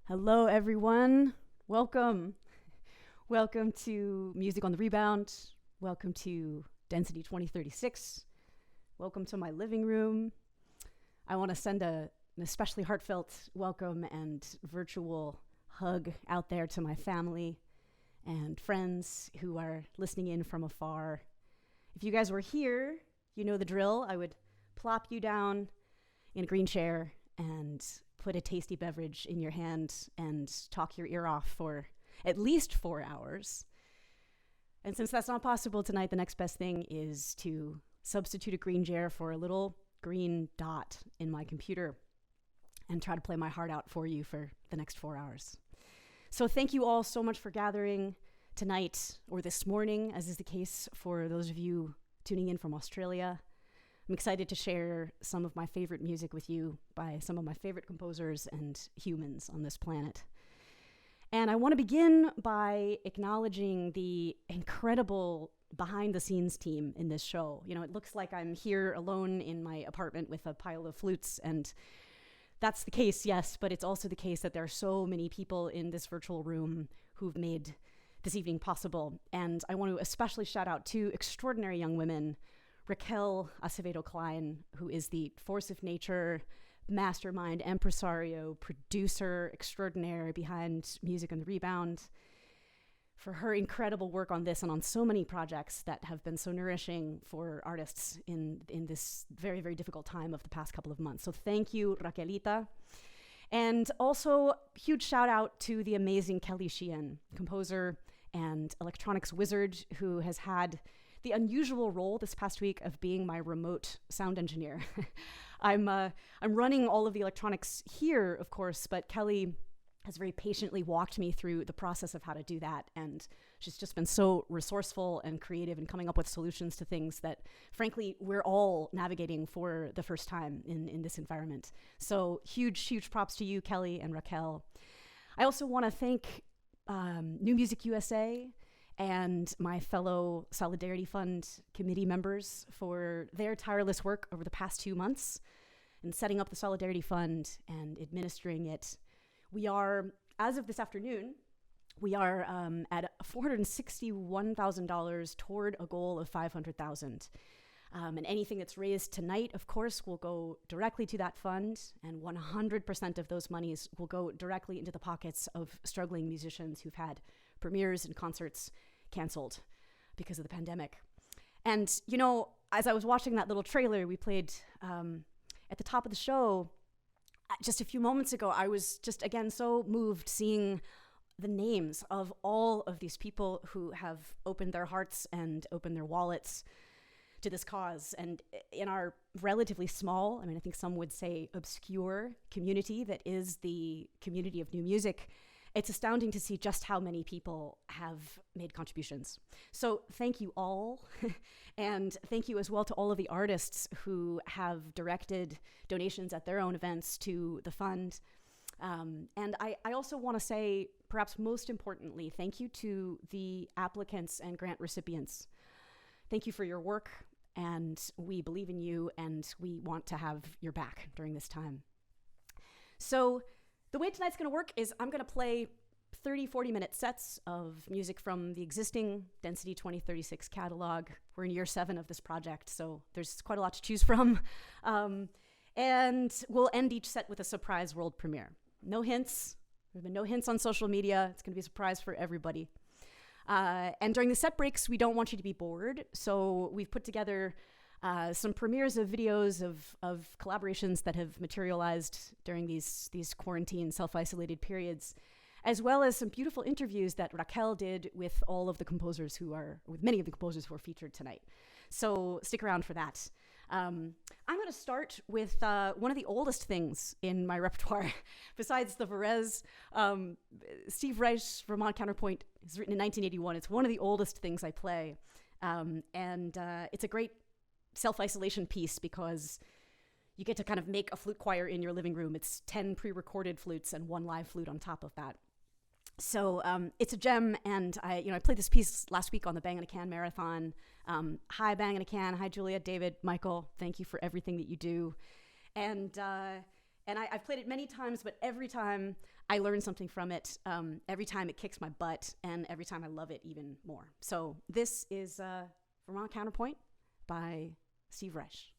Hello, everyone. Welcome. Welcome to Music on the Rebound. Welcome to Density 2036. Welcome to my living room. I want to send an especially heartfelt welcome and virtual hug out there to my family and friends who are listening in from afar. If you guys were here, you know the drill. I would plop you down in a green chair and put a tasty beverage in your hand and talk your ear off for at least 4 hours. And since that's not possible tonight, the next best thing is to substitute a green chair for a little green dot in my computer and try to play my heart out for you for the next 4 hours. So thank you all so much for gathering tonight or this morning, as is the case for those of you tuning in from Australia. I'm excited to share some of my favorite music with you by some of my favorite composers and humans on this planet. And I want to begin by acknowledging the incredible behind-the-scenes team in this show. You know, it looks like I'm here alone in my apartment with a pile of flutes, and that's the case, yes, but it's also the case that there are so many people in this virtual room who've made this evening possible. And I want to especially shout out two extraordinary young women, Raquel Acevedo Klein, who is the force of nature, mastermind, impresario, producer extraordinaire behind Music on the Rebound, for her incredible work on this and on so many projects that have been so nourishing for artists in this very, very difficult time of the past couple of months. So thank you, Raquelita. And also, huge shout out to the amazing Kelley Sheehan, composer and electronics wizard, who has had the unusual role this past week of being my remote sound engineer. I'm running all of the electronics here, of course, but Kelley has very patiently walked me through the process of how to do that, and she's just been so resourceful and creative in coming up with solutions to things that, frankly, we're all navigating for the first time in this environment. So huge props to you, Kelley and Raquel. I also want to thank New Music USA and my fellow Solidarity Fund committee members for their tireless work over the past 2 months in setting up the Solidarity Fund and administering it. We are, as of this afternoon, we are at $461,000 toward a goal of $500,000. And anything that's raised tonight, of course, will go directly to that fund, and 100% of those monies will go directly into the pockets of struggling musicians who've had premieres and concerts canceled because of the pandemic. And, you know, as I was watching that little trailer we played at the top of the show just a few moments ago, I was just, again, so moved seeing the names of all of these people who have opened their hearts and opened their wallets to this cause. And in our relatively small, I mean, I think some would say obscure community that is the community of new music, it's astounding to see just how many people have made contributions. So thank you all. And thank you as well to all of the artists who have directed donations at their own events to the fund. And I also want to say, perhaps most importantly, thank you to the applicants and grant recipients. Thank you for your work, and we believe in you, and we want to have your back during this time. So the way tonight's going to work is I'm going to play 40-minute sets of music from the existing Density 2036 catalog. We're in year 7 of this project, so there's quite a lot to choose from. And we'll end each set with a surprise world premiere. No hints. There's been no hints on social media. It's going to be a surprise for everybody. And during the set breaks, we don't want you to be bored, so we've put together some premieres of videos of collaborations that have materialized during these quarantine, self-isolated periods, as well as some beautiful interviews that Raquel did with all of the composers with many of the composers who are featured tonight. So stick around for that. I'm going to start with one of the oldest things in my repertoire, besides the Varese. Steve Reich's Vermont Counterpoint is written in 1981. It's one of the oldest things I play. And it's a great self-isolation piece because you get to kind of make a flute choir in your living room. It's 10 pre-recorded flutes and 1 live flute on top of that. So it's a gem, and I played this piece last week on the Bang in a Can marathon. Hi, Bang in a Can. Hi, Julia, David, Michael. Thank you for everything that you do. And And I've played it many times, but every time I learn something from it. Every time it kicks my butt, and every time I love it even more. So this is Vermont Counterpoint by Steve Reich.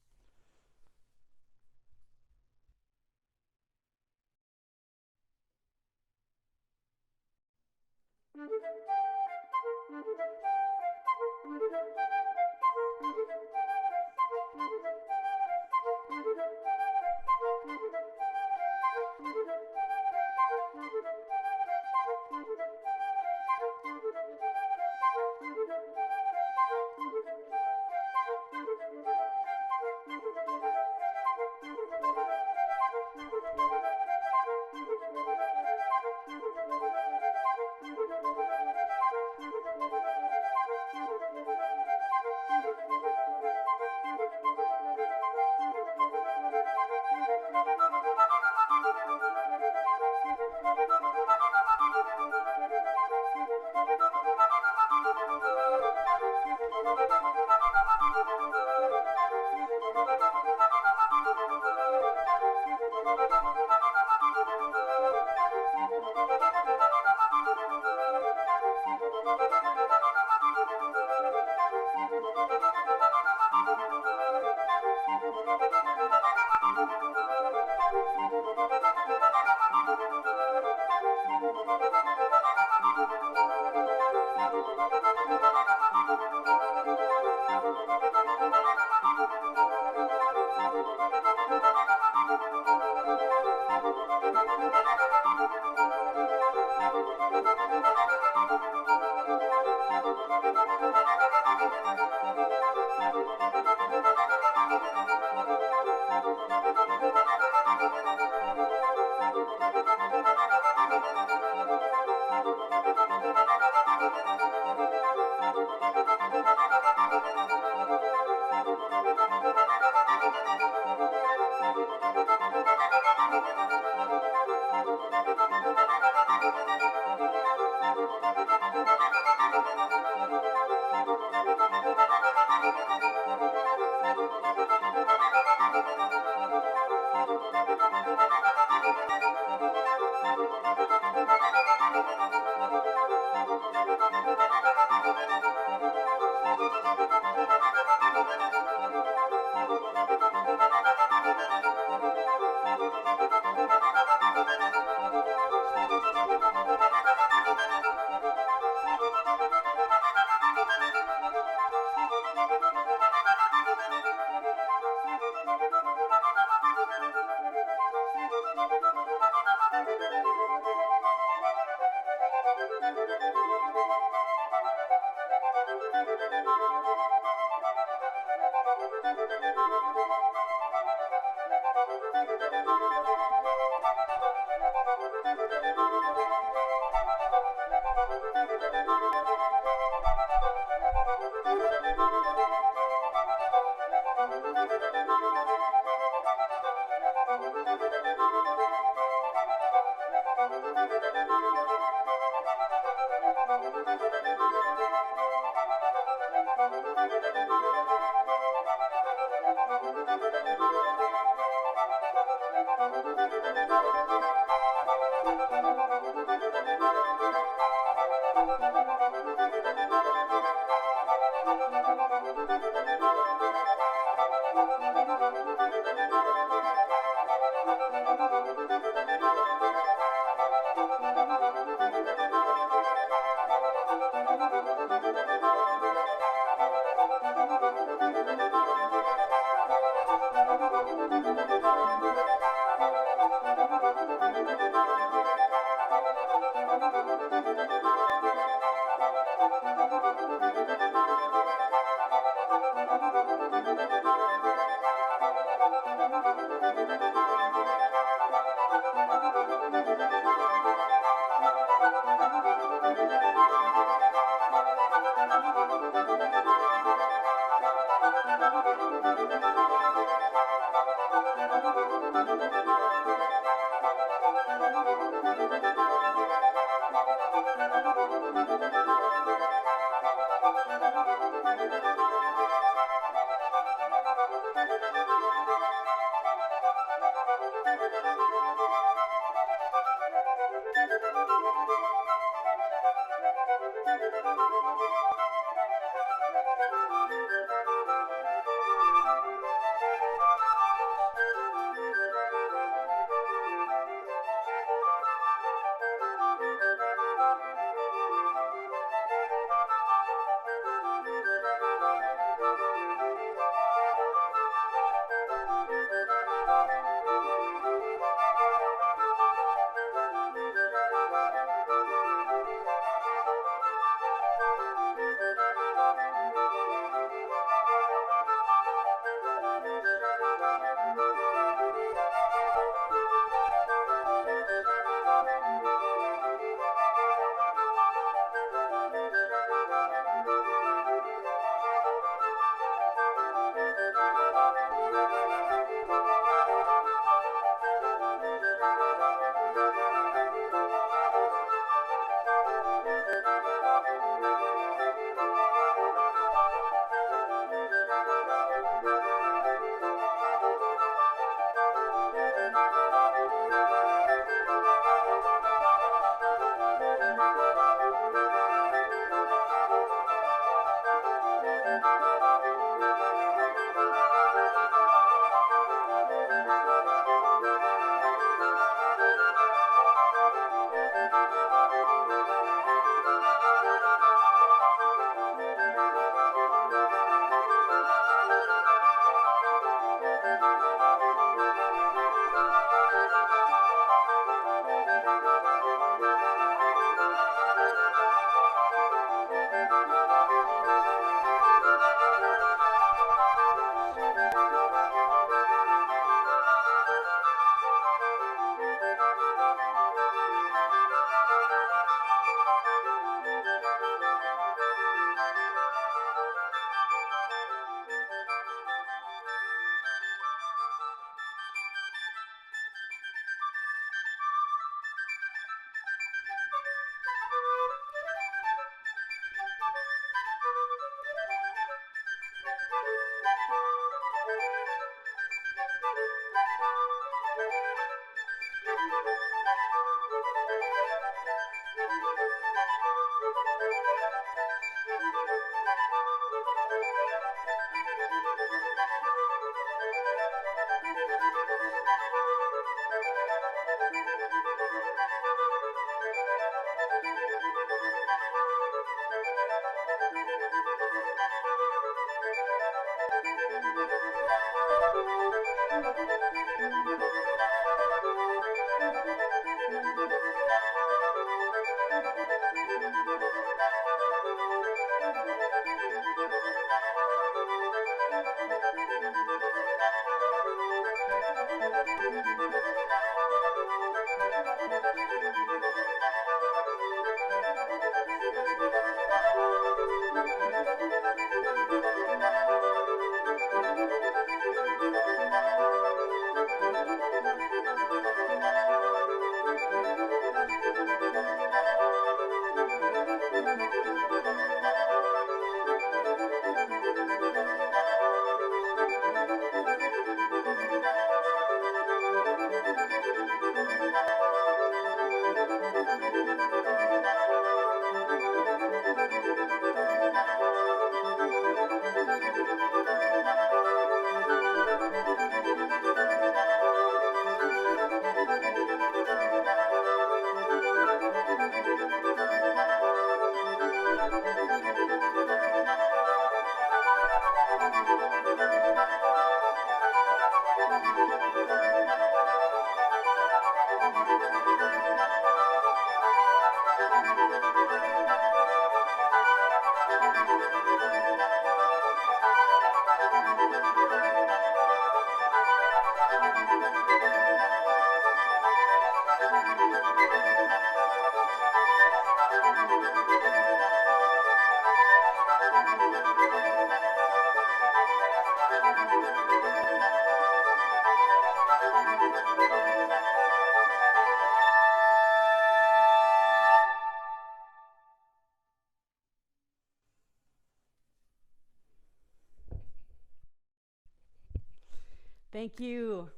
Thank you.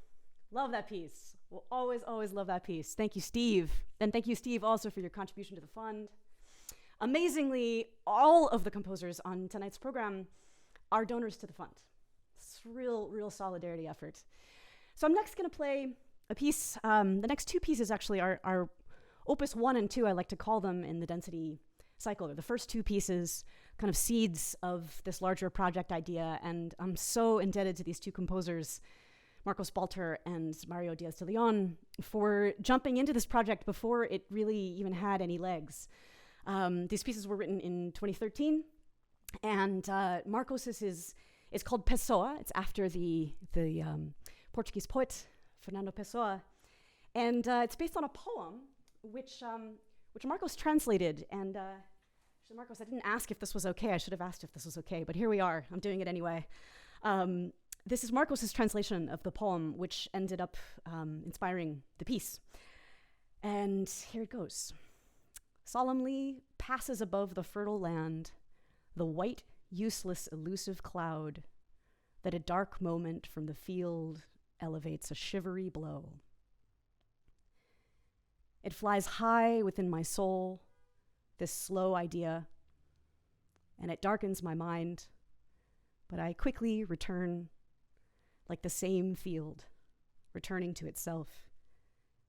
Love that piece. We'll always, always love that piece. Thank you, Steve. And thank you, Steve, also for your contribution to the fund. Amazingly, all of the composers on tonight's program are donors to the fund. It's a real solidarity effort. So I'm next going to play a piece. The next two pieces actually are opus 1 and 2, I like to call them in the density cycle. They're the first two pieces, kind of seeds of this larger project idea. And I'm so indebted to these two composers, Marcos Balter and Mario Diaz de Leon, for jumping into this project before it really even had any legs. These pieces were written in 2013, and Marcos's is called Pessoa. It's after the Portuguese poet Fernando Pessoa, and it's based on a poem which Marcos translated. And Marcos, I didn't ask if this was okay. I should have asked if this was okay, but here we are. I'm doing it anyway. This is Marcos's translation of the poem, which ended up inspiring the piece. And here it goes. Solemnly passes above the fertile land the white, useless, elusive cloud that a dark moment from the field elevates a shivery blow. It flies high within my soul, this slow idea, and it darkens my mind, but I quickly return like the same field, returning to itself,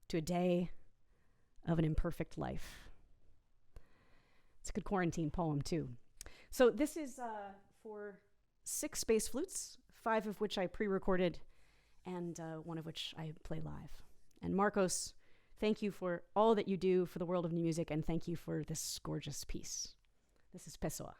to a day of an imperfect life. It's a good quarantine poem, too. So this is for 6 bass flutes, 5 of which I pre-recorded, and 1 of which I play live. And Marcos, thank you for all that you do for the world of new music, and thank you for this gorgeous piece. This is Pessoa.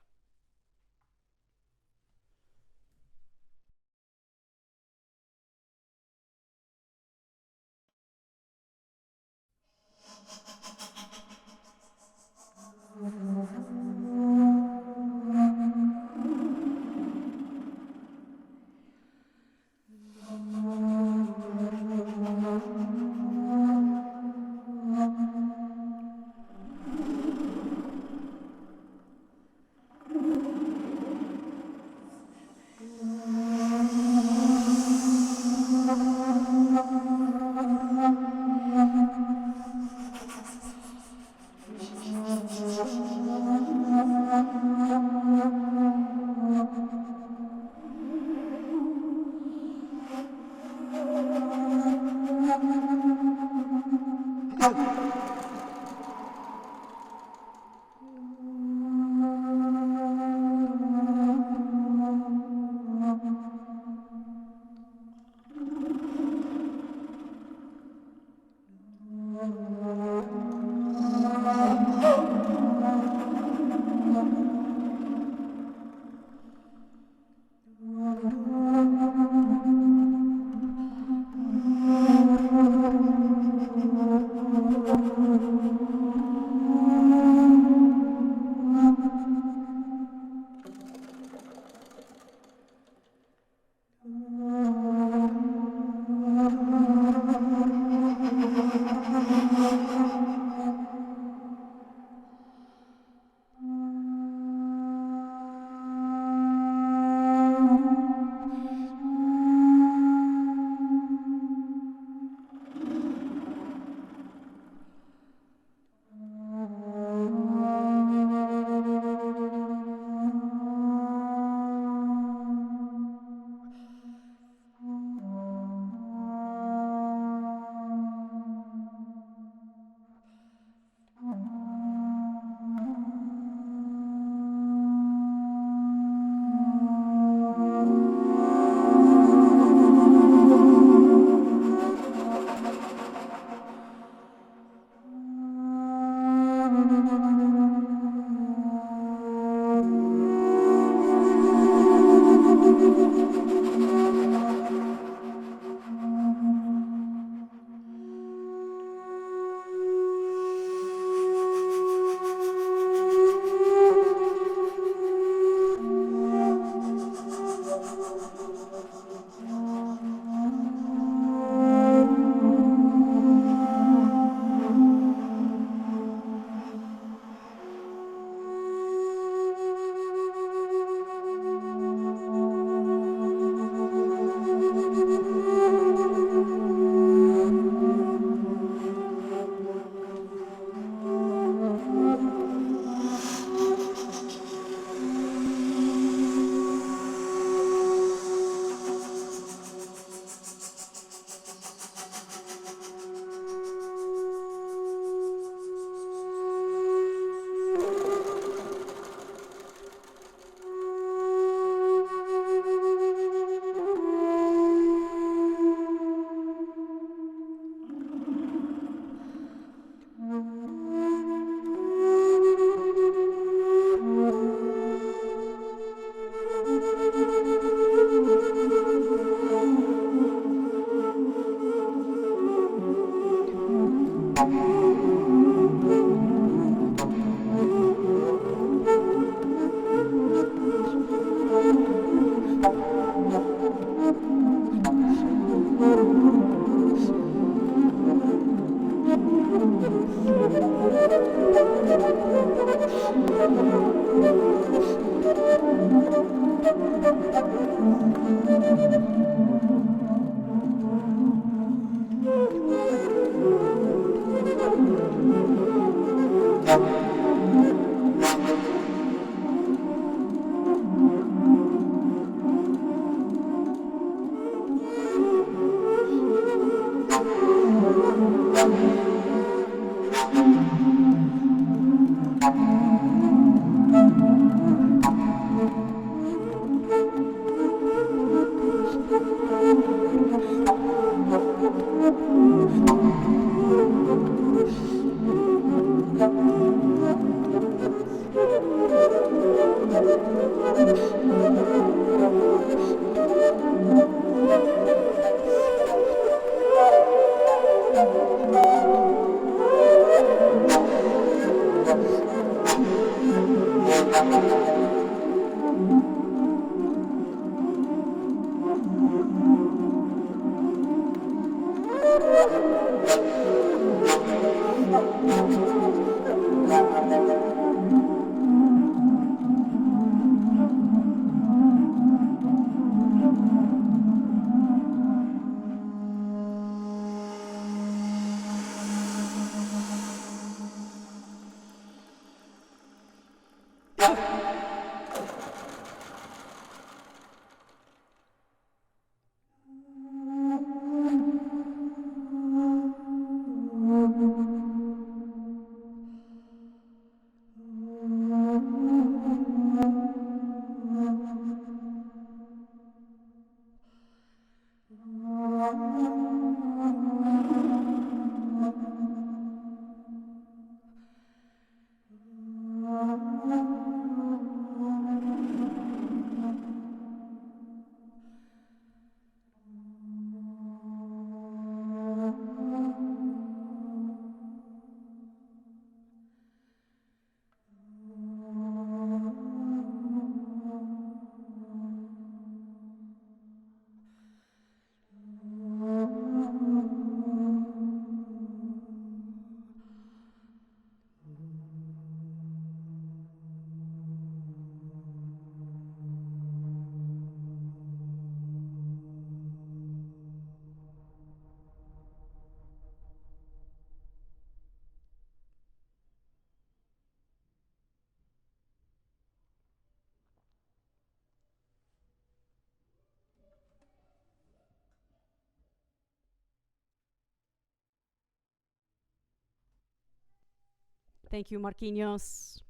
Thank you, Marquinhos.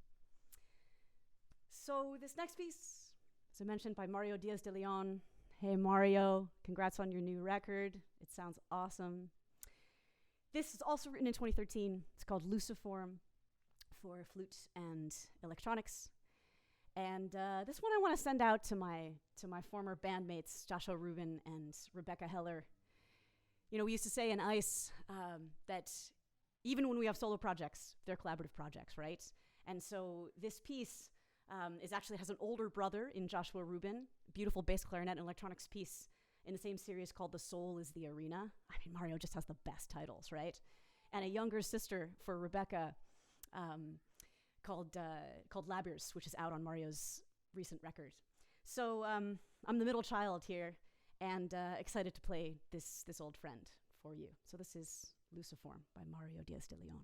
So this next piece, as I mentioned, by Mario Diaz de Leon. Hey, Mario, congrats on your new record. It sounds awesome. This is also written in 2013. It's called Luciform for flute and electronics. And this one I want to send out to my former bandmates, Joshua Rubin and Rebecca Heller. You know, we used to say in ICE that even when we have solo projects, they're collaborative projects, right? And so this piece has an older brother in Joshua Rubin, beautiful bass clarinet and electronics piece in the same series called The Soul is the Arena. I mean, Mario just has the best titles, right? And a younger sister for Rebecca called Labyrs, which is out on Mario's recent record. So I'm the middle child here and excited to play this old friend for you. So this is Luciform by Mario Diaz de Leon.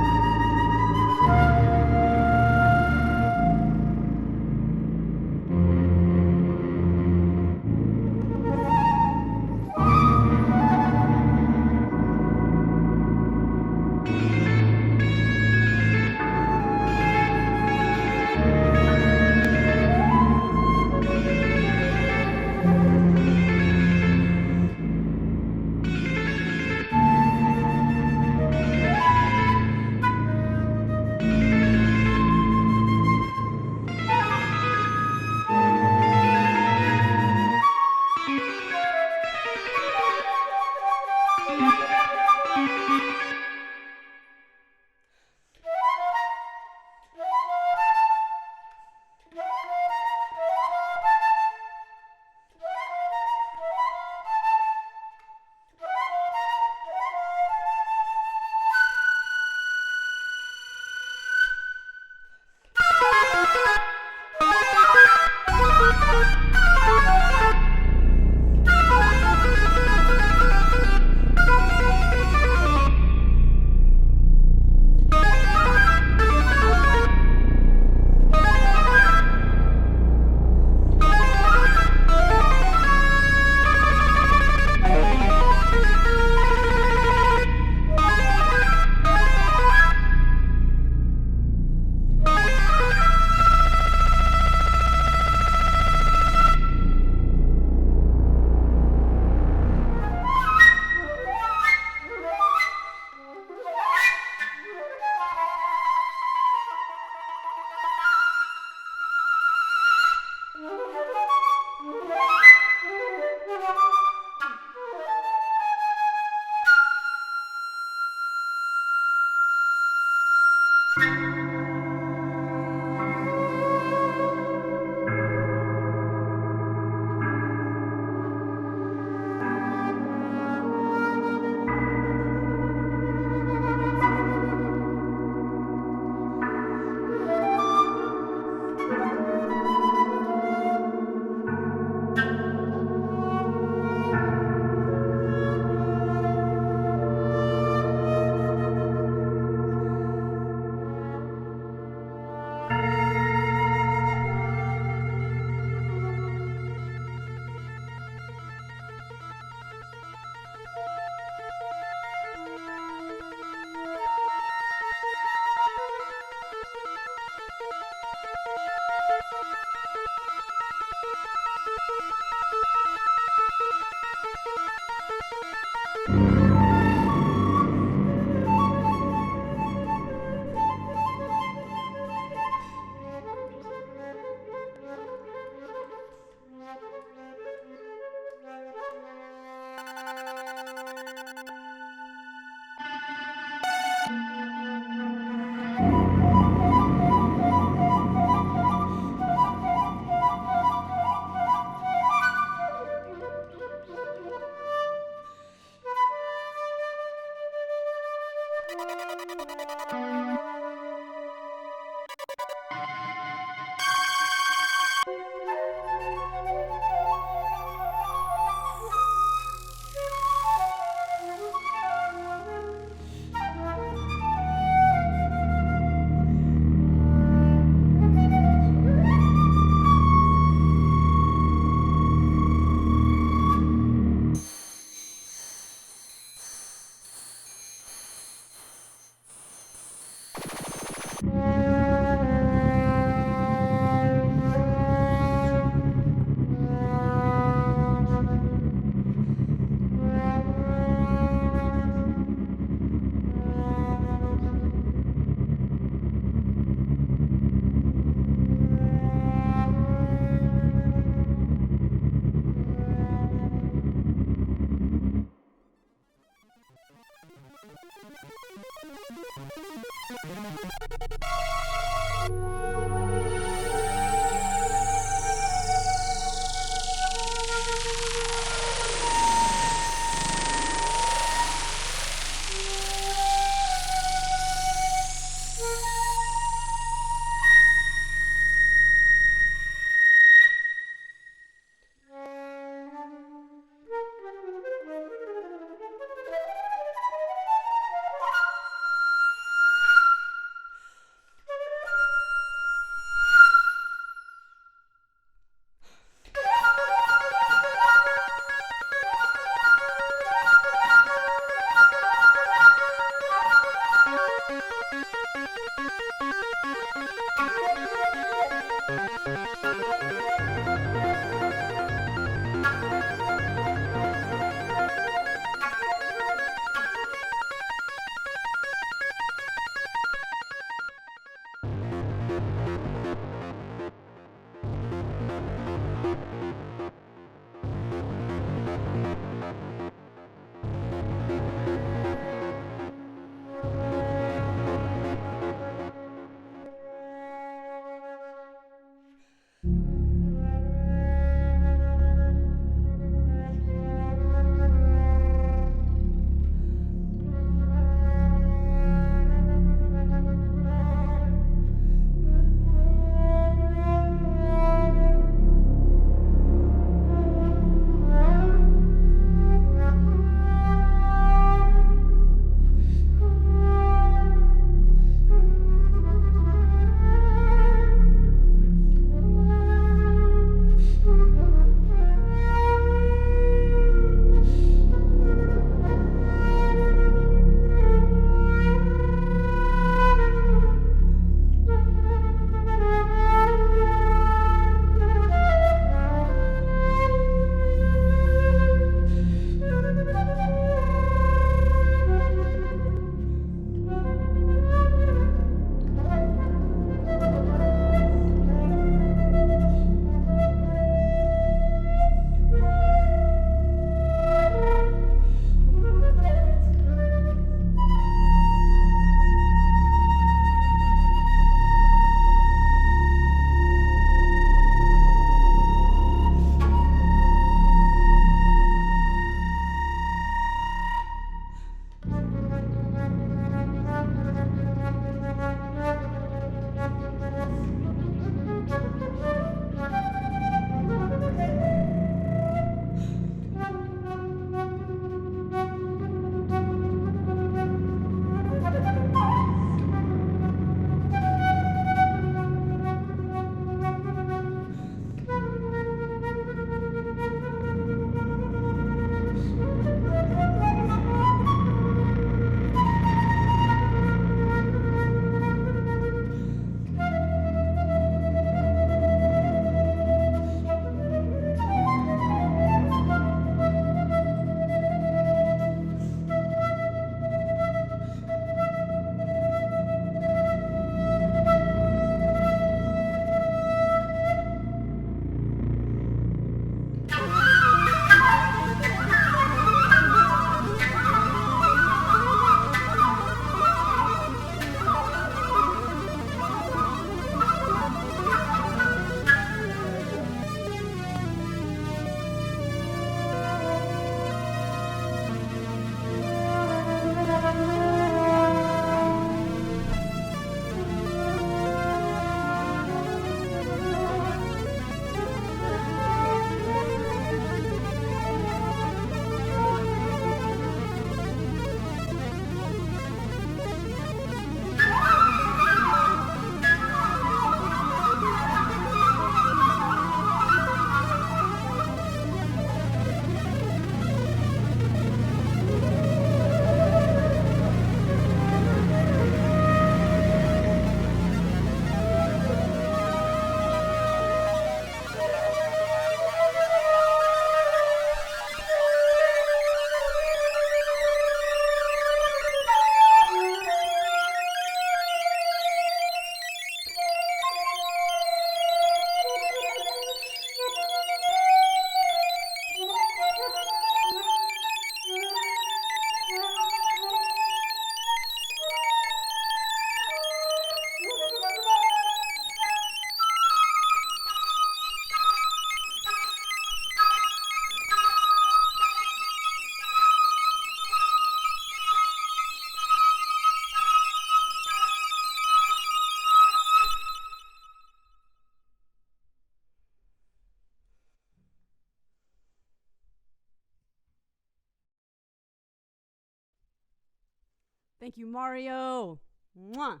Thank you, Mario. Mwah.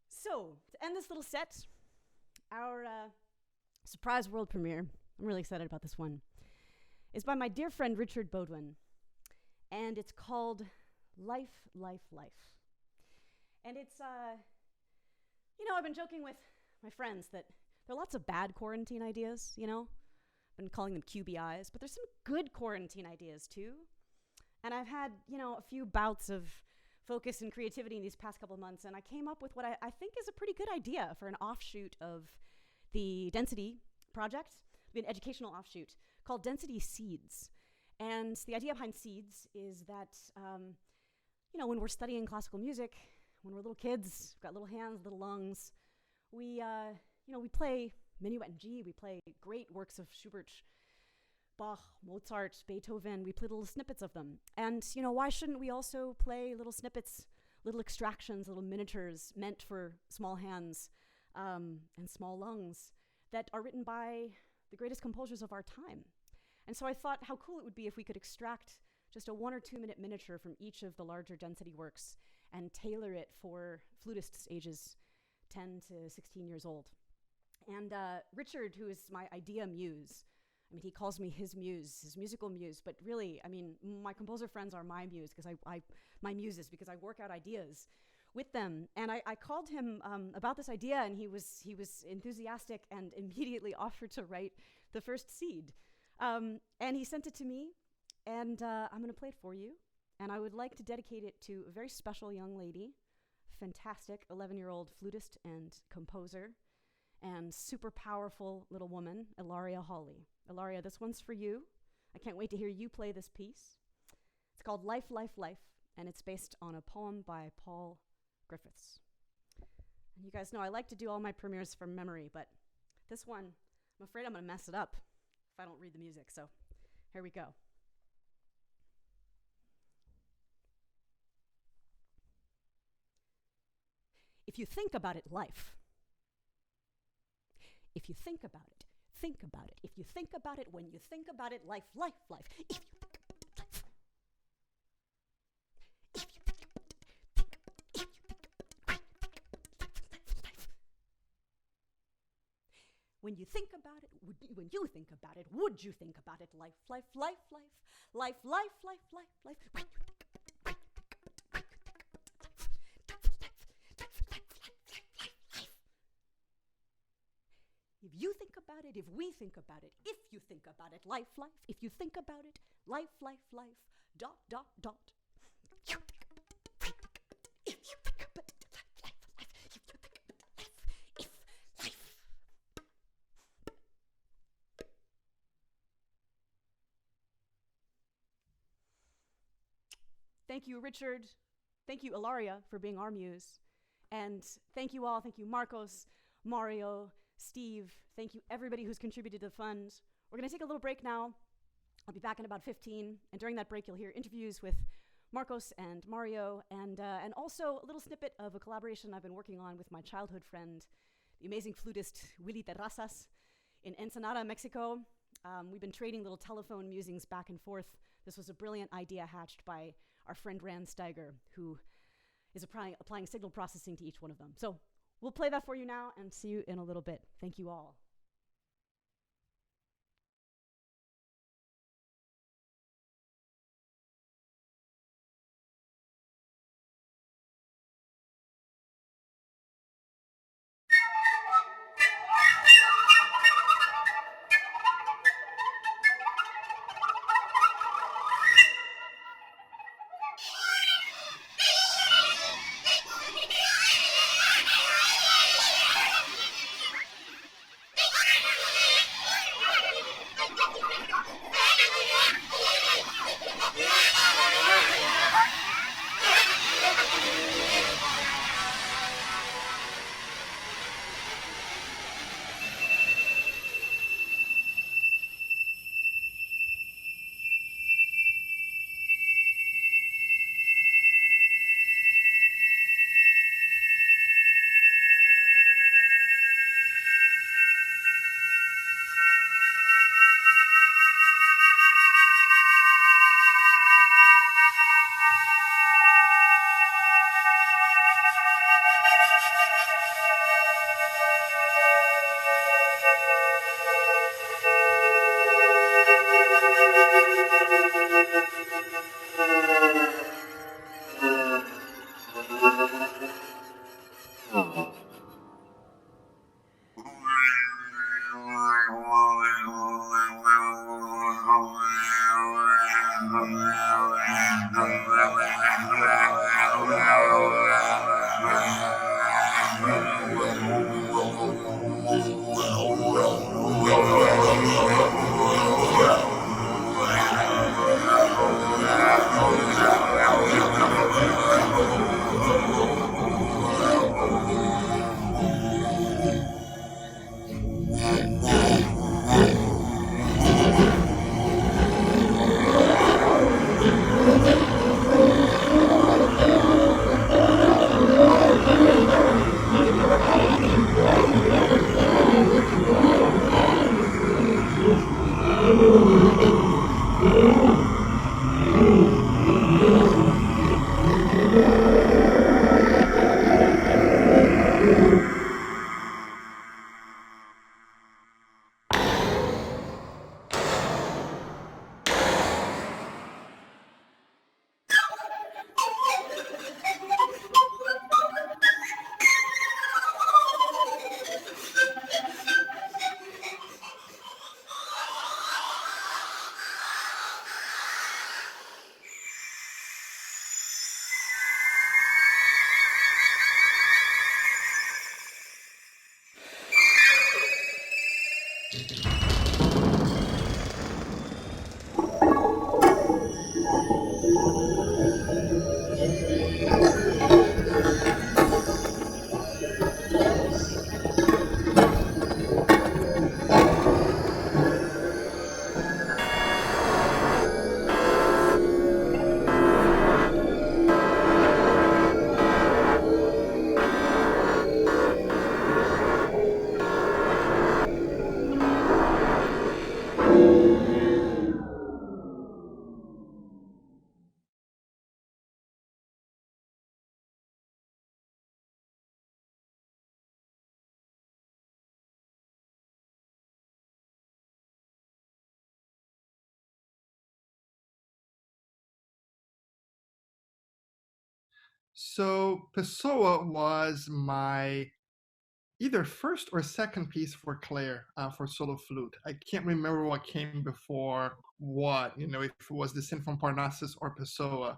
So, to end this little set, our surprise world premiere, I'm really excited about this one, is by my dear friend Richard Beaudoin. And it's called Life, Life, Life. And it's, I've been joking with my friends that There are lots of bad quarantine ideas, you know? I've been calling them QBIs, but there's some good quarantine ideas too. And I've had, you know, a few bouts of focus and creativity in these past couple of months, and I came up with what I think is a pretty good idea for an offshoot of the Density project, an educational offshoot called Density Seeds. And the idea behind Seeds is that, you know, when we're studying classical music, when we're little kids, we've got little hands, little lungs, we play Minuet in G, we play great works of Schubert, Bach, Mozart, Beethoven, we play little snippets of them. And, you know, why shouldn't we also play little snippets, little extractions, little miniatures meant for small hands and small lungs that are written by the greatest composers of our time? And so I thought how cool it would be if we could extract just a 1 or 2 minute miniature from each of the larger Density works and tailor it for flutists ages 10 to 16 years old. And Richard, who is my idea muse, I mean, he calls me his muse, his musical muse, but really, I mean, my composer friends are my muse because my muses, because I work out ideas with them. And I called him about this idea, and he was enthusiastic and immediately offered to write the first seed. And he sent it to me, and I'm going to play it for you. And I would like to dedicate it to a very special young lady, fantastic 11-year-old flutist and composer, and super powerful little woman, Ilaria Hawley. Ilaria, this one's for you. I can't wait to hear you play this piece. It's called Life, Life, Life, and it's based on a poem by Paul Griffiths. And you guys know I like to do all my premieres from memory, but this one, I'm afraid I'm going to mess it up if I don't read the music, so here we go. If you think about it, life. If you think about it, think about it. If you think about it, when you think about it, life, life, life. If you think about it, life. If you think about it, think about it. If you think about it, life, life. When you think about it, when you think about it, would you think about it, life, life, life, life, life, life, life, life, life. When you think about it, when you think about it, when you think about it, life, life, life, life, life, life, life, life. If you think about it, if we think about it, if you think about it, life, life. If you think about it, life, life, life, dot, dot, dot. You think about it, we think about it, if you think about it, life, life, life. If you think about it, life, if, life. Thank you, Richard. Thank you, Ilaria, for being our muse. And thank you all. Thank you, Marcos, Mario, Steve. Thank you, everybody who's contributed to the fund. We're going to take a little break now. I'll be back in about 15. And during that break, you'll hear interviews with Marcos and Mario, and also a little snippet of a collaboration I've been working on with my childhood friend, the amazing flutist Willy Terrazas in Ensenada, Mexico. We've been trading little telephone musings back and forth. This was a brilliant idea hatched by our friend Rand Steiger, who is applying signal processing to each one of them. So we'll play that for you now and see you in a little bit. Thank you all. So Pessoa was my either first or second piece for Claire for solo flute. I can't remember what came before what, if it was the Sin from Parnassus or Pessoa.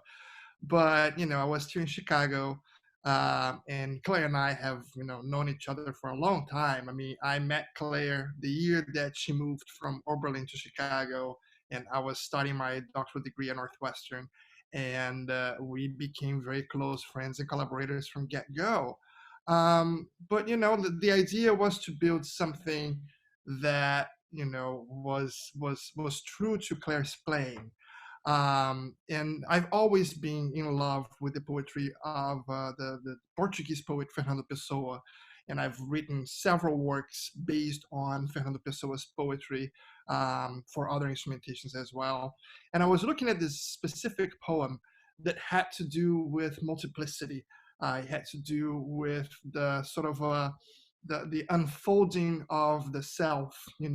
But, I was still in Chicago, and Claire and I have, known each other for a long time. I mean, I met Claire the year that she moved from Oberlin to Chicago, and I was studying my doctoral degree at Northwestern. And we became very close friends and collaborators from get-go. But the idea was to build something that was true to Claire's playing. And I've always been in love with the poetry of the Portuguese poet Fernando Pessoa, and I've written several works based on Fernando Pessoa's poetry for other instrumentations as well. And I was looking at this specific poem that had to do with multiplicity. It had to do with the sort of the unfolding of the self, in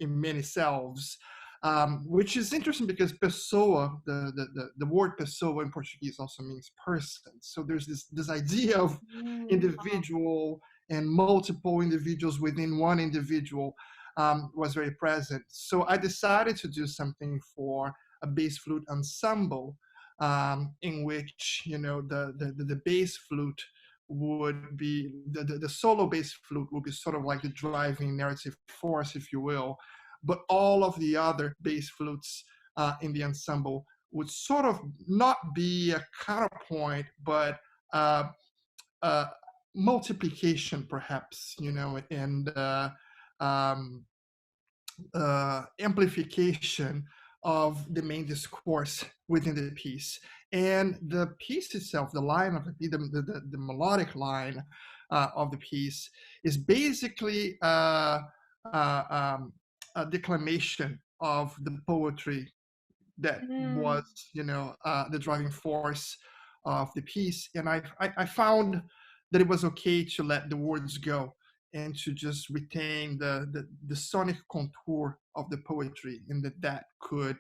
many selves, which is interesting because pessoa, the word pessoa in Portuguese also means person. So there's this idea of individual and multiple individuals within one individual was very present. So I decided to do something for a bass flute ensemble in which the bass flute would be the solo bass flute would be sort of like the driving narrative force, if you will, but all of the other bass flutes in the ensemble would sort of not be a counterpoint, but uh, uh, multiplication, perhaps, and um, amplification of the main discourse within the piece. And the piece itself, the line of the melodic line of the piece, is basically a declamation of the poetry that was, the driving force of the piece. And I found that it was okay to let the words go and to just retain the sonic contour of the poetry, and that could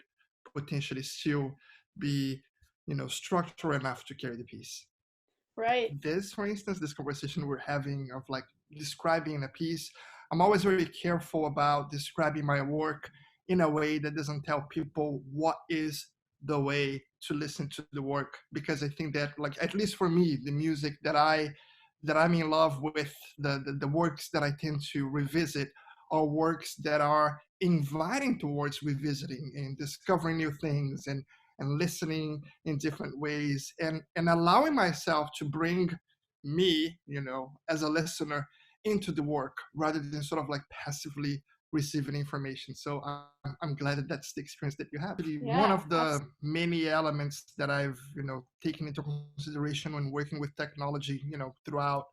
potentially still be, structural enough to carry the piece. Right. This, for instance, this conversation we're having of like describing a piece, I'm always very careful about describing my work in a way that doesn't tell people what is the way to listen to the work, because I think that, like, at least for me, the music that I'm in love with, the works that I tend to revisit are works that are inviting towards revisiting and discovering new things and listening in different ways and allowing myself to bring me, as a listener into the work rather than sort of like passively receiving information. So I'm glad that that's the experience that you have. One of the many elements that I've, taken into consideration when working with technology, throughout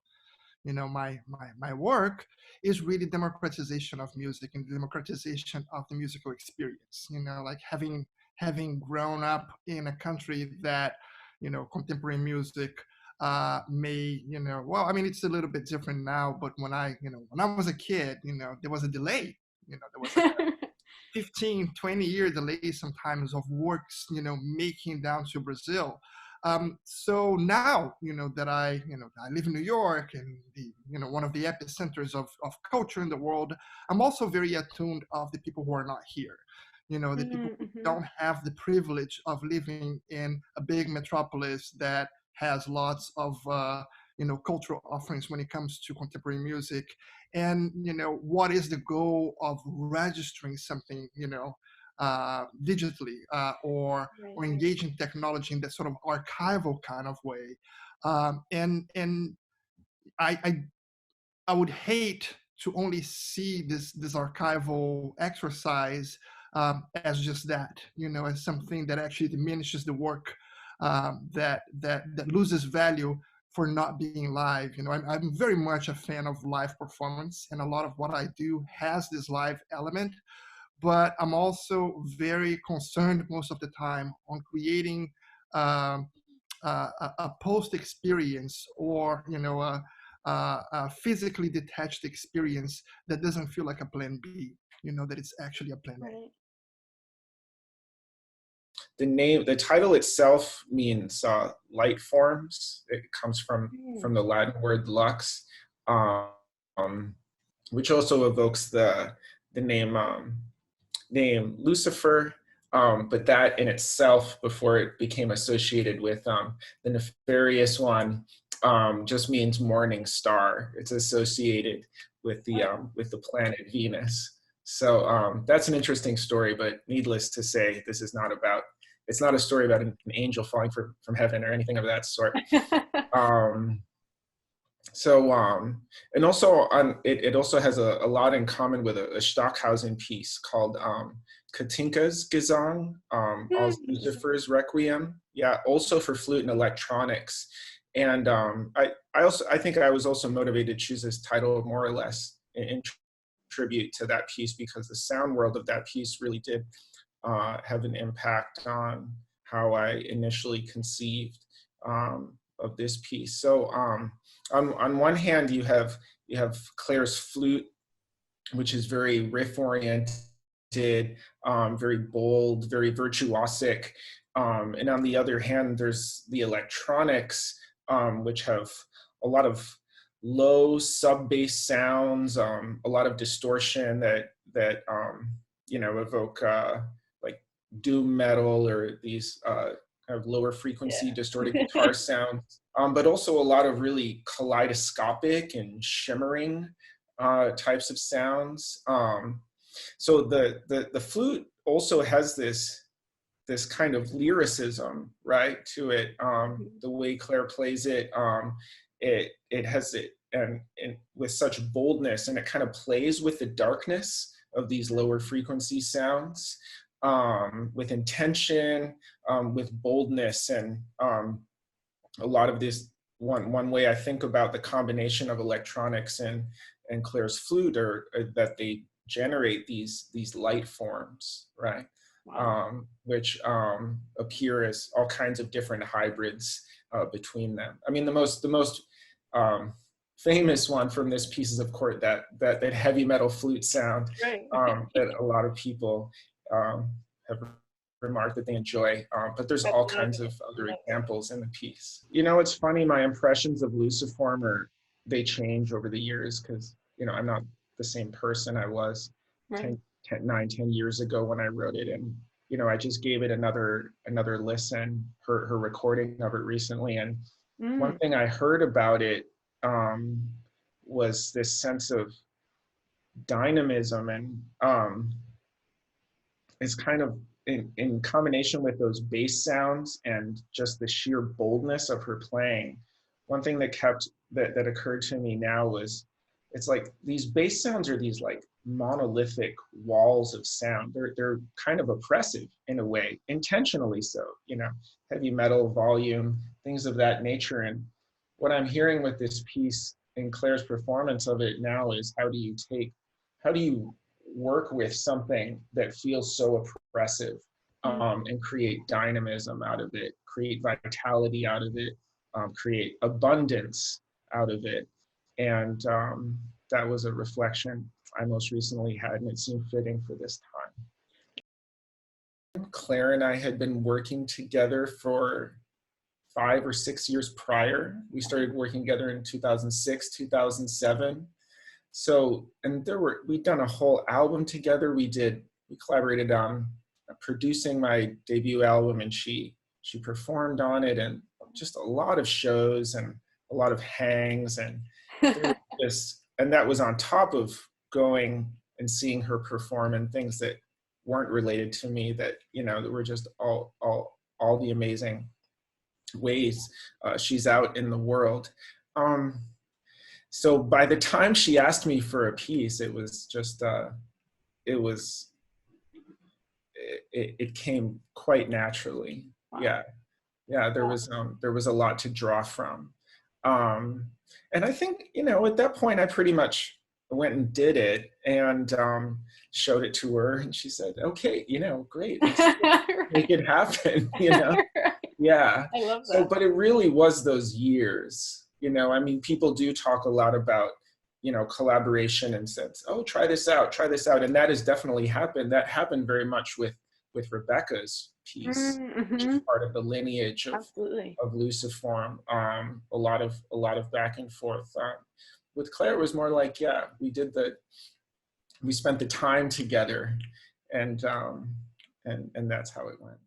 my work is really democratization of music and democratization of the musical experience. Like having grown up in a country that contemporary music may, well, I mean, it's a little bit different now, but when I was a kid, there was a delay. There was like a 15, 20-year delay sometimes of works, making down to Brazil. So now, that I live in New York and one of the epicenters of culture in the world, I'm also very attuned of the people who are not here. The people who don't have the privilege of living in a big metropolis that has lots of, cultural offerings when it comes to contemporary music. And, what is the goal of registering something, digitally or engaging technology in that sort of archival kind of way. And I would hate to only see this archival exercise as just that, as something that actually diminishes the work, that loses value for not being live. I'm very much a fan of live performance, and a lot of what I do has this live element. But I'm also very concerned most of the time on creating a post experience or a physically detached experience that doesn't feel like a plan B. That it's actually a plan A. The title itself means light forms. It comes from the Latin word lux, which also evokes the name Lucifer. But that in itself, before it became associated with the nefarious one, just means morning star. It's associated with the planet Venus. So that's an interesting story, but needless to say, it's not a story about an angel falling from heaven or anything of that sort. And also it also has a lot in common with a Stockhausen piece called Katinka's Gesang, Lucifer's Requiem. Yeah, also for flute and electronics. And I think I was also motivated to choose this title more or less in tribute to that piece, because the sound world of that piece really did have an impact on how I initially conceived of this piece. So on one hand, you have Claire's flute, which is very riff oriented, very bold, very virtuosic. And on the other hand, there's the electronics, which have a lot of low sub-bass sounds, a lot of distortion that evoke like doom metal or these kind of lower frequency distorted guitar sounds, but also a lot of really kaleidoscopic and shimmering types of sounds. So the flute also has this kind of lyricism, right, to it. The way Claire plays it, it has it and with such boldness, and it kind of plays with the darkness of these lower frequency sounds, with intention, with boldness, and a lot of this. One way I think about the combination of electronics and Claire's flute are that they generate these light forms, right? Wow. Which appear as all kinds of different hybrids between them. I mean, the most famous one from this piece is, of course, that heavy metal flute sound, right. That a lot of people have remarked that they enjoy, but there's all kinds of other examples in the piece. It's funny, my impressions of Luciform they change over the years, because I'm not the same person I was 10 years ago when I wrote it. And I just gave it another listen, her recording of it recently, and one thing I heard about it was this sense of dynamism, and it's kind of in combination with those bass sounds and just the sheer boldness of her playing. One thing that occurred to me now was, it's like these bass sounds are these like monolithic walls of sound. They're kind of oppressive in a way, intentionally so, you know, heavy metal, volume, things of that nature. And what I'm hearing with this piece in Claire's performance of it now is, how do you work with something that feels so oppressive, and create dynamism out of it, create vitality out of it, create abundance out of it. And that was a reflection I most recently had, and it seemed fitting for this time. Claire and I had been working together for 5 or 6 years prior. We started working together in 2006, 2007. So, and we'd done a whole album together. We collaborated on producing my debut album, and she performed on it, and just a lot of shows and a lot of hangs, and that was on top of going and seeing her perform in things that weren't related to me, that, you know, that were just all the amazing ways she's out in the world. So by the time she asked me for a piece, it was just, it came quite naturally. Wow. Yeah, there was a lot to draw from. And I think, you know, at that point I pretty much went and did it, and showed it to her, and she said, okay, you know, great, make it happen, you know? Right. Yeah. I love that. So, but it really was those years, you know. I mean, people do talk a lot about, you know, collaboration, and says, oh, try this out. And that has definitely happened. That happened very much with Rebecca's piece, which is part of the lineage of Luciform. A lot of back and forth. With Claire, it was more like, yeah, we spent the time together, and that's how it went.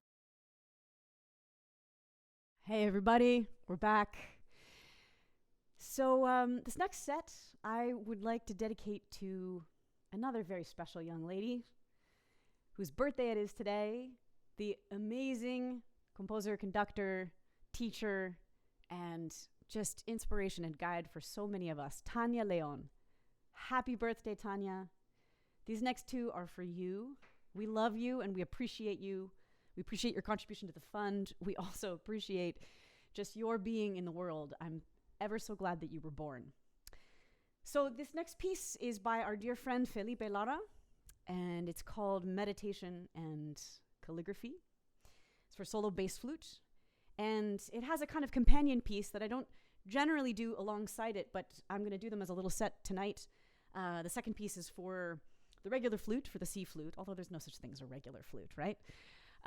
Hey everybody, we're back. So this next set I would like to dedicate to another very special young lady whose birthday it is today, the amazing composer, conductor, teacher, and just inspiration and guide for so many of us, Tanya Leon. Happy birthday, Tanya. These next two are for you. We love you and we appreciate you. We appreciate your contribution to the fund. We also appreciate just your being in the world. I'm ever so glad that you were born. So this next piece is by our dear friend Felipe Lara, and it's called Meditation and Calligraphy. It's for solo bass flute, and it has a kind of companion piece that I don't generally do alongside it, but I'm going to do them as a little set tonight. The second piece is for the regular flute, for the C flute, although there's no such thing as a regular flute, right?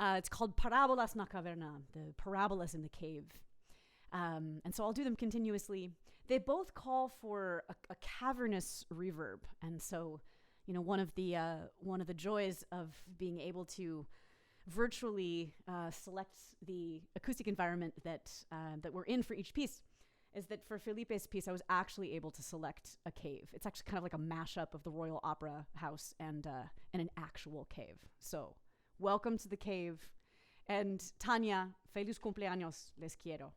It's called Parabolas na Caverna, the parabolas in the cave. And so I'll do them continuously. They both call for a cavernous reverb. And so, you know, one of the joys of being able to virtually select the acoustic environment that we're in for each piece is that for Felipe's piece, I was actually able to select a cave. It's actually kind of like a mashup of the Royal Opera House and an actual cave. So welcome to the cave. And Tanya, feliz cumpleaños, les quiero.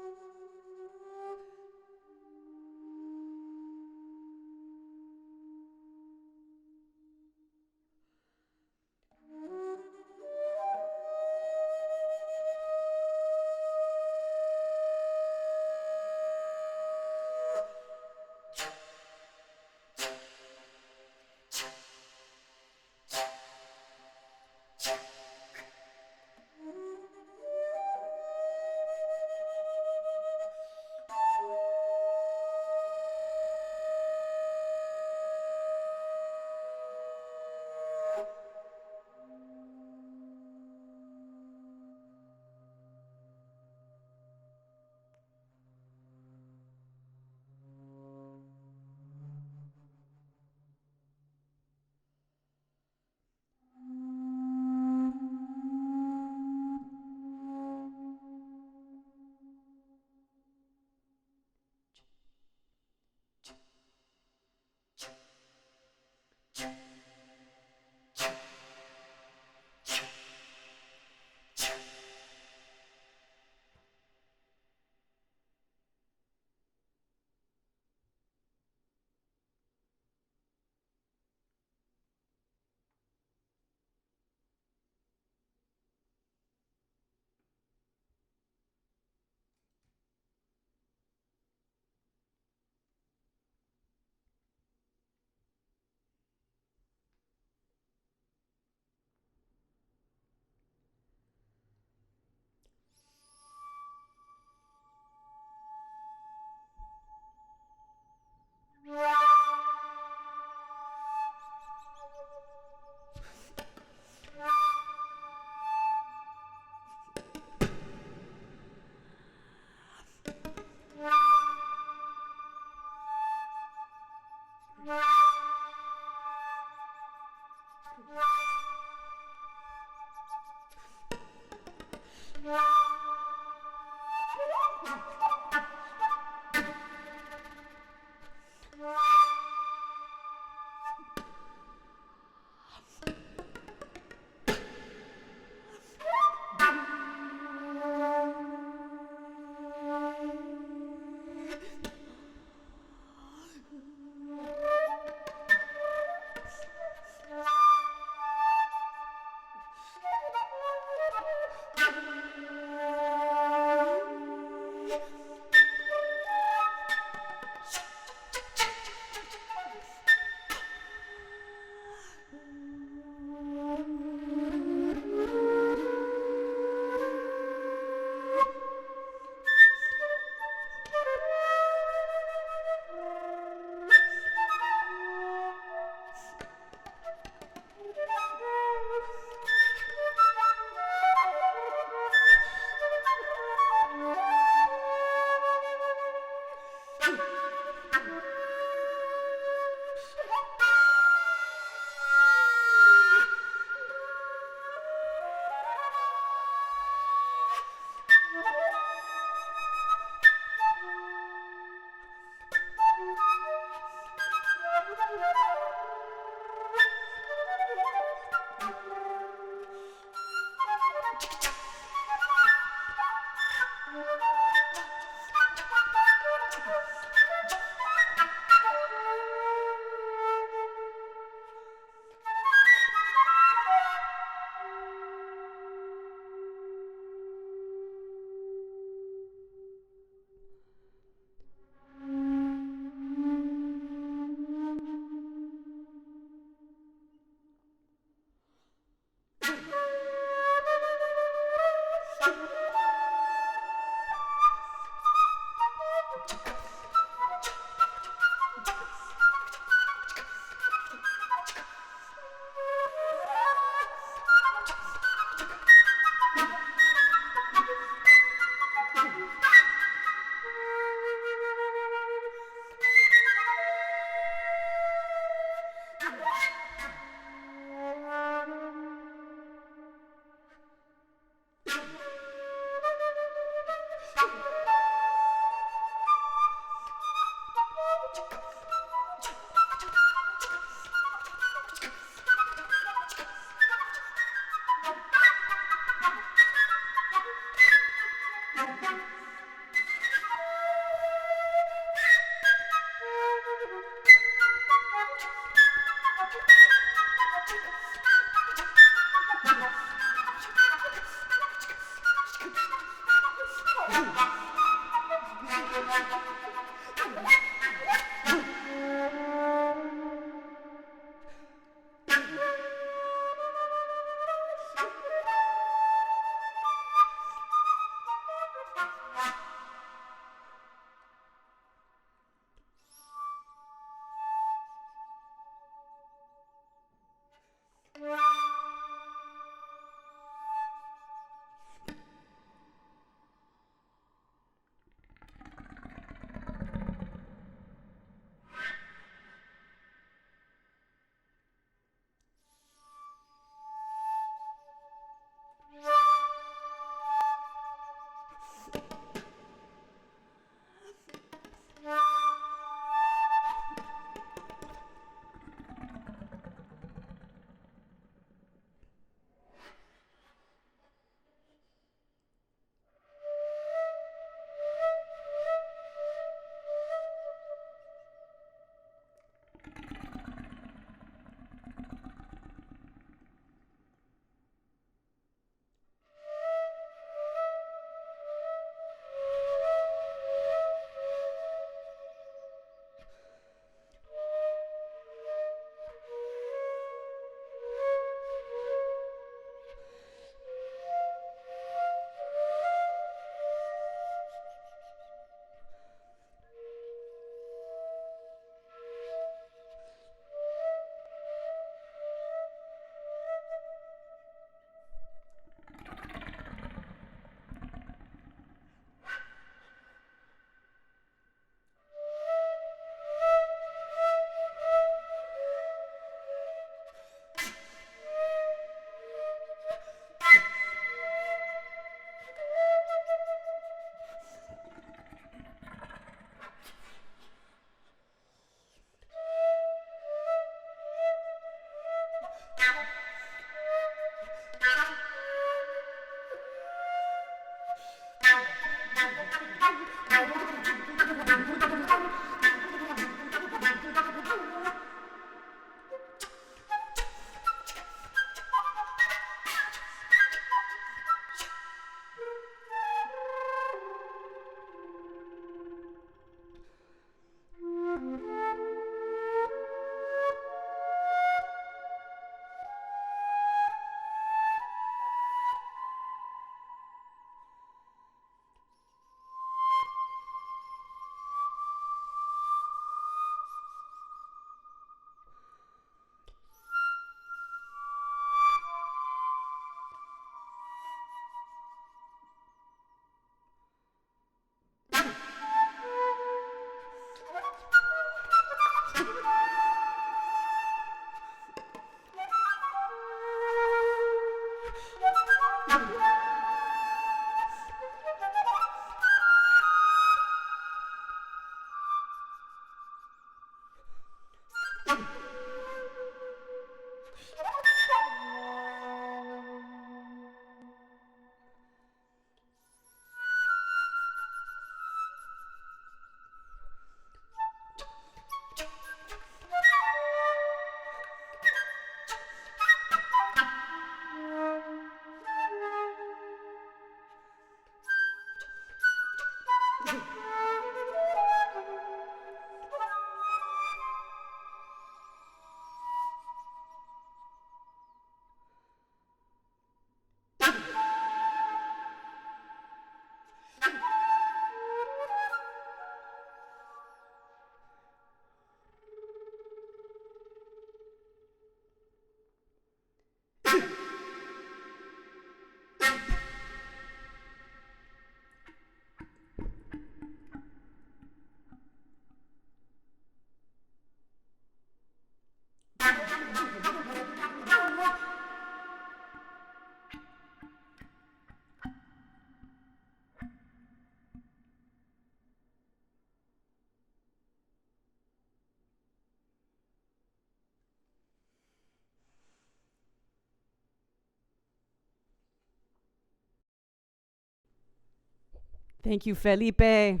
Thank you, Felipe.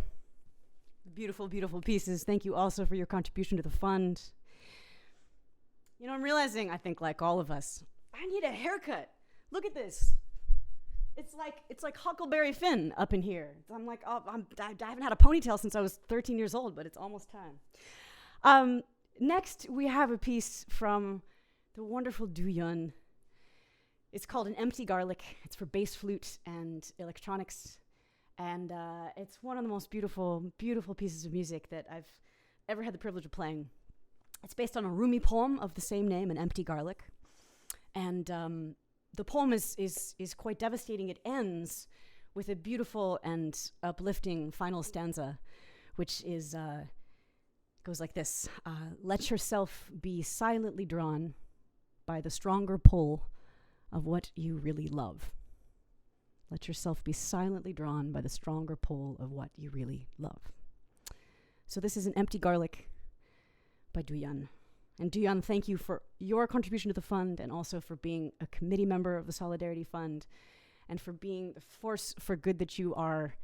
Beautiful, beautiful pieces. Thank you also for your contribution to the fund. You know, I'm realizing, I think like all of us, I need a haircut. Look at this. It's like Huckleberry Finn up in here. I'm like, oh, I haven't had a ponytail since I was 13 years old, but it's almost time. Next, we have a piece from the wonderful Beaudoin. It's called An Empty Garlic. It's for bass flute and electronics. And it's one of the most beautiful, beautiful pieces of music that I've ever had the privilege of playing. It's based on a Rumi poem of the same name, An Empty Garlic. And the poem is quite devastating. It ends with a beautiful and uplifting final stanza, which is goes like this. Let yourself be silently drawn by the stronger pull of what you really love. Let yourself be silently drawn by the stronger pull of what you really love. So this is An Empty Garlic by Beaudoin. And Beaudoin, thank you for your contribution to the fund and also for being a committee member of the Solidarity Fund and for being the force for good that you are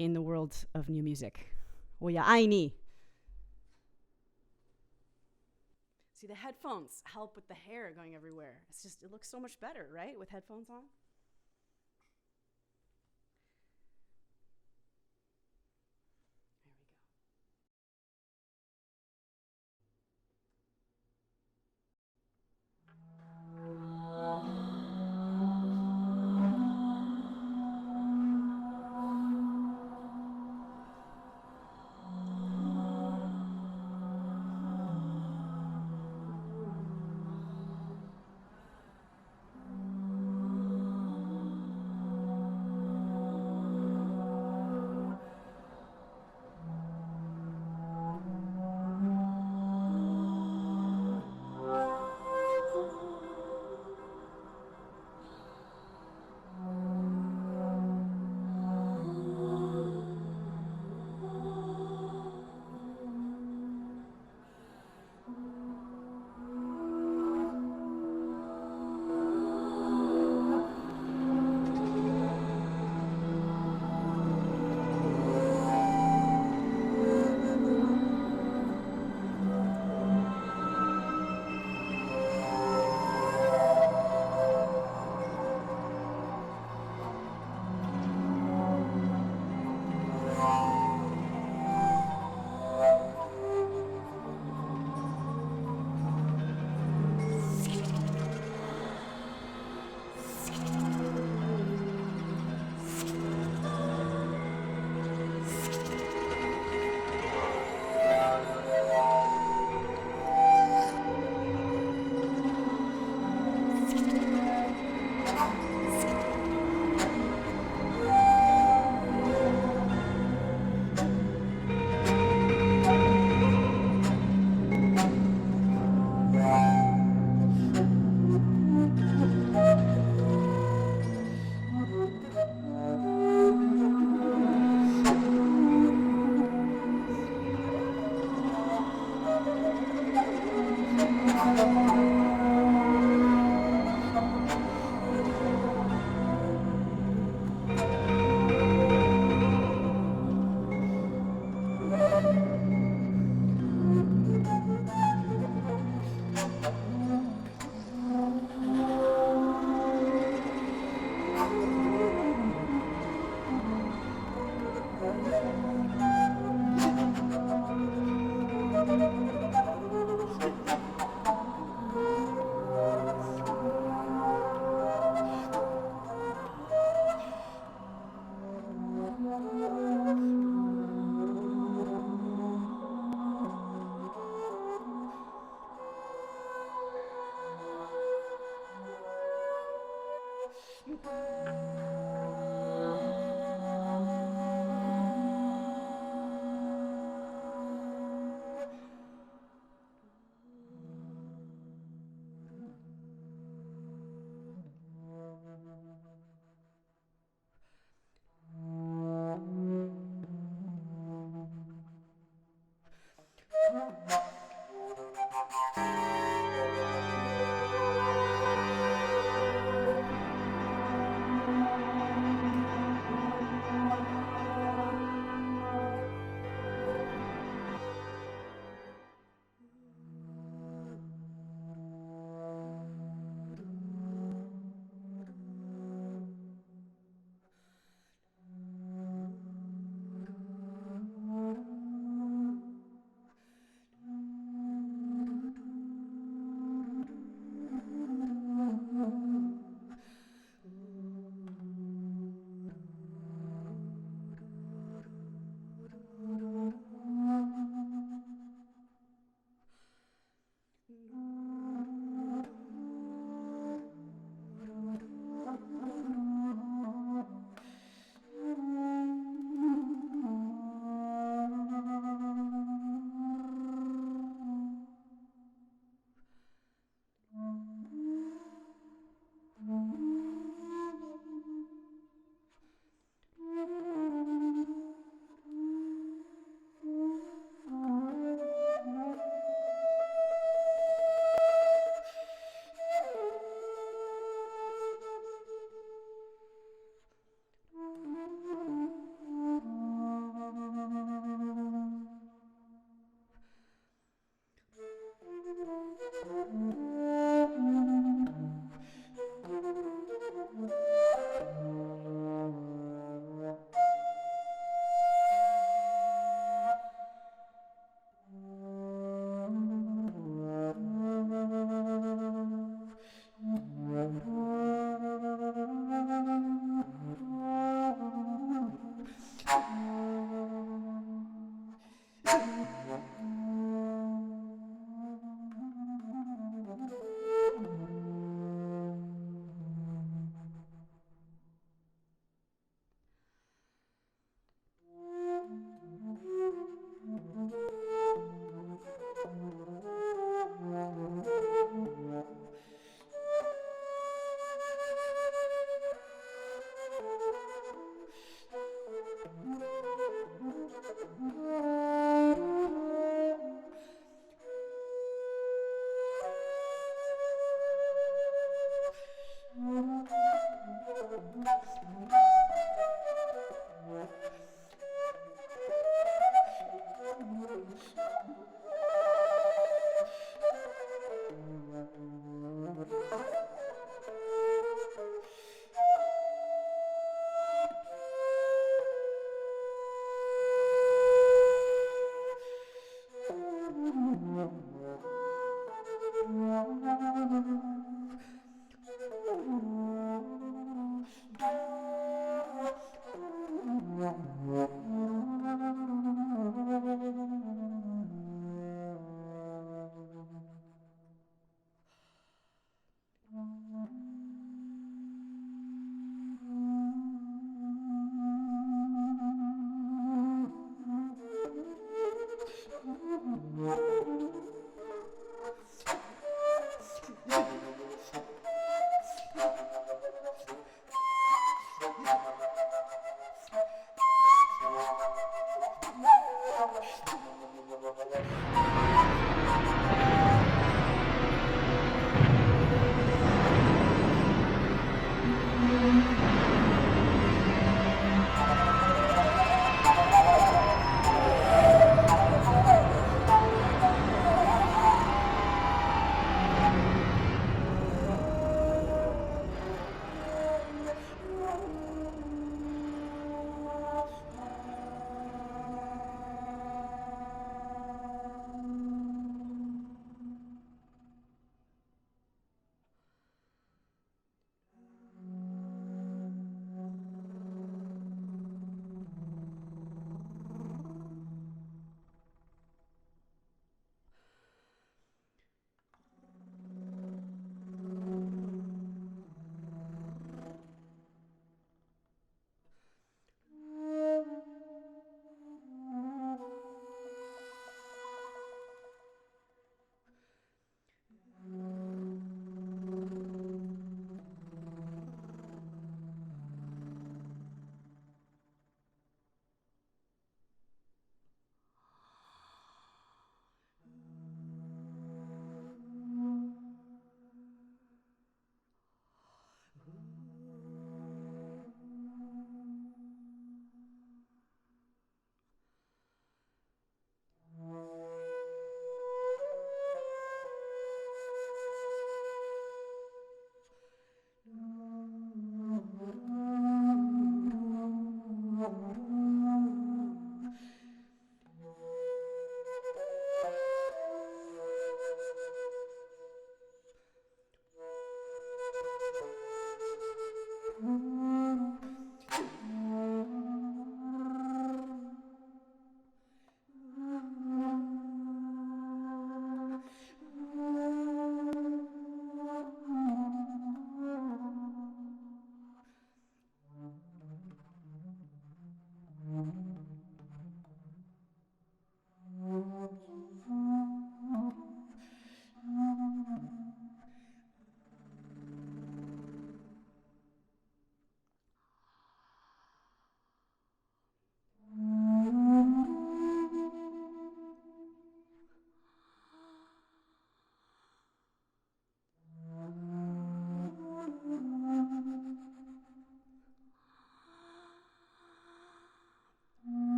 in the world of new music. Oya aini. See, the headphones help with the hair going everywhere. It looks so much better, right, with headphones on?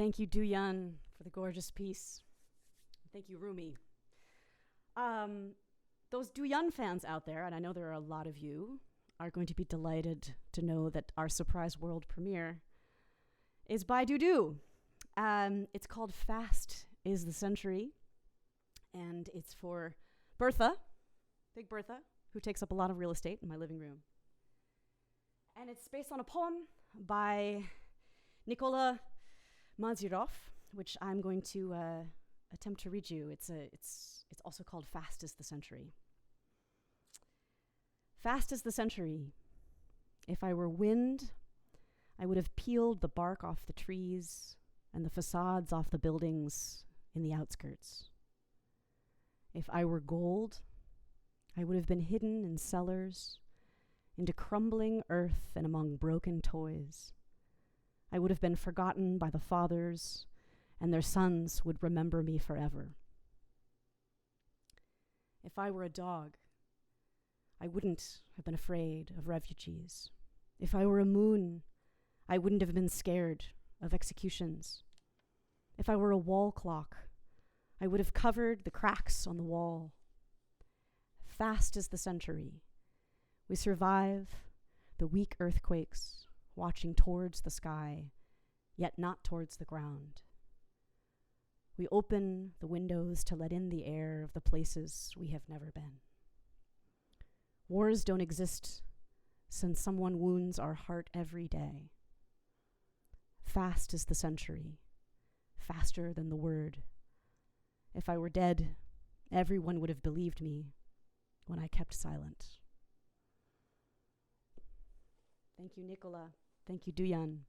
Thank you, Duyan, for the gorgeous piece. Thank you, Rumi. Those Duyan fans out there, and I know there are a lot of you, are going to be delighted to know that our surprise world premiere is by Dudu. It's called Fast is the Century, and it's for Bertha, Big Bertha, who takes up a lot of real estate in my living room. And it's based on a poem by Nicola Mazirov, which I'm going to attempt to read you. It's also called Fast is the Century. Fast is the century. If I were wind, I would have peeled the bark off the trees and the facades off the buildings in the outskirts. If I were gold, I would have been hidden in cellars, into crumbling earth and among broken toys. I would have been forgotten by the fathers, and their sons would remember me forever. If I were a dog, I wouldn't have been afraid of refugees. If I were a moon, I wouldn't have been scared of executions. If I were a wall clock, I would have covered the cracks on the wall. Fast is the century. We survive the weak earthquakes, watching towards the sky, yet not towards the ground. We open the windows to let in the air of the places we have never been. Wars don't exist since someone wounds our heart every day. Fast is the century, faster than the word. If I were dead, everyone would have believed me when I kept silent. Thank you, Nicola. Thank you, Duyan.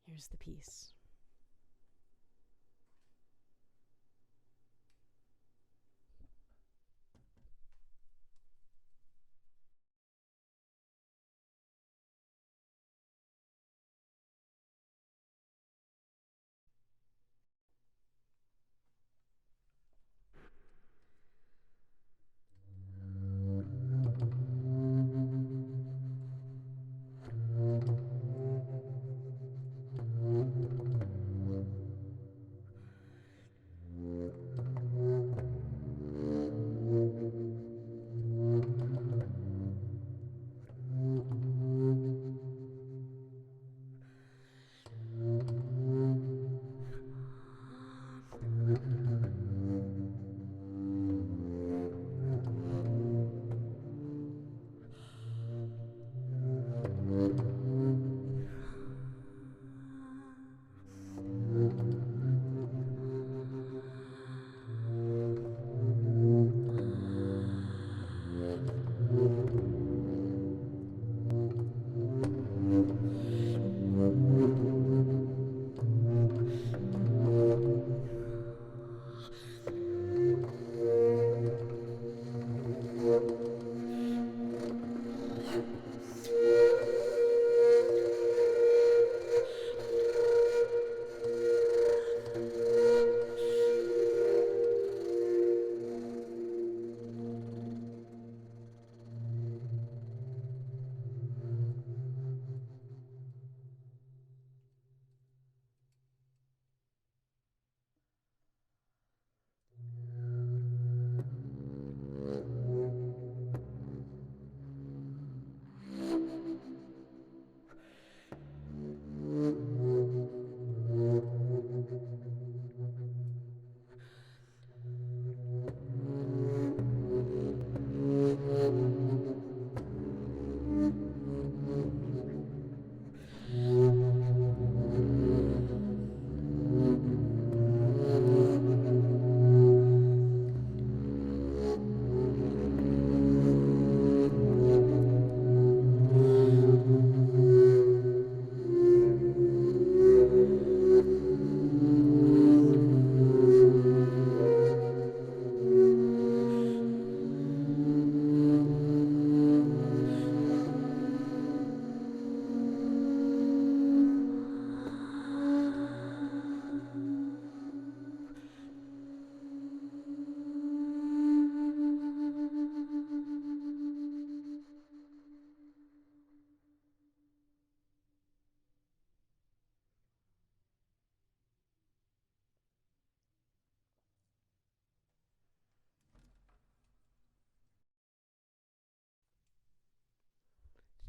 Here's the piece.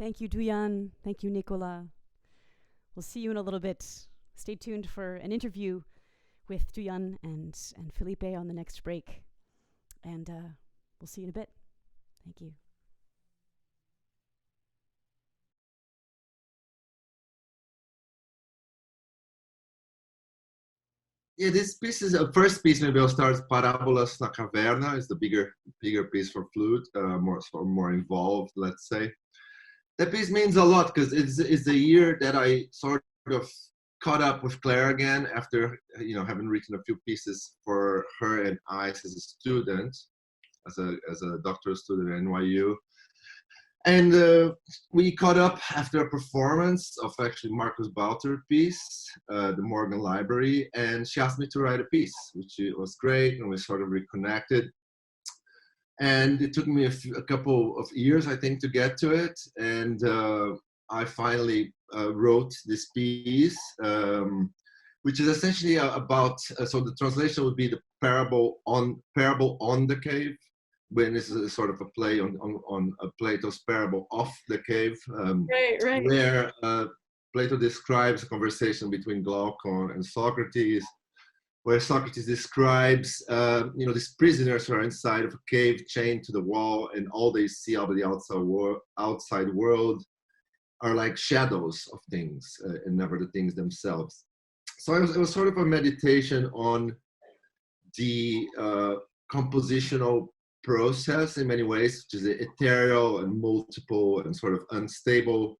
Thank you, Duyan. Thank you, Nicola. We'll see you in a little bit. Stay tuned for an interview with Duyan and Felipe on the next break. And we'll see you in a bit. Thank you. Yeah, this piece is a first piece. Maybe I'll start. Parábolas na Caverna is the bigger piece for flute, more involved, let's say. That piece means a lot because it's the year that I sort of caught up with Claire again after having written a few pieces for her and I as a student, as a doctoral student at NYU. And we caught up after a performance of actually Marcus Balter piece, the Morgan Library, and she asked me to write a piece, which was great, and we sort of reconnected. And it took me a couple of years, I think, to get to it. And I finally wrote this piece, which is essentially about, so the translation would be the parable on the cave, when this is a sort of a play on Plato's parable of the cave, right. Where Plato describes a conversation between Glaucon and Socrates, where Socrates describes, these prisoners who are inside of a cave chained to the wall, and all they see out of the outside world are like shadows of things, and never the things themselves. So it was sort of a meditation on the compositional process in many ways, which is ethereal and multiple and sort of unstable,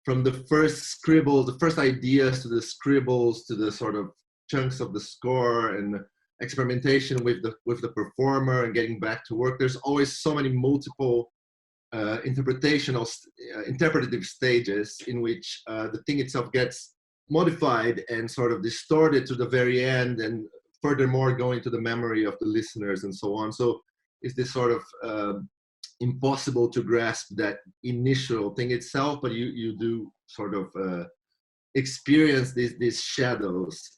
from the first scribble, the first ideas to the scribbles, to the sort of chunks of the score and experimentation with the performer and getting back to work. There's always so many multiple interpretative stages in which the thing itself gets modified and sort of distorted to the very end, and furthermore going to the memory of the listeners and so on. So it's this sort of impossible to grasp that initial thing itself, but you do sort of experience these shadows,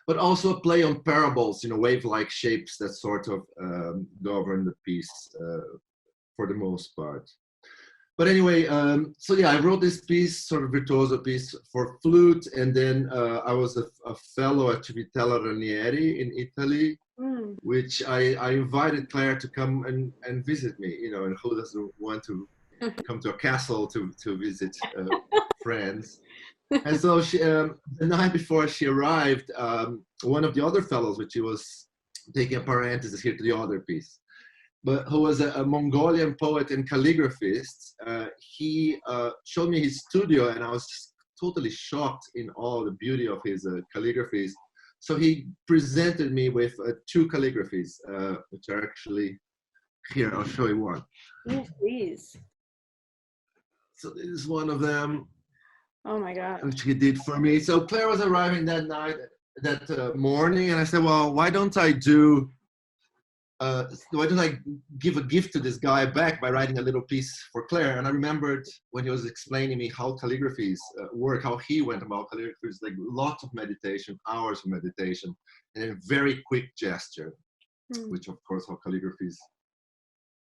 but also a play on parables, wave-like shapes that sort of govern the piece for the most part. But anyway, so yeah, I wrote this piece, sort of virtuoso piece for flute, and then I was a fellow at Civitella Ranieri in Italy, which I invited Claire to come and visit me, and who doesn't want to come to a castle to visit friends. And so she, the night before she arrived, one of the other fellows, which he was taking a parenthesis here to the other piece, but who was a Mongolian poet and calligraphist, he showed me his studio, and I was just totally shocked in all the beauty of his calligraphies. So he presented me with 2 calligraphies, which are actually here. I'll show you one. Yes, please. So this is one of them. Oh my God. Which he did for me. So Claire was arriving that night, that morning, and I said, well, why don't I give a gift to this guy back by writing a little piece for Claire? And I remembered when he was explaining me how calligraphies work, how he went about calligraphies, like lots of meditation, hours of meditation, and a very quick gesture, which of course how calligraphies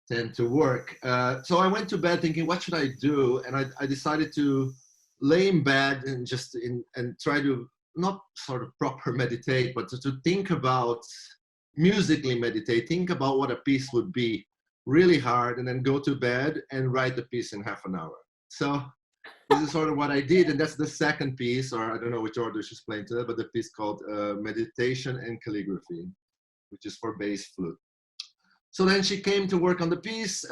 tend to work. So I went to bed thinking, what should I do? And I decided to lay in bed and try to not sort of proper meditate, but to think about, musically meditate, think about what a piece would be really hard, and then go to bed and write the piece in half an hour. So this is sort of what I did, and that's the second piece, or I don't know which order she's playing today, but the piece called Meditation and Calligraphy, which is for bass flute. So then she came to work on the piece.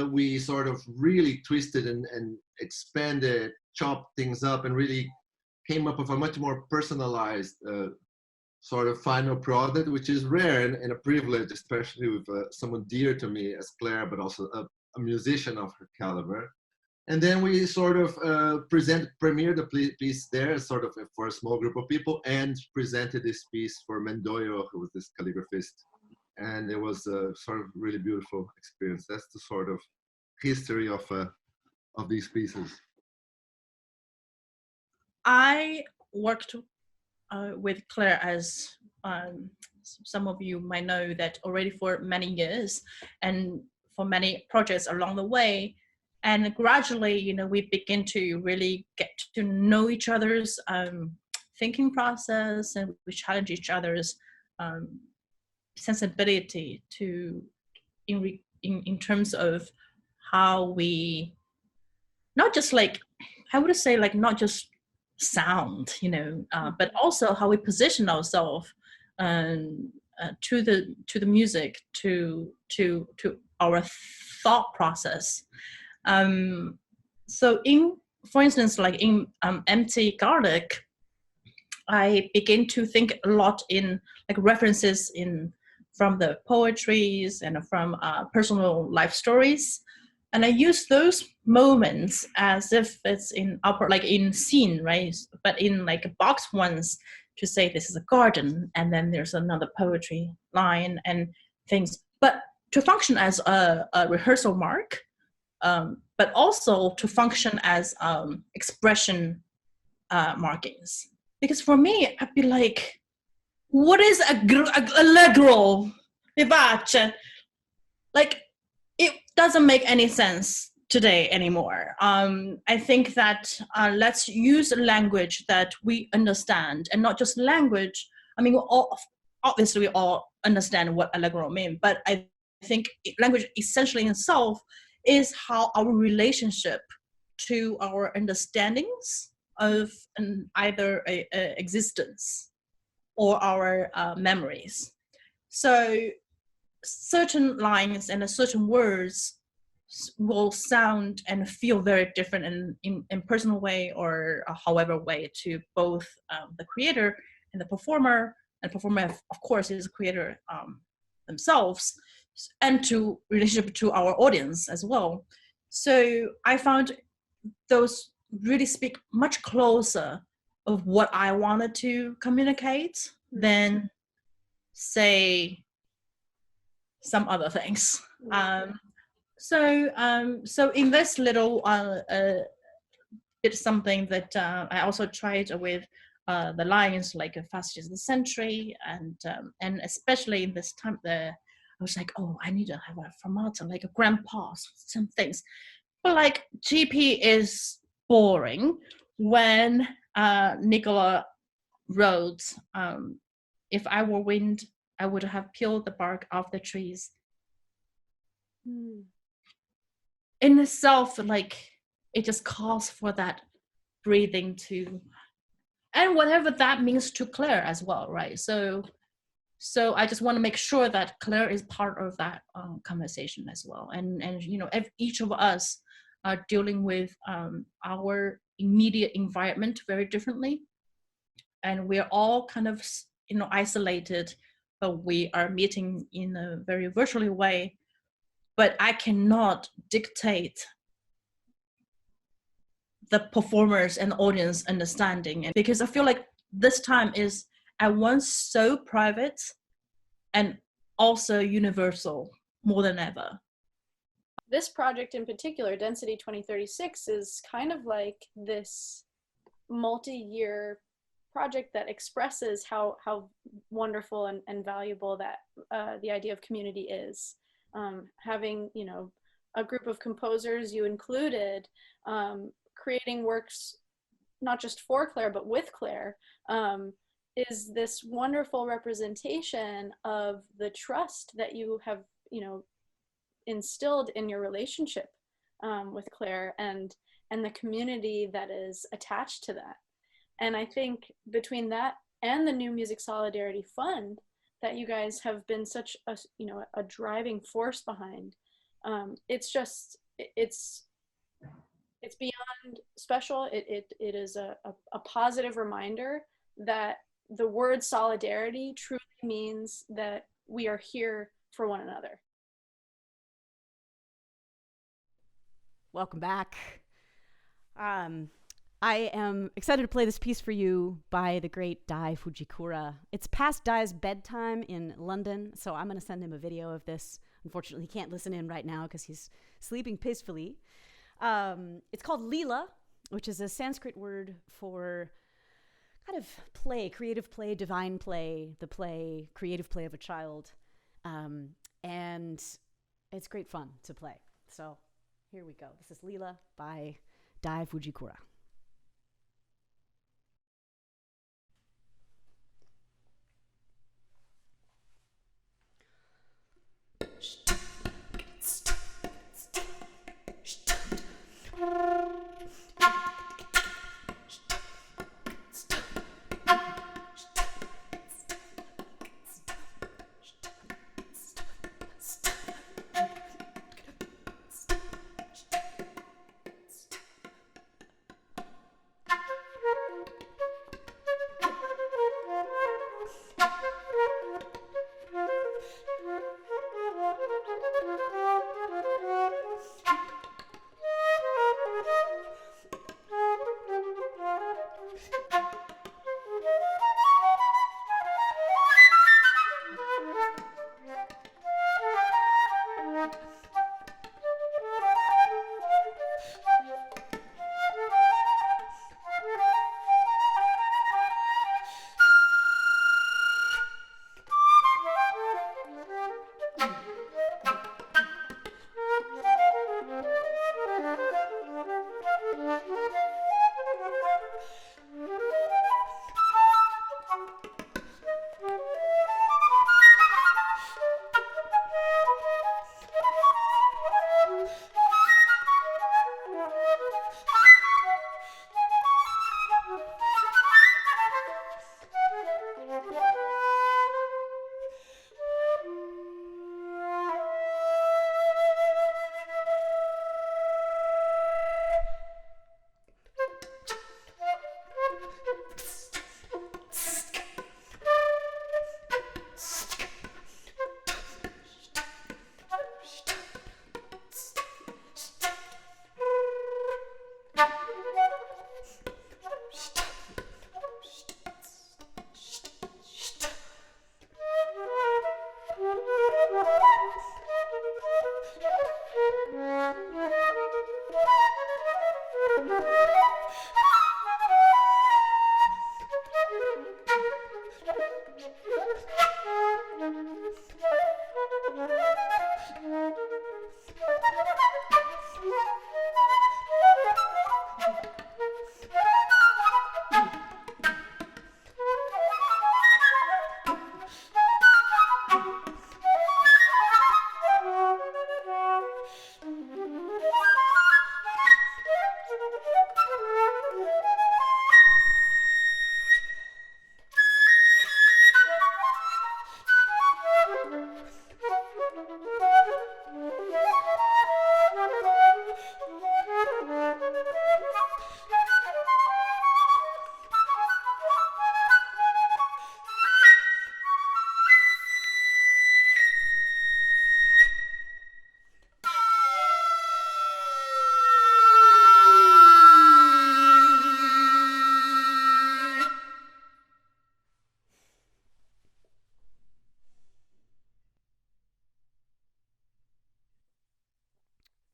We sort of really twisted and expanded, chopped things up, and really came up with a much more personalized sort of final product, which is rare and a privilege, especially with someone dear to me as Claire, but also a musician of her caliber. And then we sort of premiered the piece there, sort of for a small group of people, and presented this piece for Mendoio, who was this calligraphist. And it was a sort of really beautiful experience. That's the sort of history of these pieces. I worked with Claire, as some of you might know, that already for many years, and for many projects along the way. And gradually, we begin to really get to know each other's thinking process, and we challenge each other's sensibility in terms of how we, not just like, I would say like not just sound, but also how we position ourselves to the music, to our thought process. So for instance, like in Empty Garlic, I begin to think a lot in like references from the poetries and from personal life stories. And I use those moments as if it's in scene, right? But in like box ones, to say this is a garden, and then there's another poetry line and things. But to function as a rehearsal mark, but also to function as expression markings. Because for me, I'd be like, what is allegro vivace? Like, it doesn't make any sense today anymore. I think that let's use language that we understand, and not just language. I mean, obviously we all understand what allegro means, but I think language essentially in itself is how our relationship to our understandings of either a existence or our memories. So certain lines and certain words will sound and feel very different in personal way, or however way, to both the creator and the performer. And performer, of course, is the creator themselves, and to relationship to our audience as well. So I found those really speak much closer of what I wanted to communicate than, say, some other things. So in this little bit something that I also tried with the lines, like Passages of the Century, and especially in this time, I was like, oh, I need to have a fermata, like a grand pause, some things. But like GP is boring. When Nicola wrote, if I were wind, I would have peeled the bark off the trees. In itself, like, it just calls for that breathing to, and whatever that means to Claire as well, right? So I just want to make sure that Claire is part of that conversation as well. And each of us are dealing with our immediate environment very differently, and we're all kind of isolated, but we are meeting in a very virtually way. But I cannot dictate the performers and audience understanding, and because I feel like this time is at once so private and also universal more than ever. This project in particular, Density 2036, is kind of like this multi-year project that expresses how wonderful and valuable that the idea of community is. Having, a group of composers you included, creating works not just for Claire but with Claire, is this wonderful representation of the trust that you have instilled in your relationship with Claire, and the community that is attached to that. And I think between that and the New Music Solidarity Fund that you guys have been such a driving force behind, it's beyond special. It is a positive reminder that the word solidarity truly means that we are here for one another. Welcome back. I am excited to play this piece for you by the great Dai Fujikura. It's past Dai's bedtime in London, so I'm going to send him a video of this. Unfortunately, he can't listen in right now because he's sleeping peacefully. It's called Leela, which is a Sanskrit word for kind of play, creative play, divine play, the play, creative play of a child. And it's great fun to play. So Here we go. This is Lila by Dai Fujikura.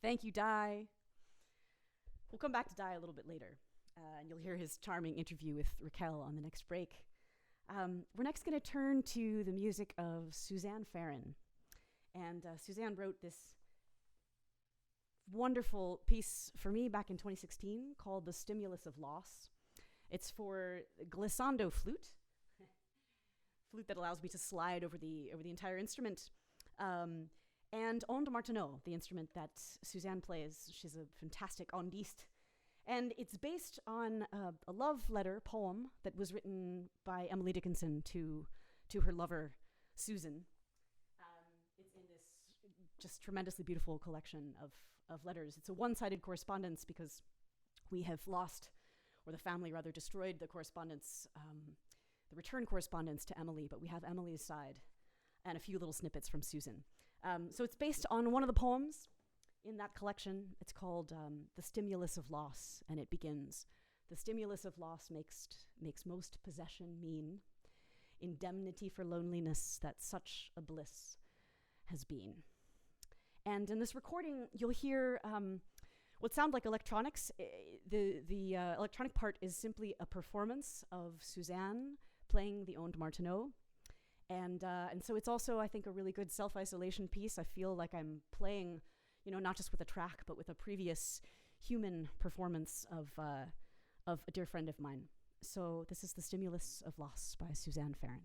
Thank you, Dai. We'll come back to Dai a little bit later, and you'll hear his charming interview with Raquel on the next break. We're next going to turn to the music of Suzanne Farrin. And Suzanne wrote this wonderful piece for me back in 2016 called The Stimulus of Loss. It's for glissando flute, flute that allows me to slide over the entire instrument. And onde martineau, the instrument that Suzanne plays. She's a fantastic ondiste. And it's based on a love letter poem that was written by Emily Dickinson to her lover, Susan. It's in this just tremendously beautiful collection of letters. It's a one-sided correspondence because we have lost, or the family rather destroyed the correspondence, the return correspondence to Emily, but we have Emily's side and a few little snippets from Susan. So it's based on one of the poems in that collection. It's called The Stimulus of Loss, and it begins, "The stimulus of loss makes most possession mean, indemnity for loneliness that such a bliss has been." And in this recording, you'll hear what sound like electronics. The electronic part is simply a performance of Suzanne playing the onde martineau. And so it's also, I think, a really good self-isolation piece. I feel like I'm playing, not just with a track, but with a previous human performance of a dear friend of mine. So this is The Stimulus of Loss by Suzanne Farrin.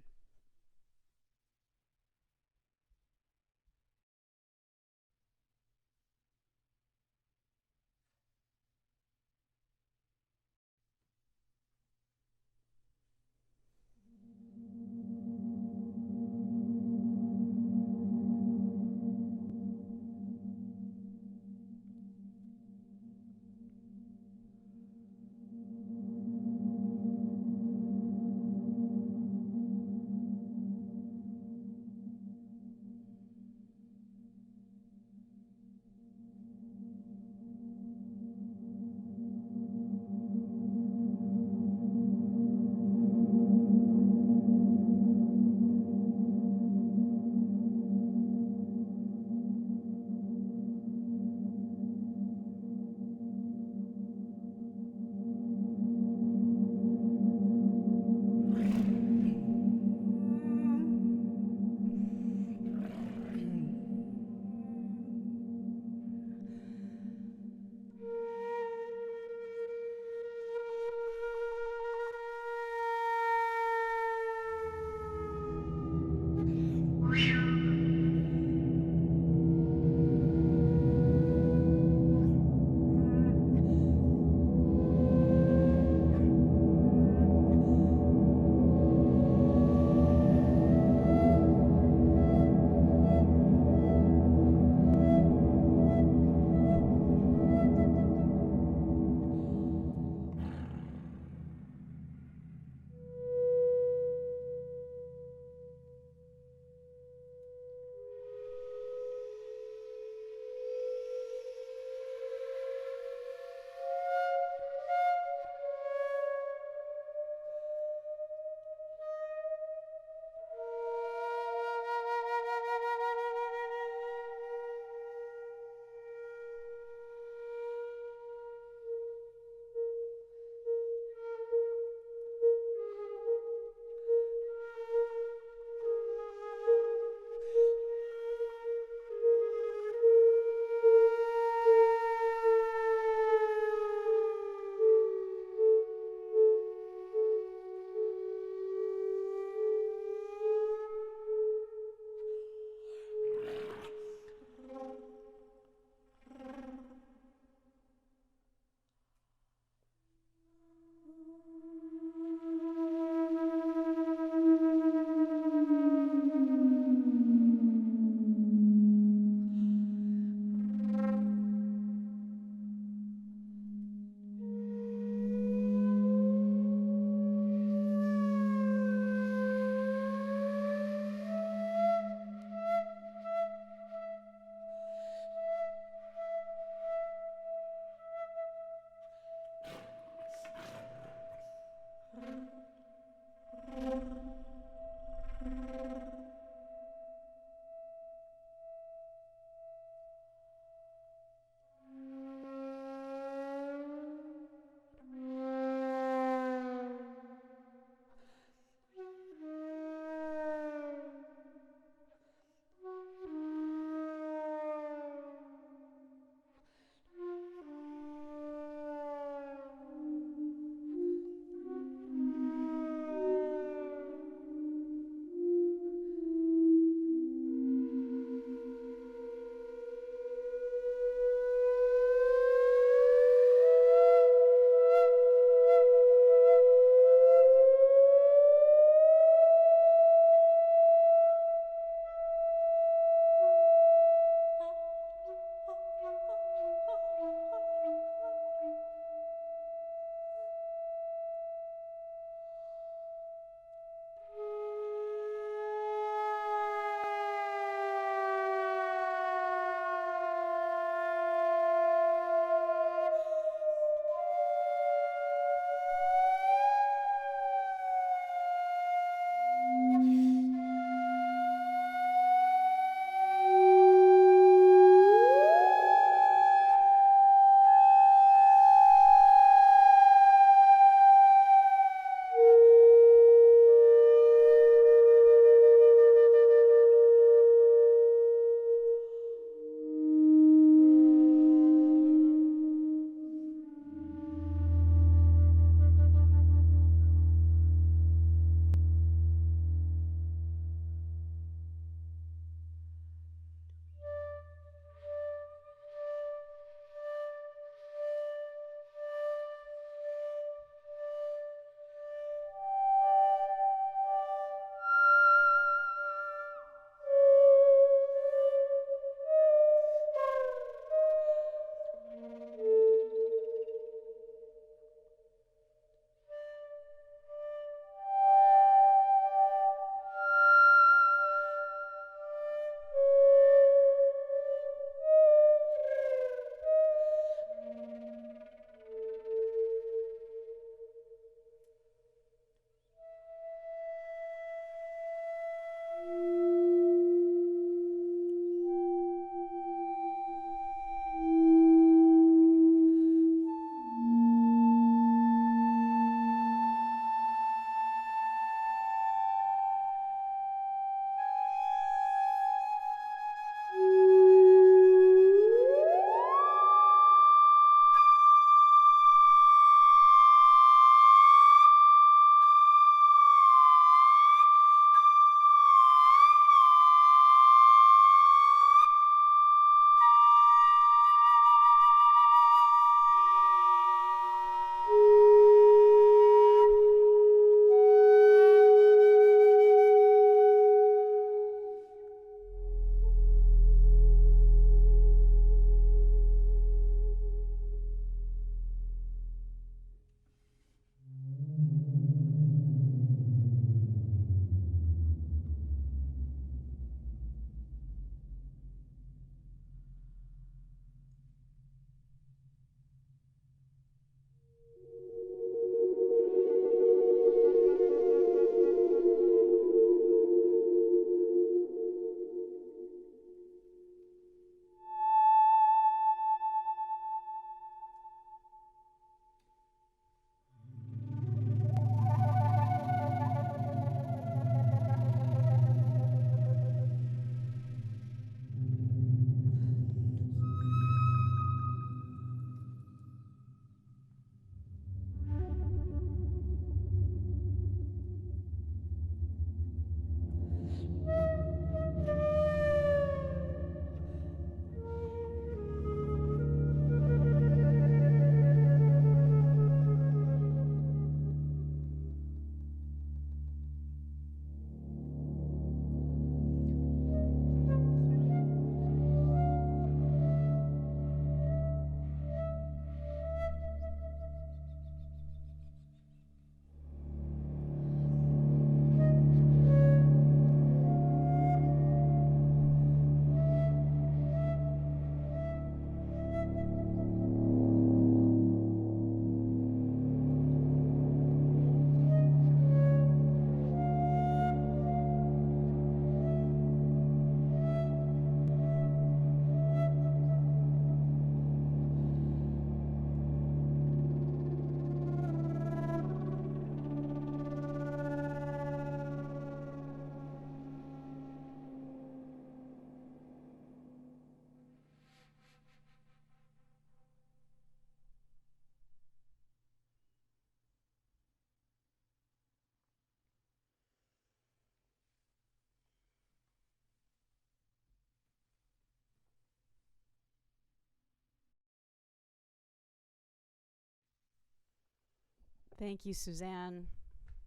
Thank you, Suzanne.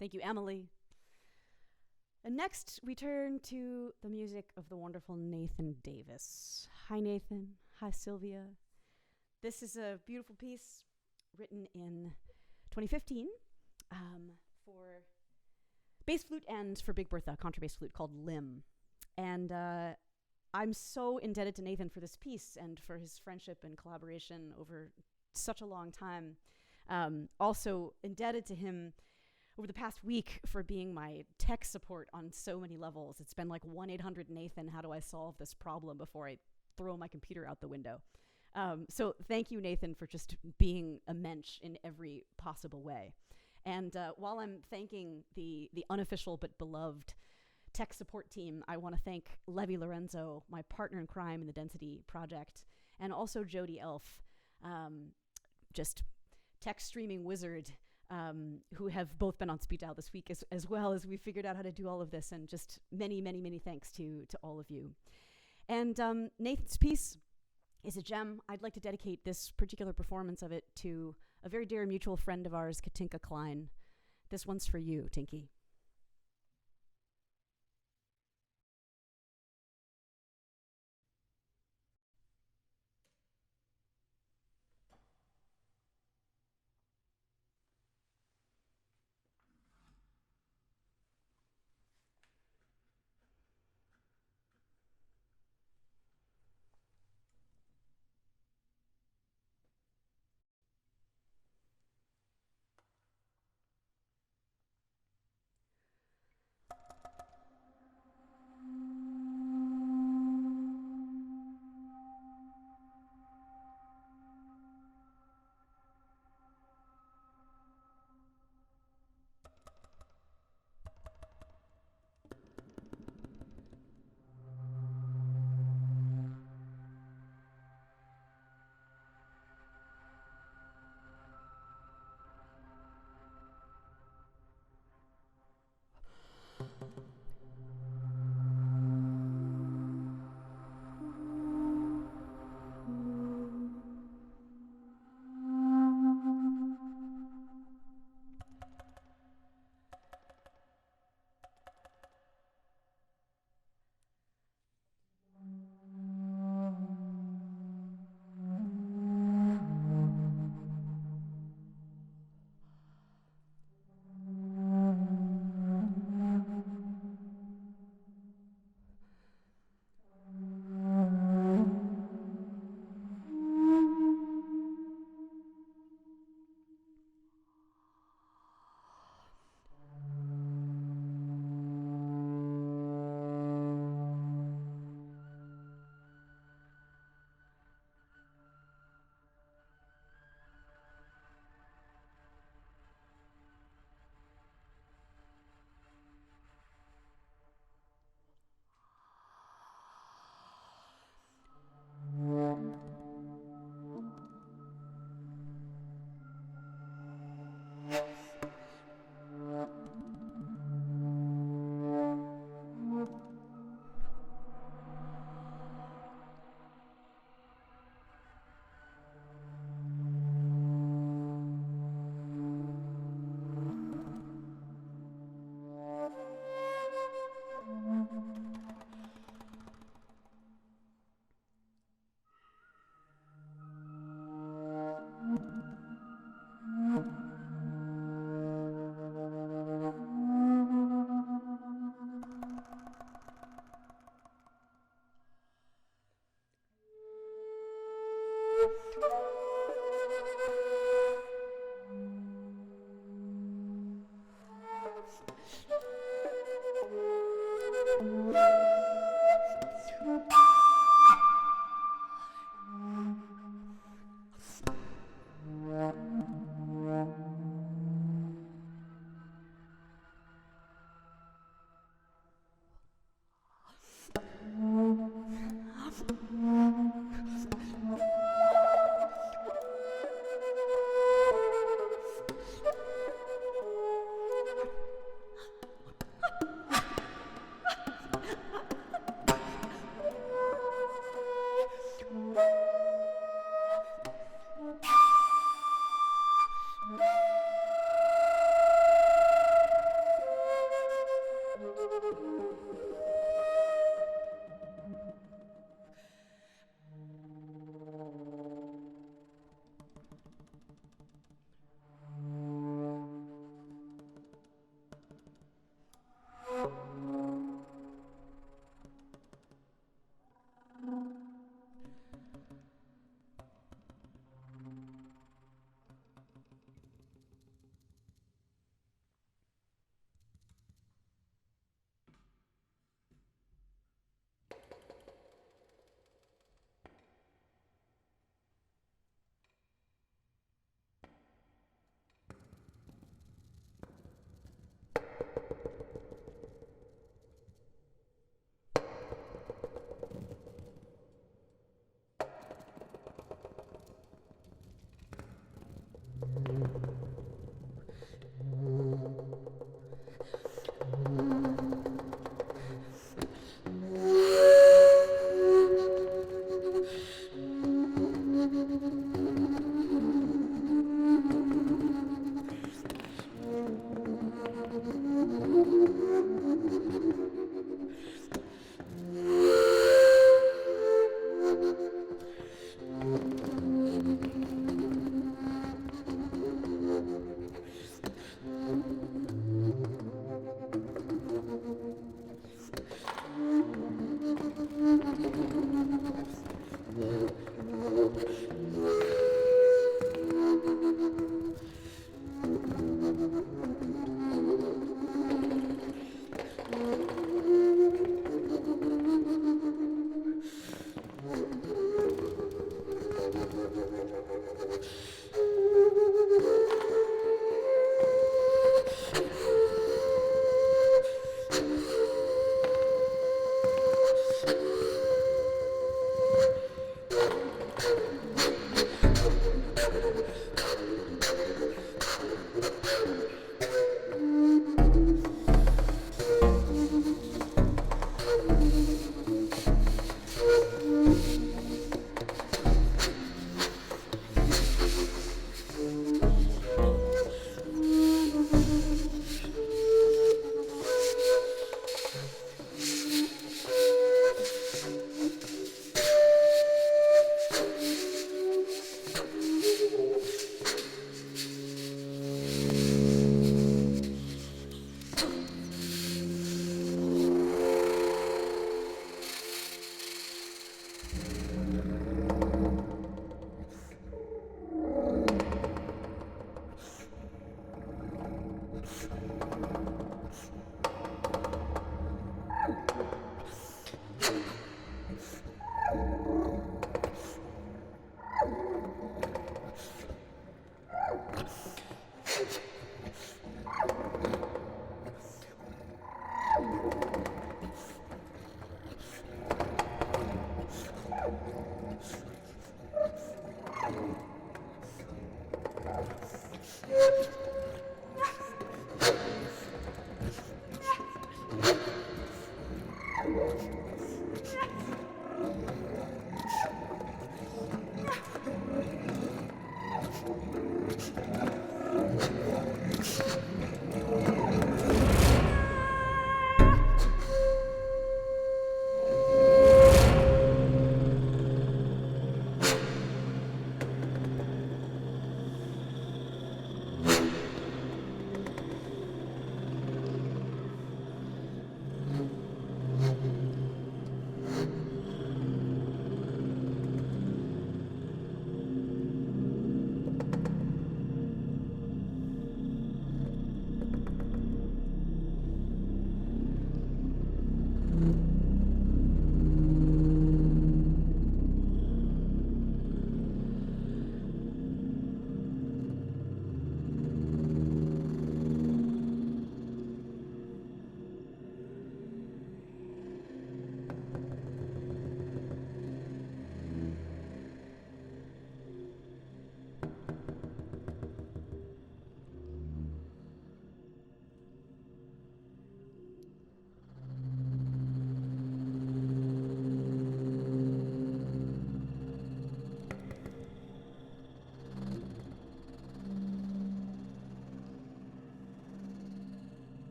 Thank you, Emily. And next, we turn to the music of the wonderful Nathan Davis. Hi, Nathan. Hi, Sylvia. This is a beautiful piece written in 2015 for bass flute and for Big Bertha, contrabass flute, called Limb. And I'm so indebted to Nathan for this piece and for his friendship and collaboration over such a long time. Also indebted to him over the past week for being my tech support on so many levels. It's been like 1-800-Nathan, how do I solve this problem before I throw my computer out the window? So thank you, Nathan, for just being a mensch in every possible way. And while I'm thanking the unofficial but beloved tech support team, I want to thank Levi Lorenzo, my partner in crime in the Density project, and also Jody Elf, just tech streaming wizard, who have both been on speed dial this week as well as we figured out how to do all of this, and just many, many, many thanks to all of you. And Nathan's piece is a gem. I'd like to dedicate this particular performance of it to a very dear mutual friend of ours, Katinka Klein. This one's for you, Tinky.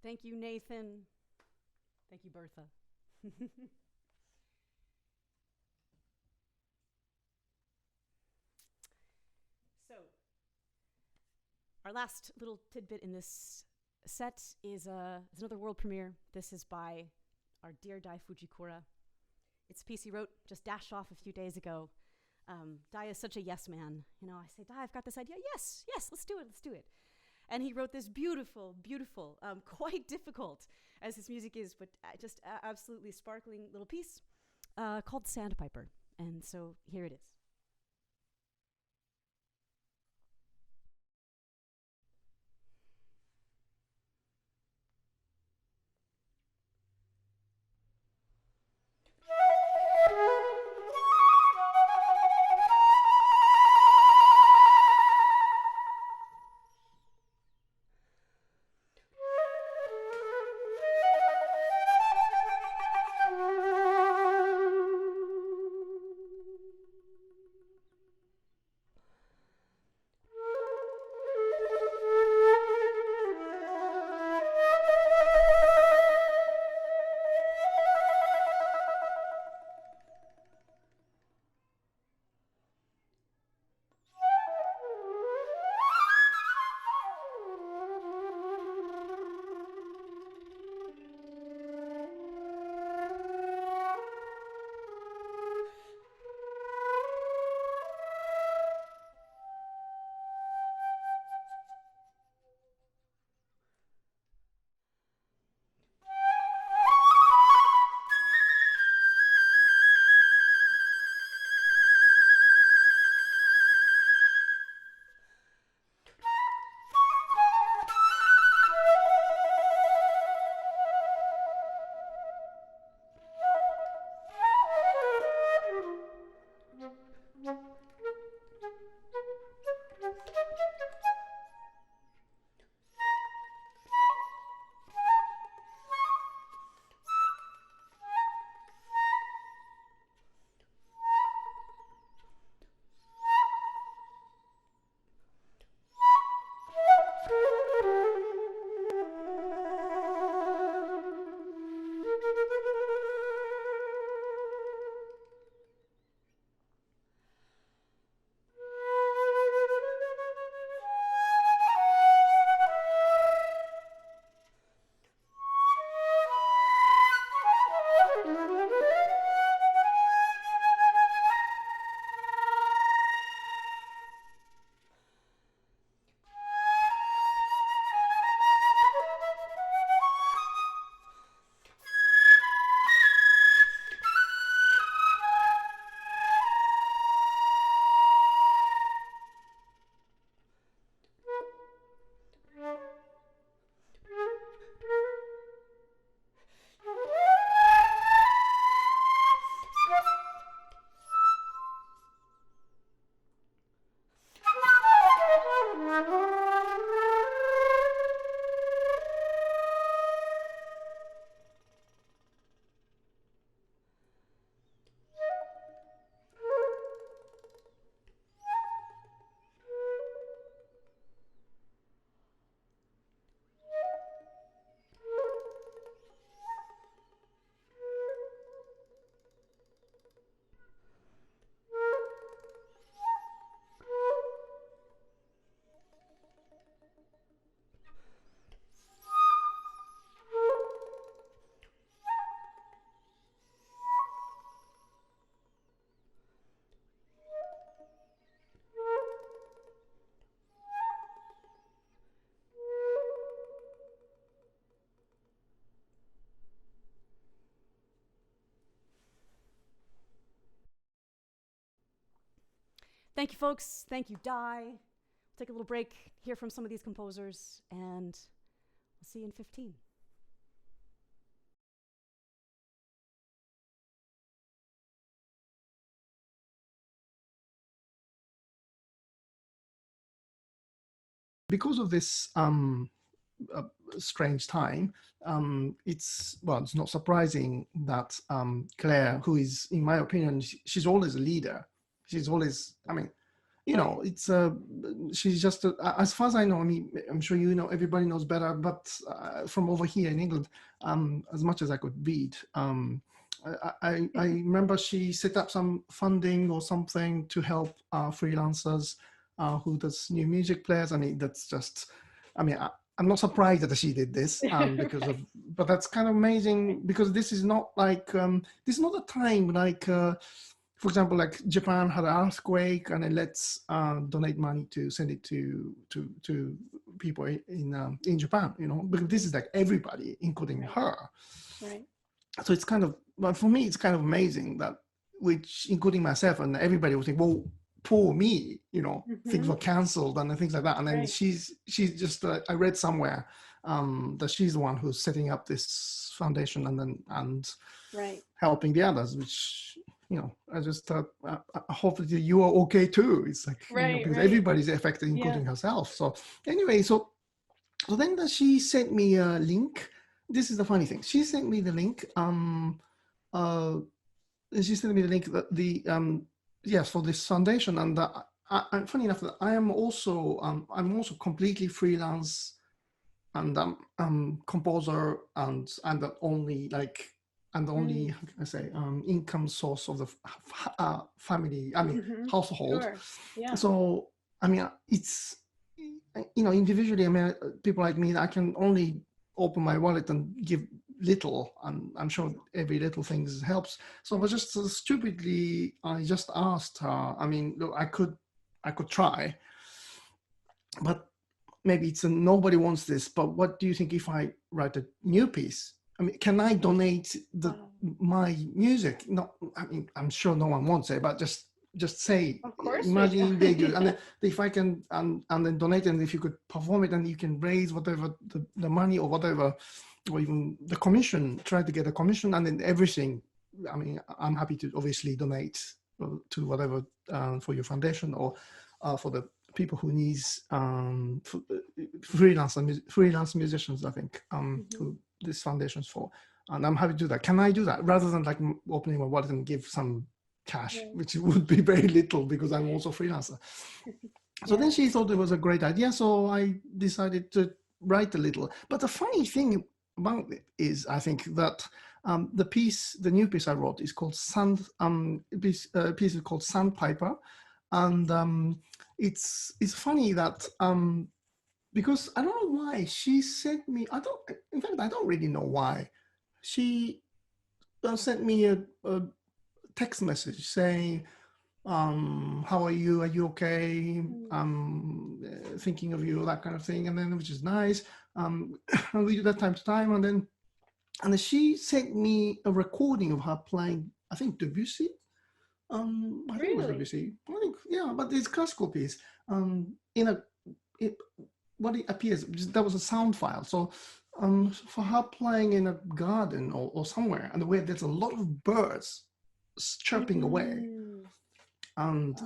Thank you, Nathan. Thank you, Bertha. So, our last little tidbit in this set is another world premiere. This is by our dear Dai Fujikura. It's a piece he wrote, just dashed off a few days ago. Dai is such a yes man. You know, I say, Dai, I've got this idea. Yes, let's do it. And he wrote this beautiful, quite difficult as his music is, but just absolutely sparkling little piece called Sandpiper. And so here it is. Thank you, folks. Thank you, Dai. We'll take a little break, hear from some of these composers, and we'll see you in 15. Because of this strange time, it's not surprising that Claire, who is, in my opinion, she's always a leader. She's always, I mean, you know, it's she's just as far as I know. I mean, I'm sure you know, everybody knows better, but from over here in England, as much as I could read, I remember she set up some funding or something to help freelancers who does new music players. I mean, that's just, I mean, I'm not surprised that she did this because of, but that's kind of amazing because this is not like, this is not a time like, for example, like Japan had an earthquake and it lets donate money to send it to people in Japan, you know, because this is like everybody, including her. Right. So it's kind of, but for me, it's kind of amazing that, which including myself and everybody will think, well, poor me, you know, things were canceled and things like that. And then she's just, I read somewhere that she's the one who's setting up this foundation and helping the others, which, you know, I just thought, hopefully you are okay too. It's like, you know, because everybody's affected, including herself. So anyway, so then she sent me a link. This is the funny thing. She sent me the link. She sent me the link that yes, for this foundation. And funny enough, that I'm also completely freelance, and composer, and the only how can I say, income source of the family. I mean, household. Sure. Yeah. So I mean, it's, you know, individually, I mean, people like me, I can only open my wallet and give little, and I'm sure every little thing helps. So I was just stupidly, I just asked her. I mean, look, I could try, but maybe it's nobody wants this. But what do you think if I write a new piece? I mean, can I donate my music? No, I mean, I'm sure no one wants it, but just say, of course, imagine they do, and then if I can, and then donate, and if you could perform it, and you can raise whatever the money or whatever, or even the commission, try to get a commission, and then everything. I mean, I'm happy to obviously donate to whatever for your foundation or for the people who needs freelance musicians, I think, who this foundation's for, and I'm happy to do that. Can I do that rather than like opening my wallet and give some cash, which would be very little because I'm also a freelancer. So then she thought it was a great idea, so I decided to write a little. But the funny thing about it is, I think that the new piece I wrote is called piece is called Sandpiper, and it's funny that because I don't know why she sent me. I don't really know why she sent me a text message saying, how are you? Are you okay? Thinking of you, that kind of thing. And then, which is nice. And we do that time to time. And then she sent me a recording of her playing, I think, Debussy. I think it was Debussy. I think, yeah, but it's a classical piece. What it appears, that was a sound file. So for her playing in a garden or somewhere, and where there's a lot of birds chirping away, and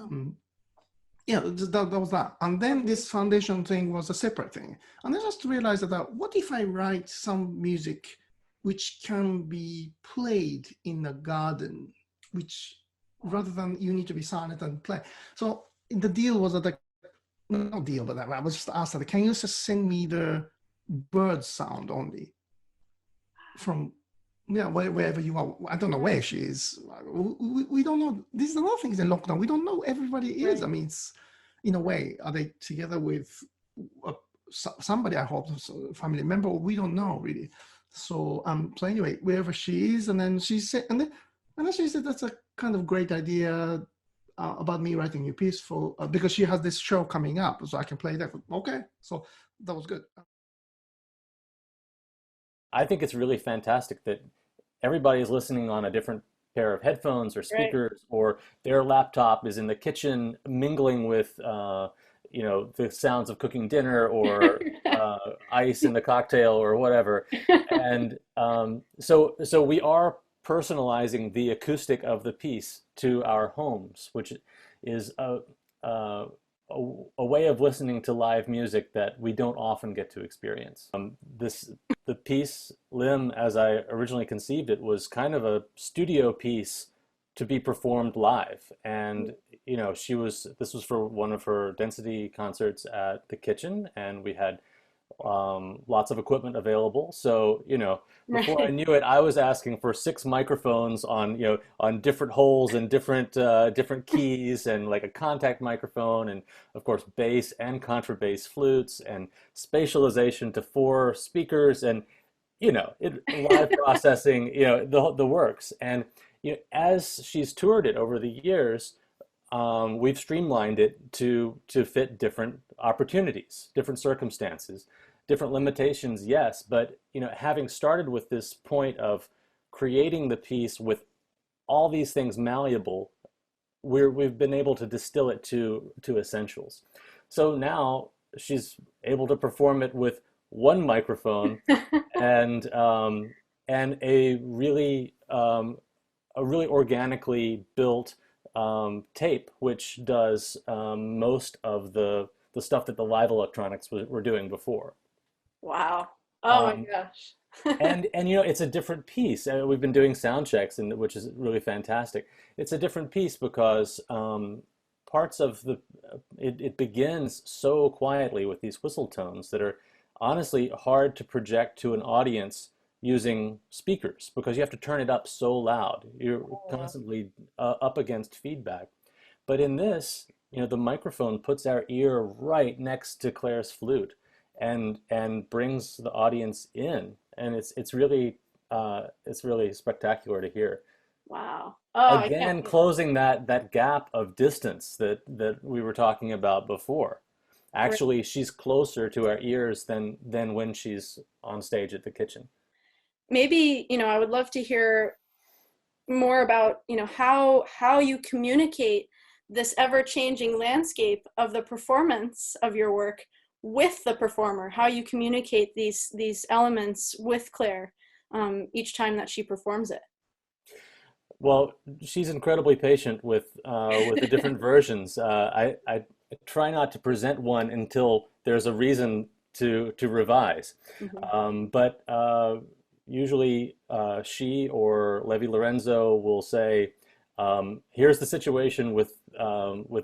that was that. And then this foundation thing was a separate thing, and I just realized that what if I write some music which can be played in a garden, which rather than you need to be silent and play. So the deal was that no deal, but I was just asked that, can you just send me the bird sound only from wherever you are. I don't know where she is. We don't know. These are all things in lockdown. We don't know everybody is. I mean, it's, in a way, are they together with somebody, I hope, a family member? We don't know really. So so anyway, wherever she is, and then she said, and then she said that's a kind of great idea about me writing a new piece for because she has this show coming up, so I can play that. Okay, so that was good. I think it's really fantastic that everybody is listening on a different pair of headphones or Right. speakers, or their laptop is in the kitchen mingling with, the sounds of cooking dinner, or ice in the cocktail or whatever. And so we are personalizing the acoustic of the piece to our homes, which is a, a way of listening to live music that we don't often get to experience. The piece Lim, as I originally conceived it, was kind of a studio piece to be performed live. And this was for one of her density concerts at the kitchen, and we had lots of equipment available. So, before I knew it, I was asking for 6 microphones on different holes and different keys, and like a contact microphone, and of course bass and contrabass flutes, and spatialization to 4 speakers, and live processing, the works. And as she's toured it over the years, we've streamlined it to fit different opportunities, different circumstances, different limitations, yes, but having started with this point of creating the piece with all these things malleable, we've been able to distill it to essentials. So now she's able to perform it with 1 microphone and a really organically built tape, which does most of the stuff that the live electronics were doing before. Wow. Oh my gosh. and it's a different piece. We've been doing sound checks, which is really fantastic. It's a different piece because parts of it begins so quietly with these whistle tones that are honestly hard to project to an audience using speakers, because you have to turn it up so loud. You're constantly up against feedback. But in this, the microphone puts our ear right next to Claire's flute and brings the audience in, and it's really spectacular to hear. Wow. Oh, Again, closing that gap of distance that we were talking about before. Actually, she's closer to our ears than when she's on stage at the kitchen. Maybe, I would love to hear more about, how you communicate this ever-changing landscape of the performance of your work with the performer, how you communicate these elements with Claire each time that she performs it. Well, she's incredibly patient with the different versions. I try not to present one until there's a reason to revise. Mm-hmm. But usually she or Levi Lorenzo will say, here's the situation with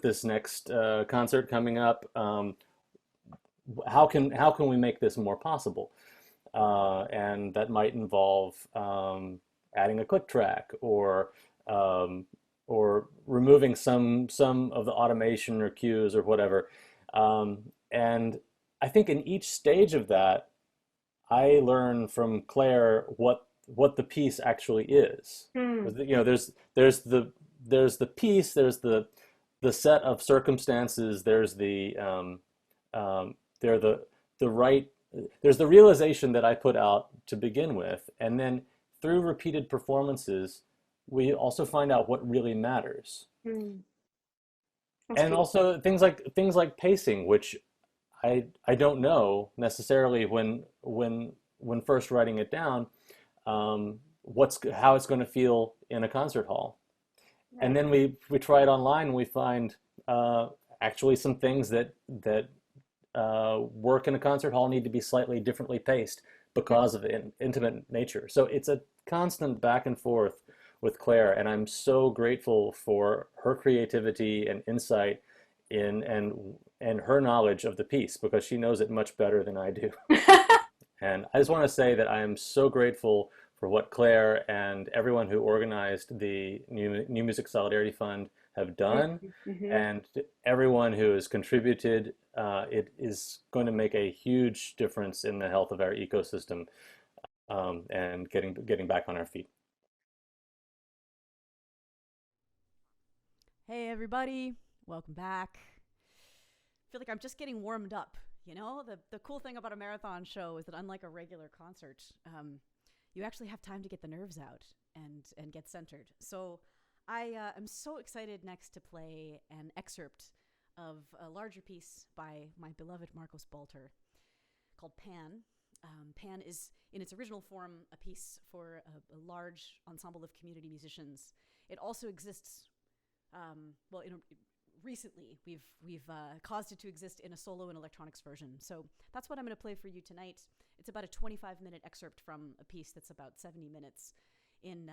this next concert coming up. How can we make this more possible? And that might involve adding a click track, or removing some of the automation or cues or whatever. And I think in each stage of that, I learn from Claire what the piece actually is. There's the piece, there's the set of circumstances, there's there's the realization that I put out to begin with, and then through repeated performances, we also find out what really matters. And also things like pacing, which I don't know necessarily when first writing it down, how it's going to feel in a concert hall. Right. And then we try it online, and we find actually some things that work in a concert hall need to be slightly differently paced because of the intimate nature. So it's a constant back and forth with Claire, and I'm so grateful for her creativity and insight and her knowledge of the piece, because she knows it much better than I do. And I just want to say that I am so grateful for what Claire and everyone who organized the New Music Solidarity Fund have done, and everyone who has contributed. It is going to make a huge difference in the health of our ecosystem, and getting back on our feet. Hey everybody, welcome back. I feel like I'm just getting warmed up. The cool thing about a marathon show is that unlike a regular concert, you actually have time to get the nerves out and get centered. So I am so excited next to play an excerpt of a larger piece by my beloved Marcos Balter called Pan. Pan is, in its original form, a piece for a large ensemble of community musicians. It also exists, recently we've caused it to exist in a solo and electronics version. So that's what I'm going to play for you tonight. It's about a 25-minute excerpt from a piece that's about 70 minutes in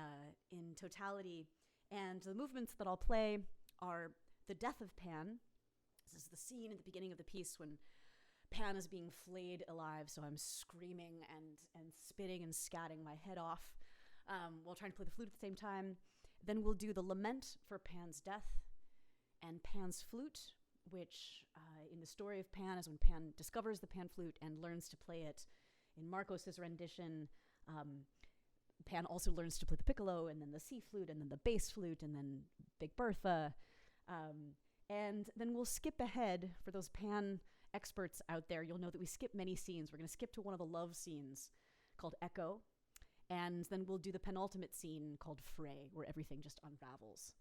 totality. And the movements that I'll play are the death of Pan. This is the scene at the beginning of the piece when Pan is being flayed alive, so I'm screaming and spitting and scatting my head off while trying to play the flute at the same time. Then we'll do the lament for Pan's death and Pan's flute, which in the story of Pan is when Pan discovers the pan flute and learns to play it. In Marcos's rendition, Pan also learns to play the piccolo, and then the C flute, and then the bass flute, and then Big Bertha. And then we'll skip ahead. For those Pan experts out there, you'll know that we skip many scenes. We're going to skip to one of the love scenes called Echo, and then we'll do the penultimate scene called Fray, where everything just unravels.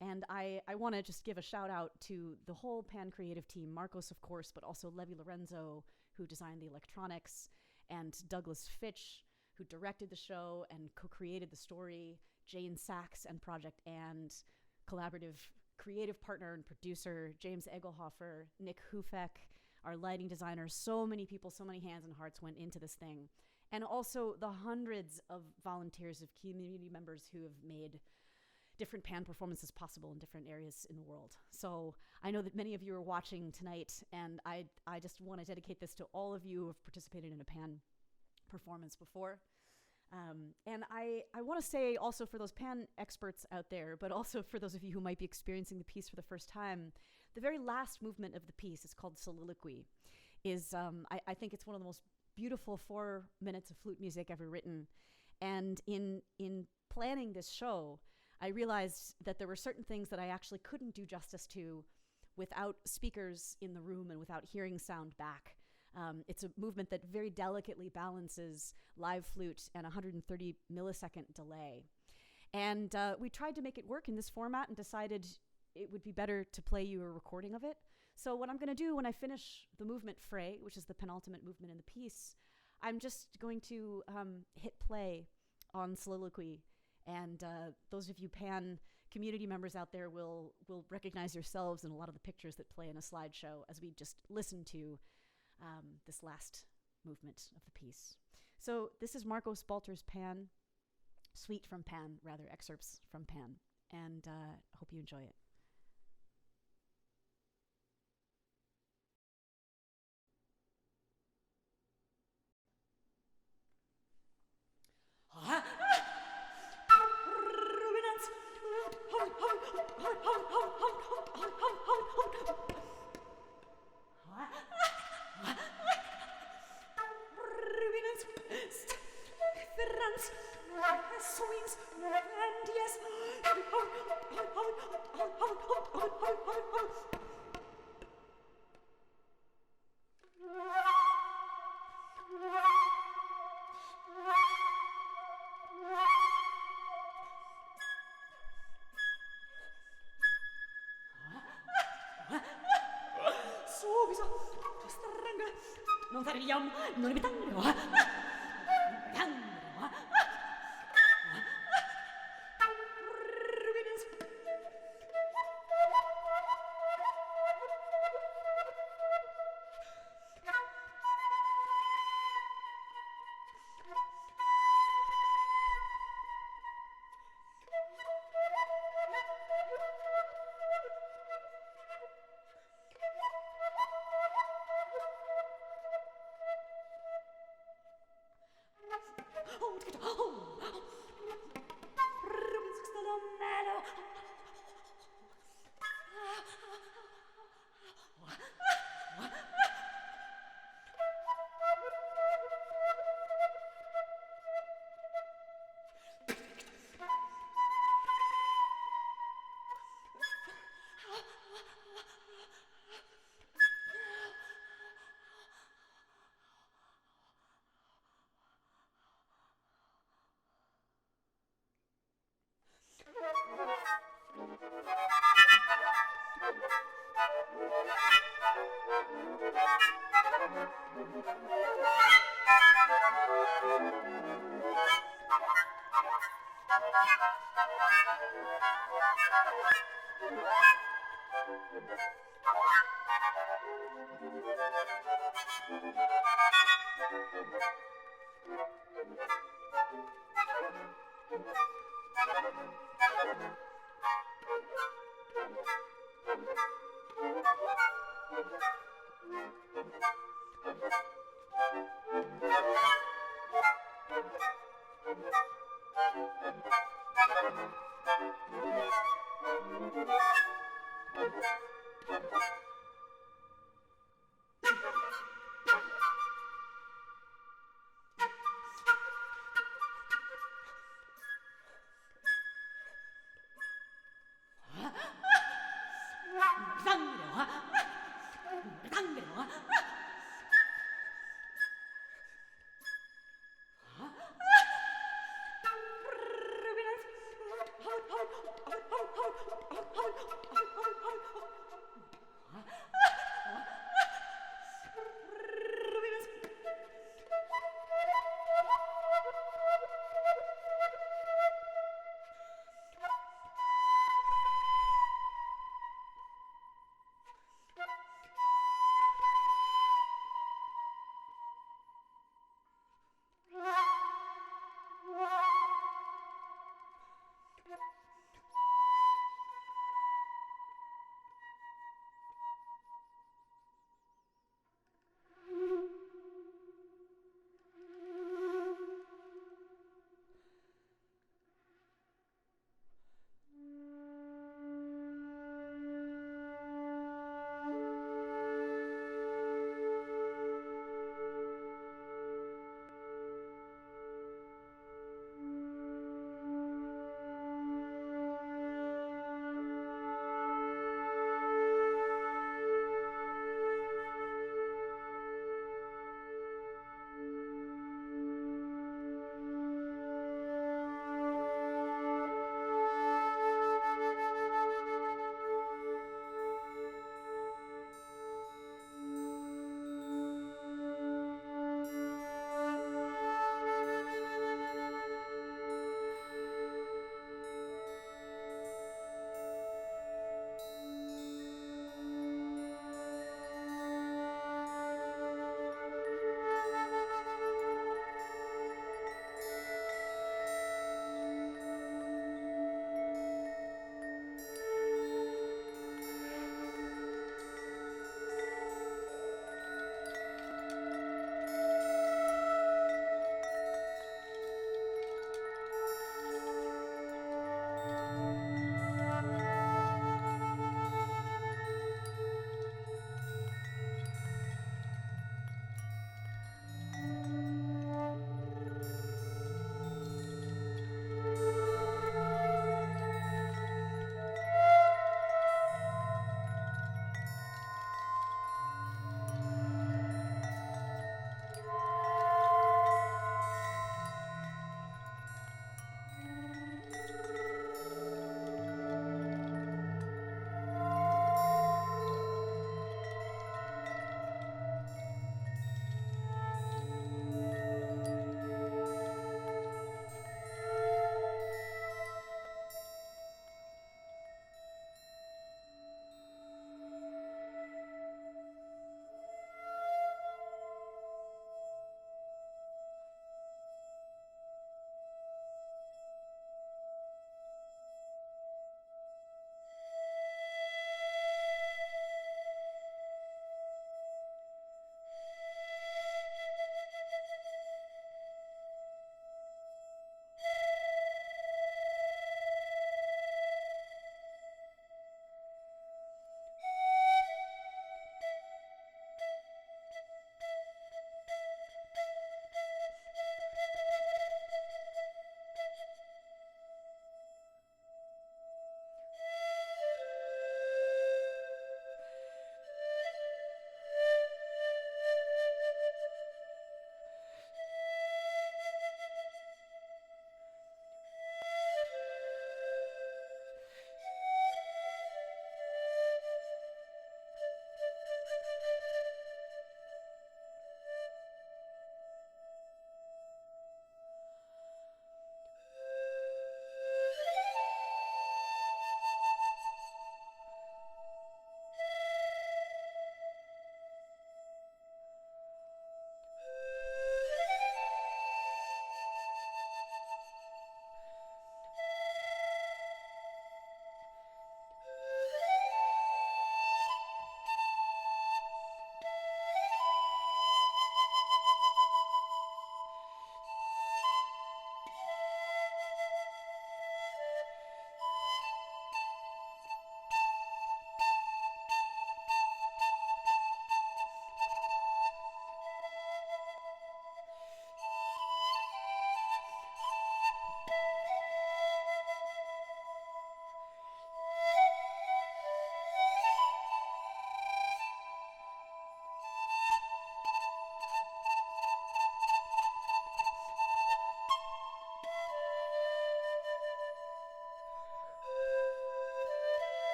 And I want to just give a shout out to the whole Pan creative team, Marcos, of course, but also Levi Lorenzo, who designed the electronics, and Douglas Fitch, who directed the show and co-created the story, Jane Sachs and Project and collaborative creative partner and producer, James Egelhofer, Nick Hufek, our lighting designers. So many people, so many hands and hearts went into this thing. And also the hundreds of volunteers, of community members who have made different Pan performances possible in different areas in the world. So I know that many of you are watching tonight, and I just want to dedicate this to all of you who have participated in a Pan performance before. And I want to say also for those Pan experts out there, but also for those of you who might be experiencing the piece for the first time, the very last movement of the piece is called Soliloquy. I think it's one of the most beautiful 4 minutes of flute music ever written. And in planning this show, I realized that there were certain things that I actually couldn't do justice to without speakers in the room and without hearing sound back. It's a movement that very delicately balances live flute and 130 millisecond delay. And we tried to make it work in this format and decided it would be better to play you a recording of it. So what I'm going to do when I finish the movement Fray, which is the penultimate movement in the piece, I'm just going to hit play on Soliloquy. And those of you Pan community members out there will recognize yourselves in a lot of the pictures that play in a slideshow as we just listen to this last movement of the piece. So this is Marcos Balter's Pan, suite from Pan, rather, excerpts from Pan. And I hope you enjoy it. Non faremo, non evitando.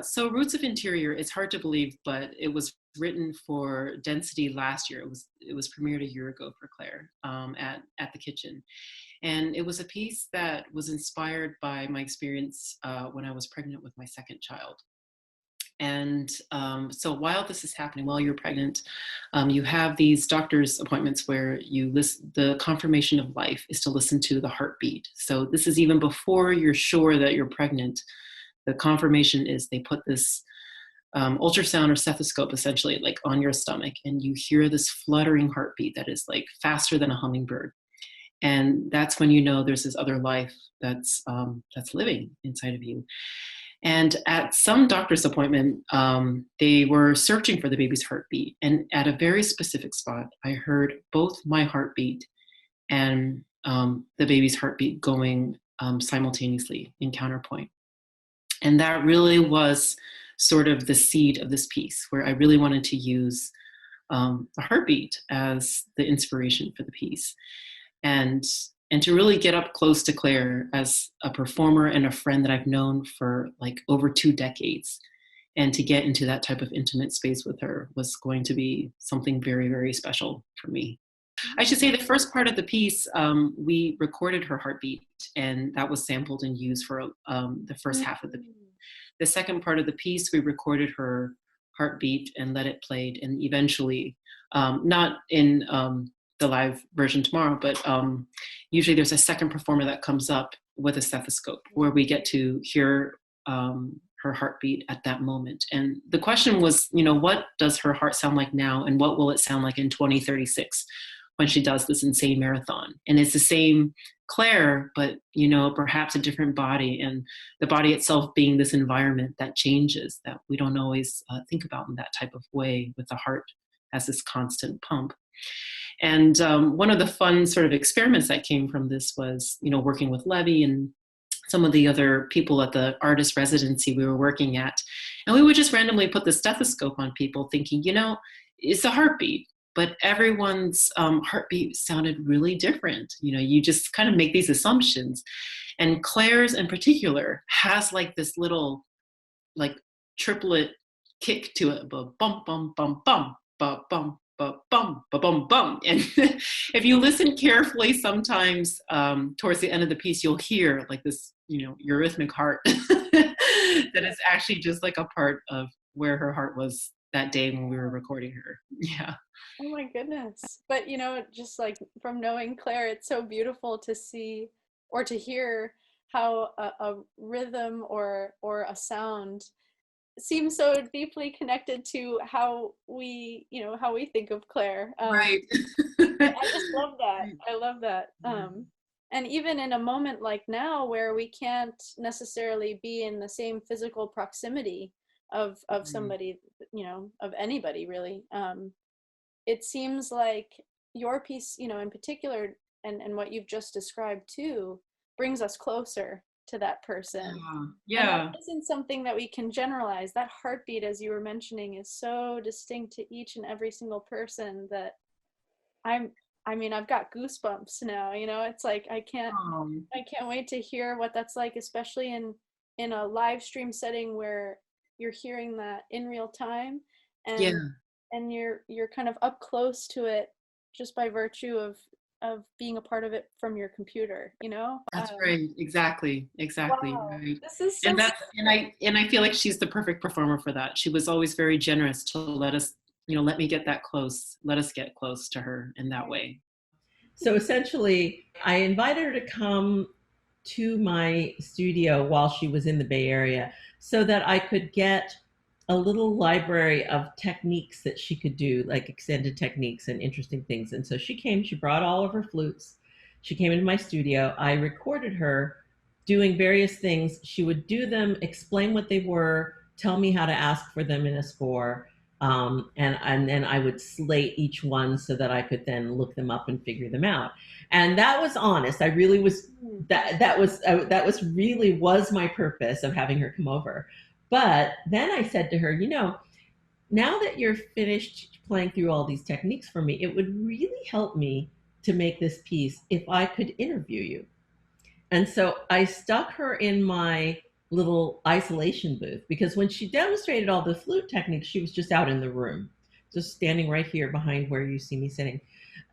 So Roots of Interior, it's hard to believe, but it was written for Density last year. It was premiered a year ago for Claire at the Kitchen. And it was a piece that was inspired by my experience when I was pregnant with my second child. And so while this is happening, while you're pregnant, you have these doctor's appointments where you listen, the confirmation of life is to listen to the heartbeat. So this is even before you're sure that you're pregnant. The confirmation is they put this ultrasound or stethoscope essentially like on your stomach, and you hear this fluttering heartbeat that is like faster than a hummingbird. And that's when you know there's this other life that's living inside of you. And at some doctor's appointment, they were searching for the baby's heartbeat. And at a very specific spot, I heard both my heartbeat and the baby's heartbeat going simultaneously in counterpoint. And that really was sort of the seed of this piece, where I really wanted to use the heartbeat as the inspiration for the piece. And to really get up close to Claire as a performer and a friend that I've known for like over 2 decades. And to get into that type of intimate space with her was going to be something very, very special for me. I should say the first part of the piece, we recorded her heartbeat, and that was sampled and used for the first half of the piece. The second part of the piece, we recorded her heartbeat and let it played, and eventually, not in the live version tomorrow, but usually there's a second performer that comes up with a stethoscope where we get to hear her heartbeat at that moment. And the question was, what does her heart sound like now, and what will it sound like in 2036 when she does this insane marathon? And it's the same Claire, but perhaps a different body, and the body itself being this environment that changes, that we don't always think about in that type of way, with the heart as this constant pump. And one of the fun sort of experiments that came from this was, working with Levy and some of the other people at the artist residency we were working at. And we would just randomly put the stethoscope on people, thinking, it's a heartbeat, but everyone's heartbeat sounded really different. You just kind of make these assumptions. And Claire's in particular has like this little like triplet kick to it, bum, bum, bum, bum, bum, bum, bum, bum, bum, bum. And if you listen carefully, sometimes towards the end of the piece, you'll hear like this, eurythmic heart that is actually just like a part of where her heart was that day when we were recording her. Yeah. Oh my goodness. But just like from knowing Claire, it's so beautiful to see or to hear how a rhythm or a sound seems so deeply connected to how we think of Claire. Right. I just love that. I love that. And even in a moment like now, where we can't necessarily be in the same physical proximity of somebody, of anybody really, it seems like your piece, in particular, and what you've just described too, brings us closer to that person. Yeah. And that isn't something that we can generalize. That heartbeat, as you were mentioning, is so distinct to each and every single person that I've got goosebumps now. It's like I can't wait to hear what that's like, especially in a live stream setting where you're hearing that in real time, and you're kind of up close to it just by virtue of being a part of it from your computer. That's right. Exactly. Wow. Right. This is so and I feel like she's the perfect performer for that. She was always very generous to let us, let me get that close. Let us get close to her in that way. So essentially, I invited her to come to my studio while she was in the Bay Area so that I could get a little library of techniques that she could do, like extended techniques and interesting things. And so she came, she brought all of her flutes. She came into my studio. I recorded her doing various things. She would do them, explain what they were, tell me how to ask for them in a score. And then I would slate each one so that I could then look them up and figure them out. And that was honest. I really was, that was really was my purpose of having her come over. But then I said to her, now that you're finished playing through all these techniques for me, it would really help me to make this piece if I could interview you. And so I stuck her in my little isolation booth, because when she demonstrated all the flute techniques, she was just out in the room, just standing right here behind where you see me sitting.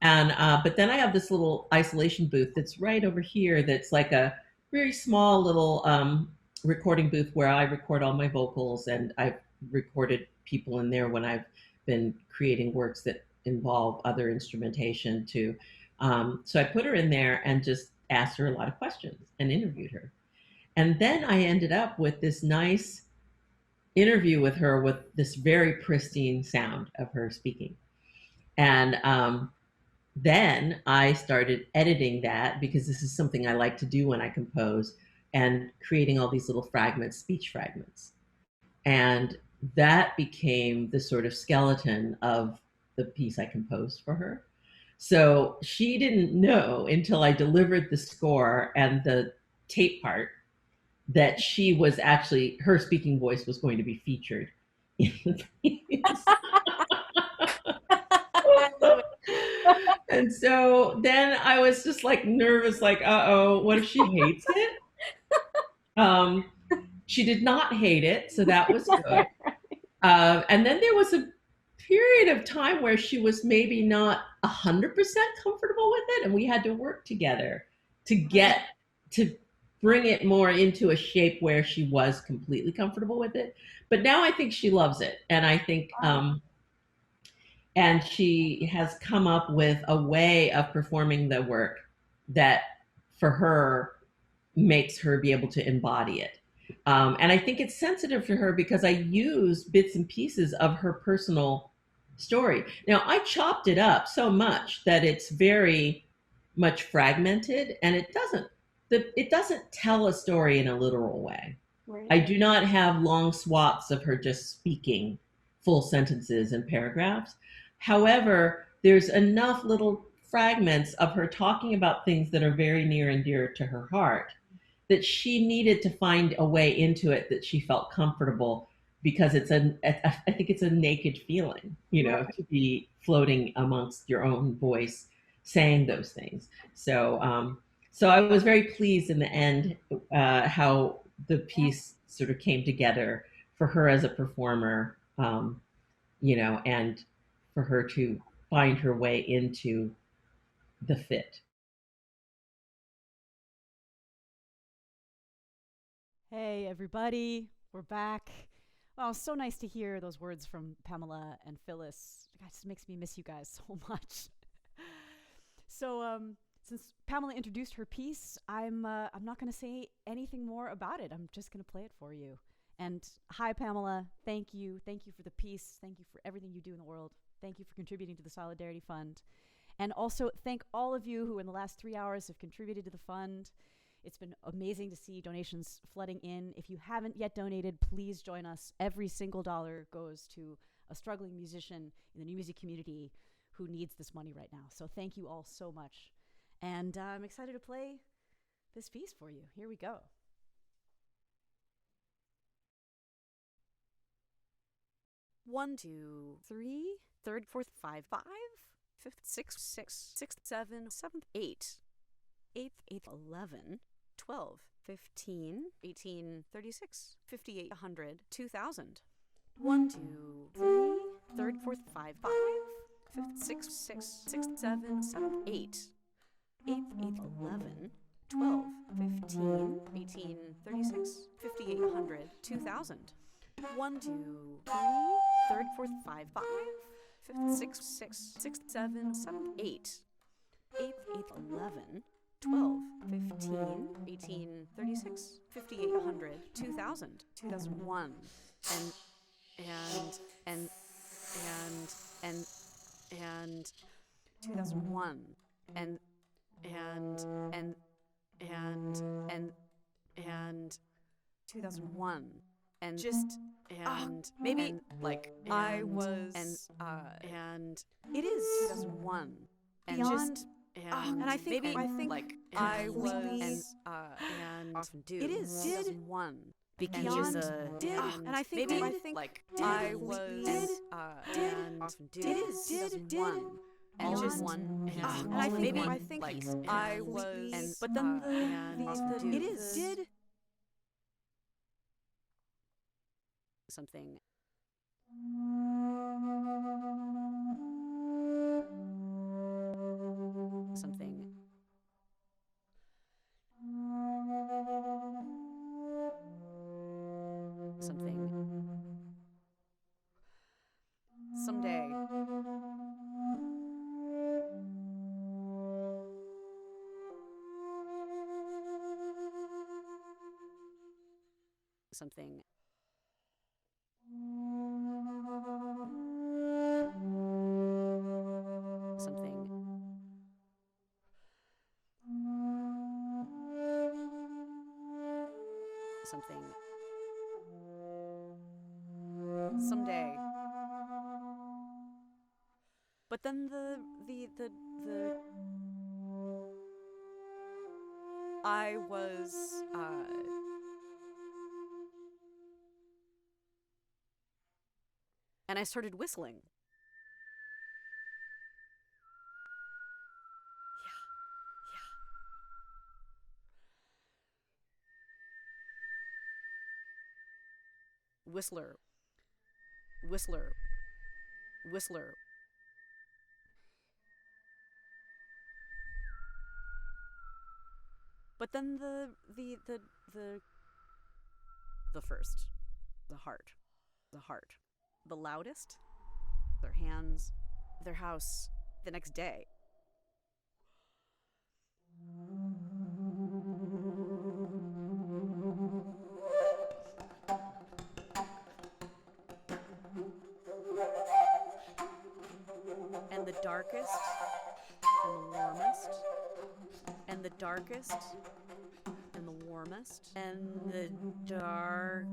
And but then I have this little isolation booth that's right over here, that's like a very small little recording booth where I record all my vocals, and I've recorded people in there when I've been creating works that involve other instrumentation too. So I put her in there and just asked her a lot of questions and interviewed her. And then I ended up with this nice interview with her with this very pristine sound of her speaking. And then I started editing that, because this is something I like to do when I compose, and creating all these little fragments, speech fragments. And that became the sort of skeleton of the piece I composed for her. So she didn't know until I delivered the score and the tape part that she was actually, her speaking voice was going to be featured in the piece. And so then I was just like nervous, like, uh-oh, what if she hates it? She did not hate it, so that was good. And then there was a period of time where she was maybe not 100% comfortable with it, and we had to work together to bring it more into a shape where she was completely comfortable with it. But now I think she loves it, and I think and she has come up with a way of performing the work that for her makes her be able to embody it. And I think it's sensitive to her because I use bits and pieces of her personal story. Now, I chopped it up so much that it's very much fragmented, and it doesn't tell a story in a literal way. Right. I do not have long swaths of her just speaking full sentences and paragraphs. However, there's enough little fragments of her talking about things that are very near and dear to her heart that she needed to find a way into it that she felt comfortable, because I think it's a naked feeling, to be floating amongst your own voice, saying those things. So I was very pleased in the end how the piece sort of came together for her as a performer, and for her to find her way into the fit. Hey, everybody, we're back. Oh, so nice to hear those words from Pamela and Phyllis. It just makes me miss you guys so much. So, since Pamela introduced her piece, I'm not going to say anything more about it. I'm just going to play it for you. And hi, Pamela. Thank you. Thank you for the piece. Thank you for everything you do in the world. Thank you for contributing to the Solidarity Fund. And also thank all of you who in the last 3 hours have contributed to the fund. It's been amazing to see donations flooding in. If you haven't yet donated, please join us. Every single dollar goes to a struggling musician in the new music community who needs this money right now. So thank you all so much. And I'm excited to play this piece for you. Here we go. One, two, three, third, fourth, five, fifth, sixth, sixth, seven, seventh, eight, eighth, 11, 12, 15, 18, 36, 58, 100, 2000. 1, 2, 3, third, fourth, five, fifth, sixth, seven, seventh, eight, eighth, 11, 12, 15, 18, 36, 58, 100, 2000. 1, 2, 3, third, fourth, five, fifth, sixth, seven, seventh, eight, eighth, 11, 12, 15, 18, 36, 58, 100, 2000, 2001, and 2001, and 2001, and just maybe and, like and, I was and it is 2001 and beyond just and I think maybe like I was and often do it is 2001 because and I think maybe I think like I was and often do it is 2001 and just one and I think maybe I think like I was and but then the it is did something something something someday something something something someday but then the I was and I started whistling. Whistler, whistler, whistler. But then the first, the heart, the loudest, their hands, their house, the next day. and the darkest and the warmest and the darkest and the warmest and the darkest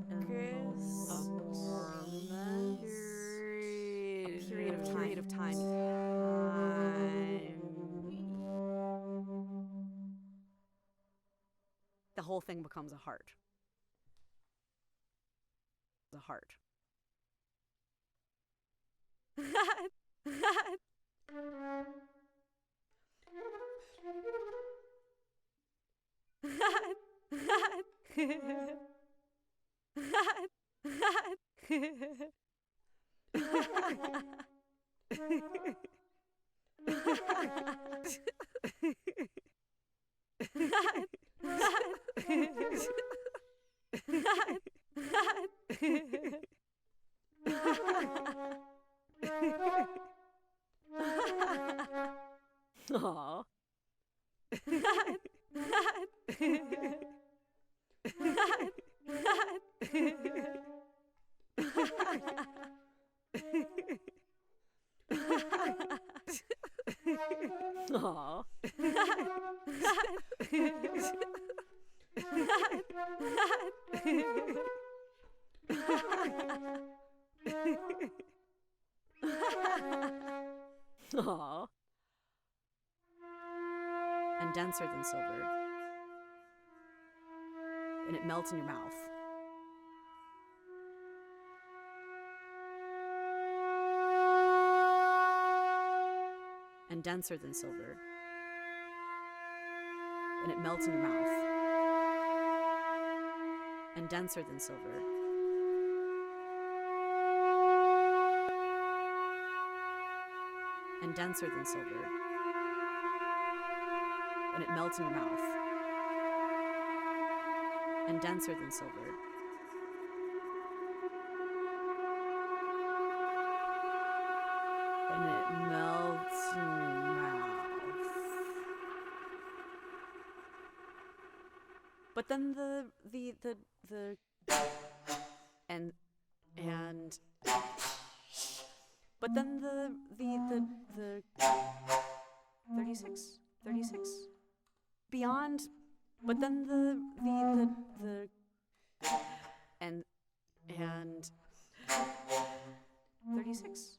warmest period of time. The whole thing becomes a heart. The heart. Aww. Aww. Aww. And denser than silver. And it melts in your mouth. And denser than silver. And it melts in your mouth. And denser than silver. And denser than silver. And it melts in your mouth. And denser than silver. And it melts in your mouth. But then the but then the 36 beyond, but then the and 36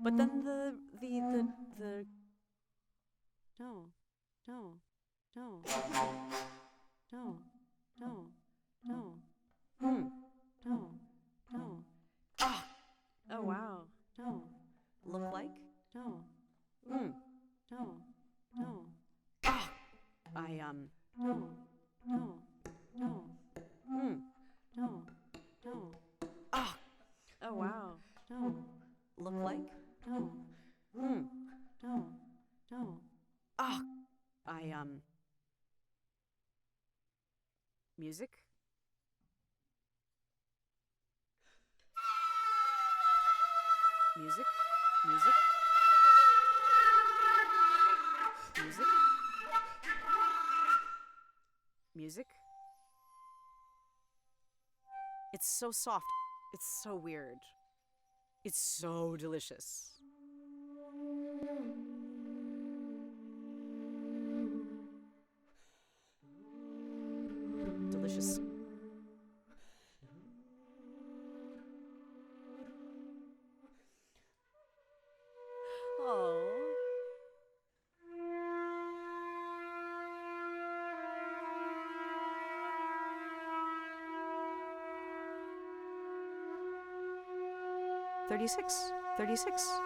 but then the no oh wow, no, look like, no, no, I no, oh wow, no, look like, no, I music. Music. It's so soft. It's so weird. It's so delicious. Delicious. Oh. Thirty-six. 36.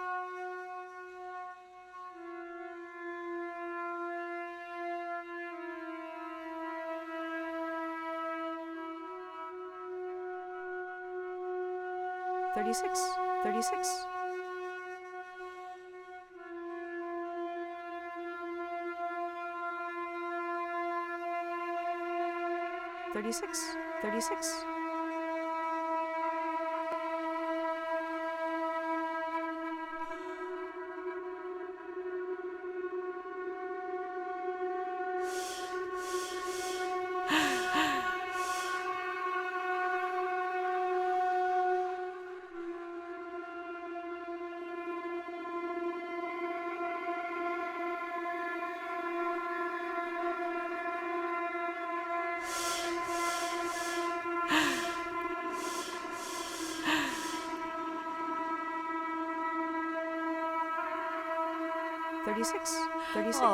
36, 36,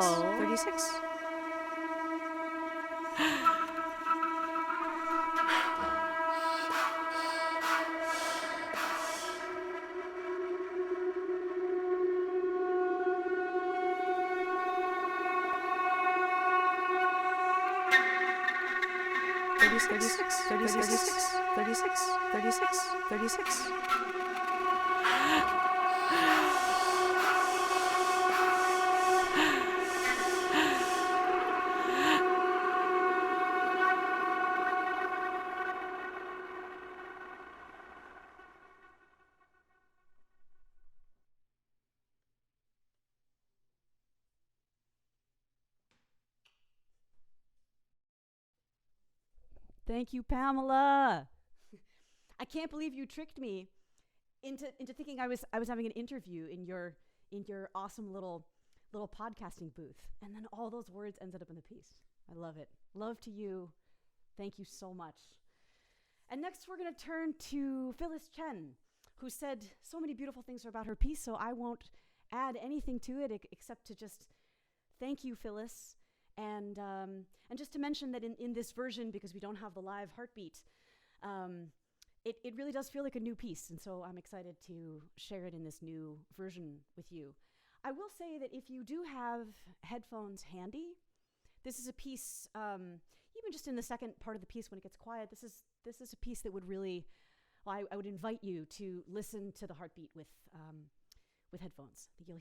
36. Thank you, Pamela. I can't believe you tricked me into thinking I was having an interview in your awesome little podcasting booth, and then all those words ended up in the piece. I love it. Love to you. Thank you so much. And next we're going to turn to Phyllis Chen, who said so many beautiful things about her piece, so I won't add anything to it except to just thank you, Phyllis. And just to mention that in this version, because we don't have the live heartbeat, it really does feel like a new piece, and so I'm excited to share it in this new version with you. I will say that if you do have headphones handy, this is a piece, even just in the second part of the piece when it gets quiet, this is a piece that would really, well, I would invite you to listen to the heartbeat with headphones. I think you'll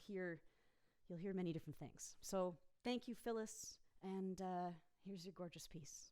hear many different things. So thank you, Phyllis, and here's your gorgeous piece.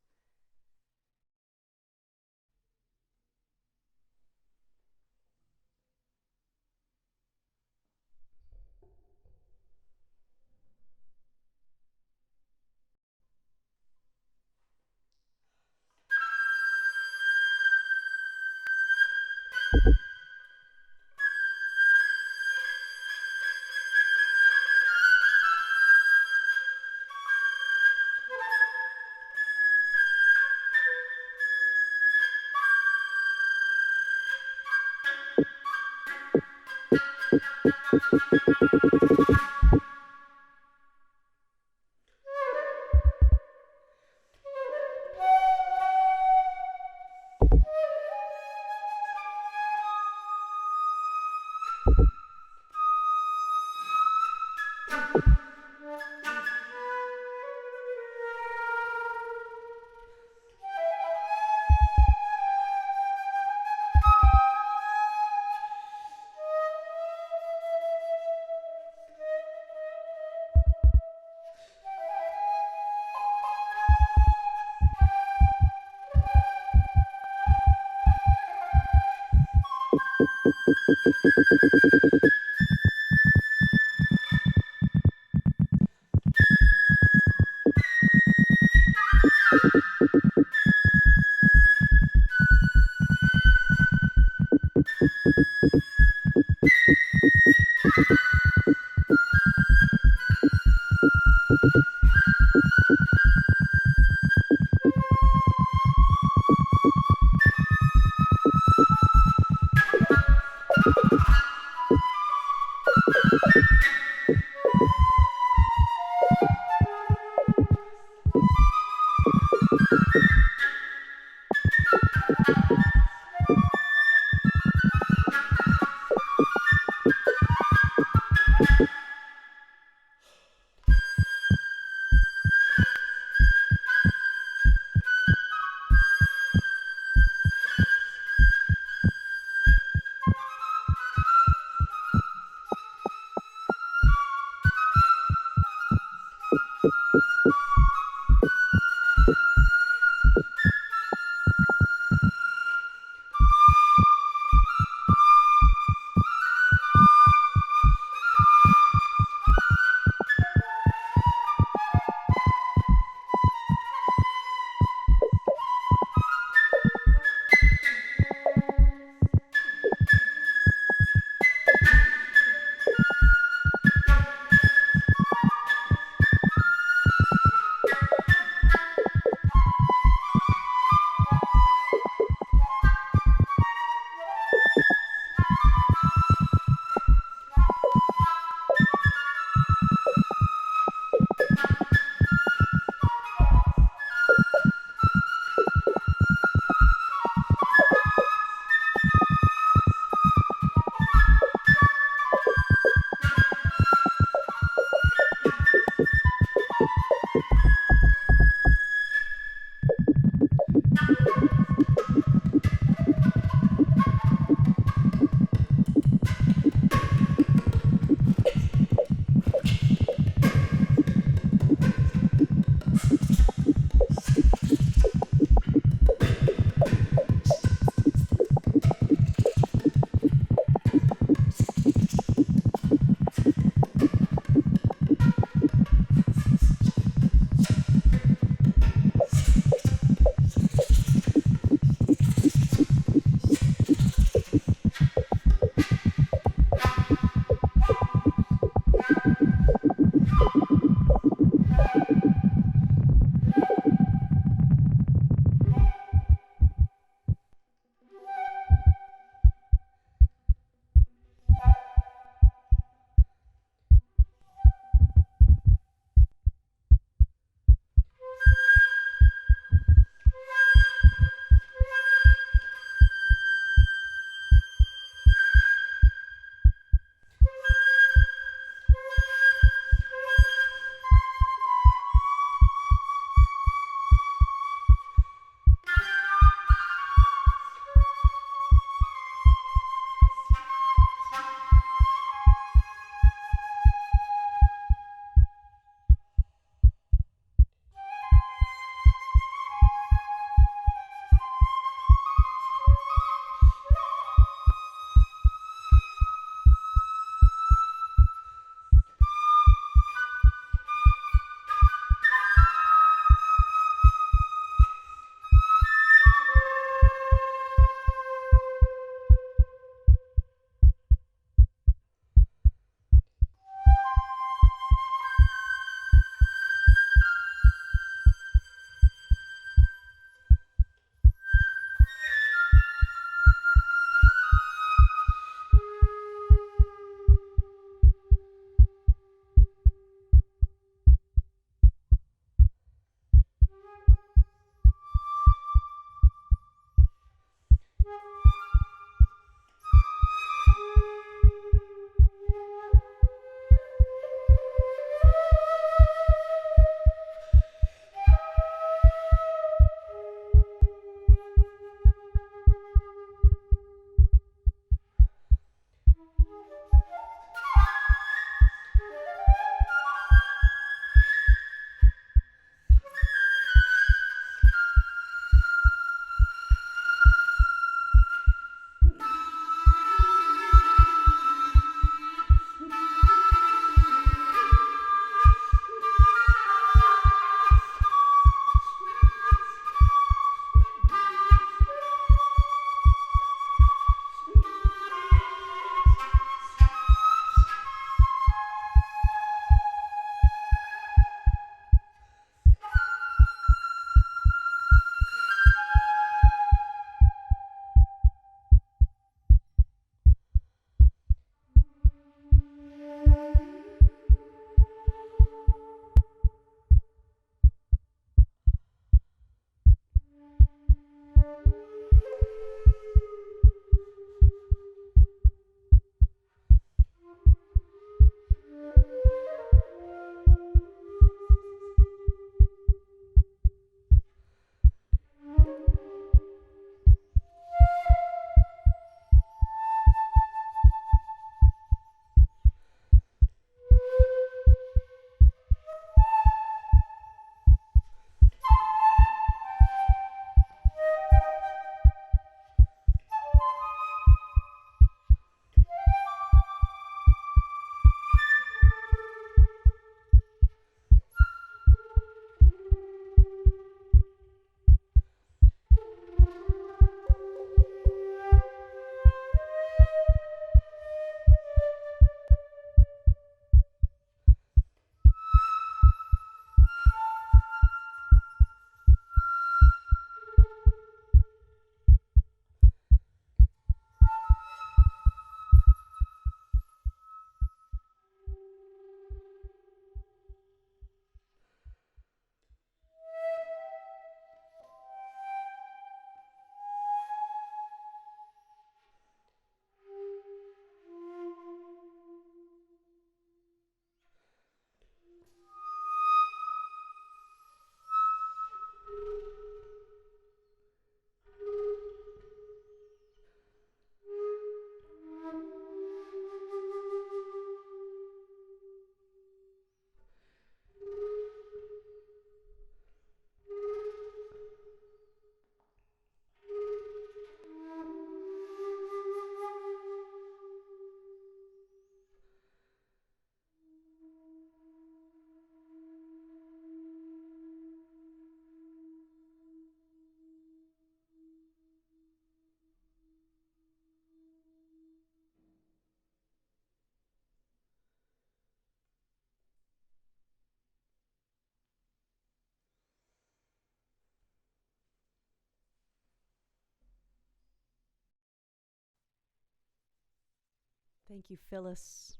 Thank you, Phyllis.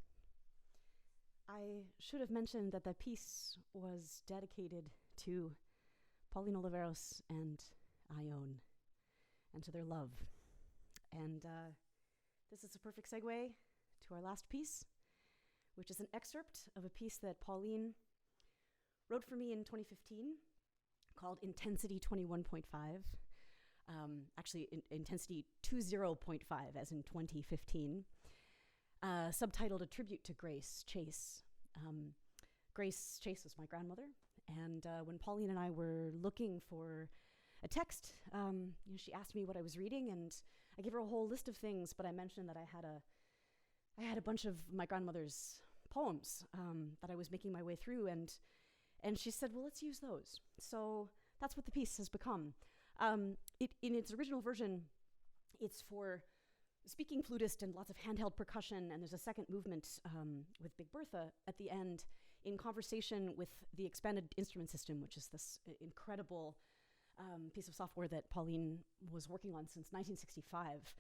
I should have mentioned that the piece was dedicated to Pauline Oliveros and Ione, and to their love. And this is a perfect segue to our last piece, which is an excerpt of a piece that Pauline wrote for me in 2015 called Intensity 21.5. Actually, Intensity 20.5, as in 2015. Subtitled A Tribute to Grace Chase. Grace Chase was my grandmother, and when Pauline and I were looking for a text, she asked me what I was reading, and I gave her a whole list of things, but I mentioned that I had a bunch of my grandmother's poems that I was making my way through, and she said, well, let's use those. So that's what the piece has become. In its original version, it's for speaking flutist and lots of handheld percussion, and there's a second movement with Big Bertha at the end in conversation with the expanded instrument system, which is this incredible piece of software that Pauline was working on since 1965.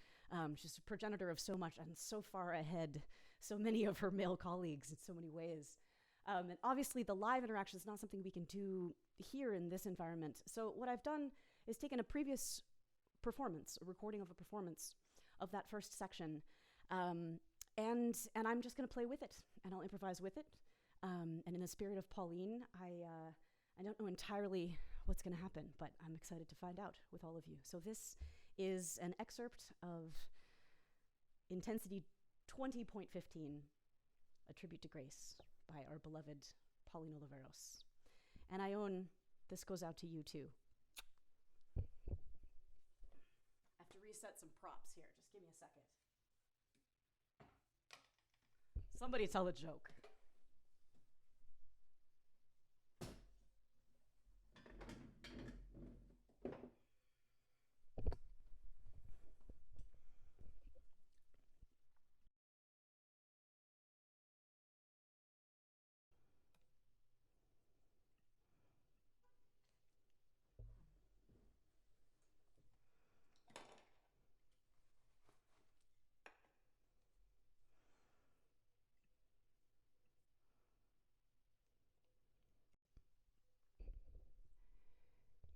She's a progenitor of so much and so far ahead, so many of her male colleagues in so many ways. And obviously the live interaction is not something we can do here in this environment. So what I've done is taken a previous performance, a recording of a performance of that first section, and I'm just going to play with it, and I'll improvise with it. And in the spirit of Pauline, I don't know entirely what's going to happen, but I'm excited to find out with all of you. So this is an excerpt of Intensity 20.15, A Tribute to Grace by our beloved Pauline Oliveros. And Ione, this goes out to you too. I have to reset some props here. Just give me a second. Somebody tell a joke.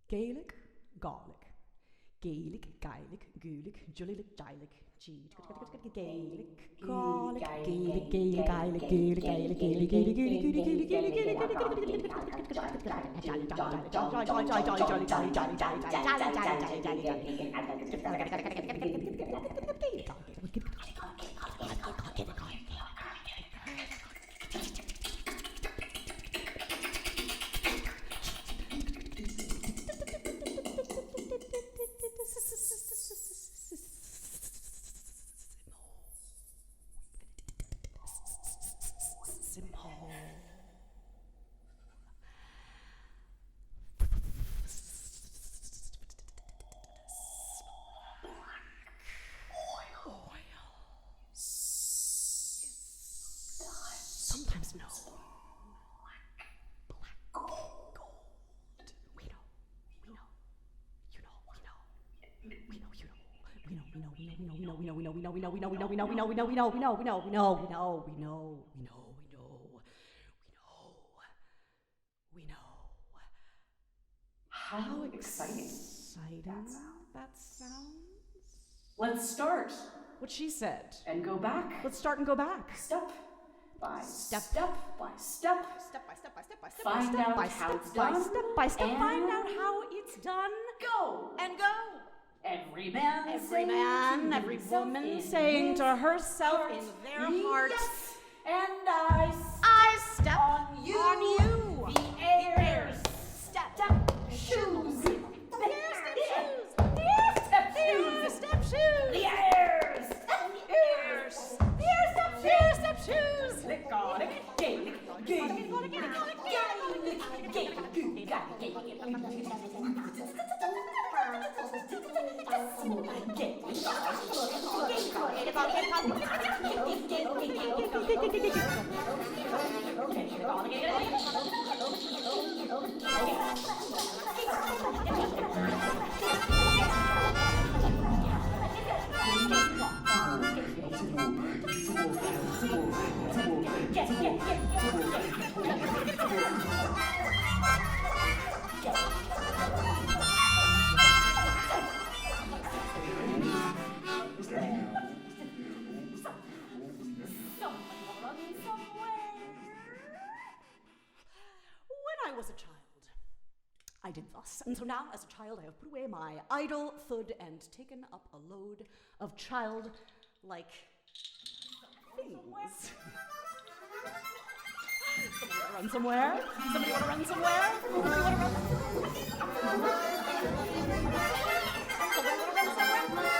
Gaelic, Gaelic, Gaelic, Gaelic, Gaelic, Julic, Gaelic, Gaelic, Gaelic, Gaelic, Gaelic, Gaelic, Gaelic, Gaelic, Gaelic, Gaelic, Sometimes no. Black gold. We know. How exciting that sounds. Let's start. What she said. And go back. Let's start and go back. Step by Step. step by step. Step by step by step by step Find by step out by how step it's by done, step by step. and Find out how it's done. Go. And go. Every man, Every woman saying to herself in their heart, yes, and I step on you. The airs. Step. Shoes. Step shoes. The airs. Step shoes. When I was a child, I did thus, and so now, as a child, I have put away my idle thud and taken up a load of child-like things. Somebody wanna run somewhere? Somebody wanna run somewhere? Somebody wanna run somewhere? Somebody wanna run somewhere?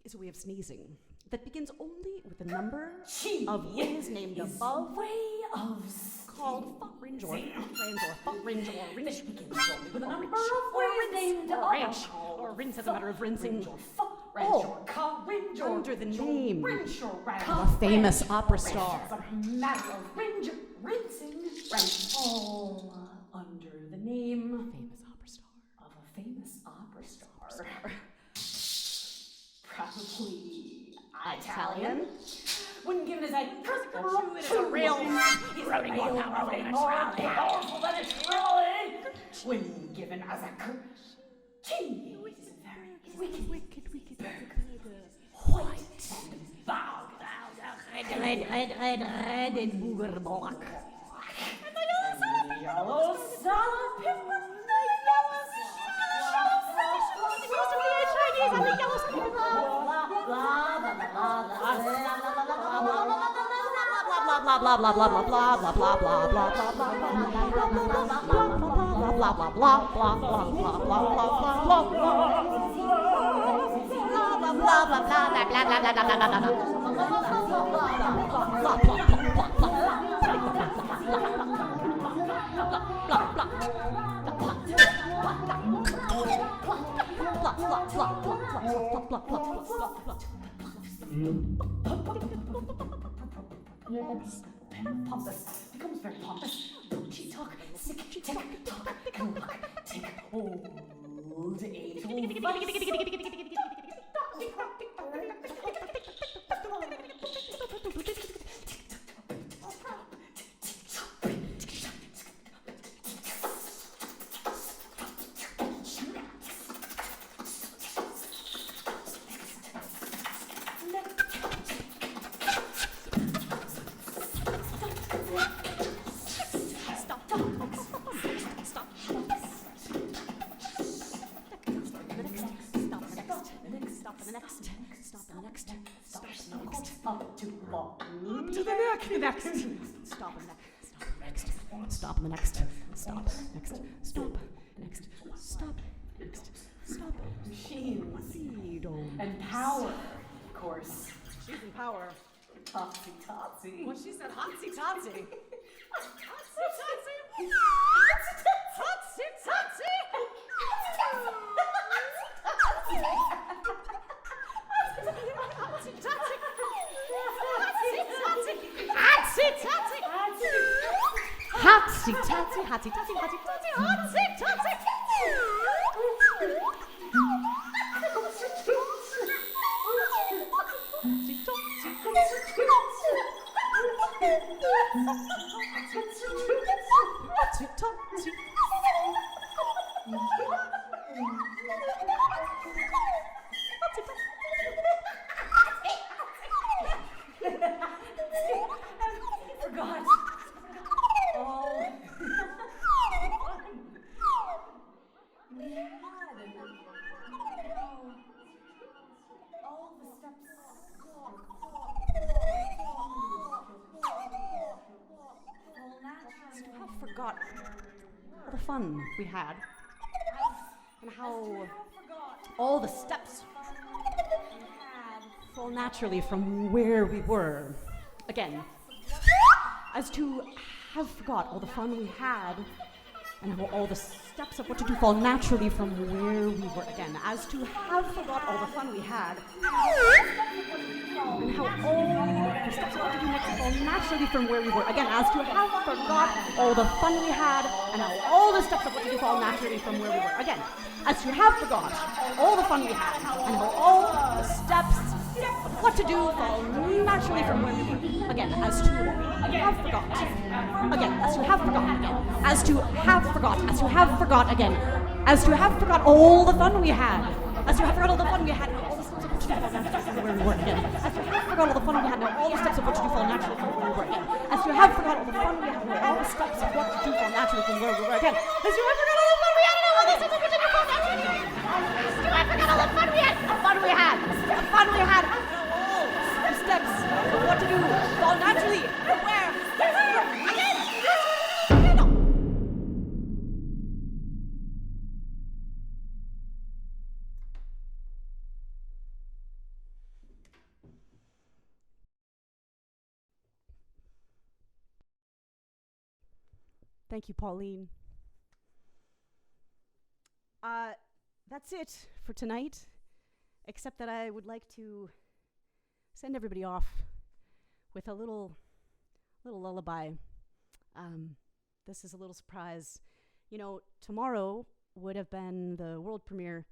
Is a way of sneezing that begins only with the number of ways named above, called fringe or fringe or ringe, begins only with a number of ways named above, or rinse as a matter of rinsing, all under the name of a famous opera star. Matter of rinsing, all under the name of a famous opera star. Probably Italian. When given as a real powerful than it's really. When given as a king, it's very wicked, white and bowed, red and booger block. And the yellow salad pepper. And the yellow Yes, pompous becomes very pompous. She talk, sick, tick, tock, tick, old, and power, of course. She's in power. Totsy. Well, she said hotsy totsy. Hotsy totsy. Hotsy totsy. Hotsy totsy, hotsy totsy, hotsy totsy, hotsy totsy. Forgot all the steps. I forgot all the fun we had, and how all the steps fall naturally from where we were. Again, as to have forgot all the fun we had and how all the steps of what to do fall naturally from where we were. Again, as to have forgot all the fun we had, and how all the steps of what to do next fall naturally from where we were. Again, as to have forgot all the fun we had, and how all the steps of what to do fall naturally from where we were. Again, as to have forgot all the fun we had, and how all the steps of what to do fall naturally from where we were. Again, as to have forgot. Again, as to have forgot. Again, as to have forgot. As to have forgot. Again, as to have forgot all the fun we had. As to have forgot all the fun we had, and all the steps of what to do fall naturally from where we were. Again, as to have forgot all the fun we had, and all the steps of what to do fall naturally from where we were. Again, as to have forgot all the fun we had, and all the steps of what to do fall naturally from where we were. Again, as to have forgot all the fun we had, and all the steps of what to do fall naturally. As to have forgot all the fun we had, the fun we had, the fun we had. The steps of what to do fall naturally from where we were. Again. Thank you, Pauline. That's it for tonight, except that I would like to send everybody off with a little lullaby. This is a little surprise. You know, tomorrow would have been the world premiere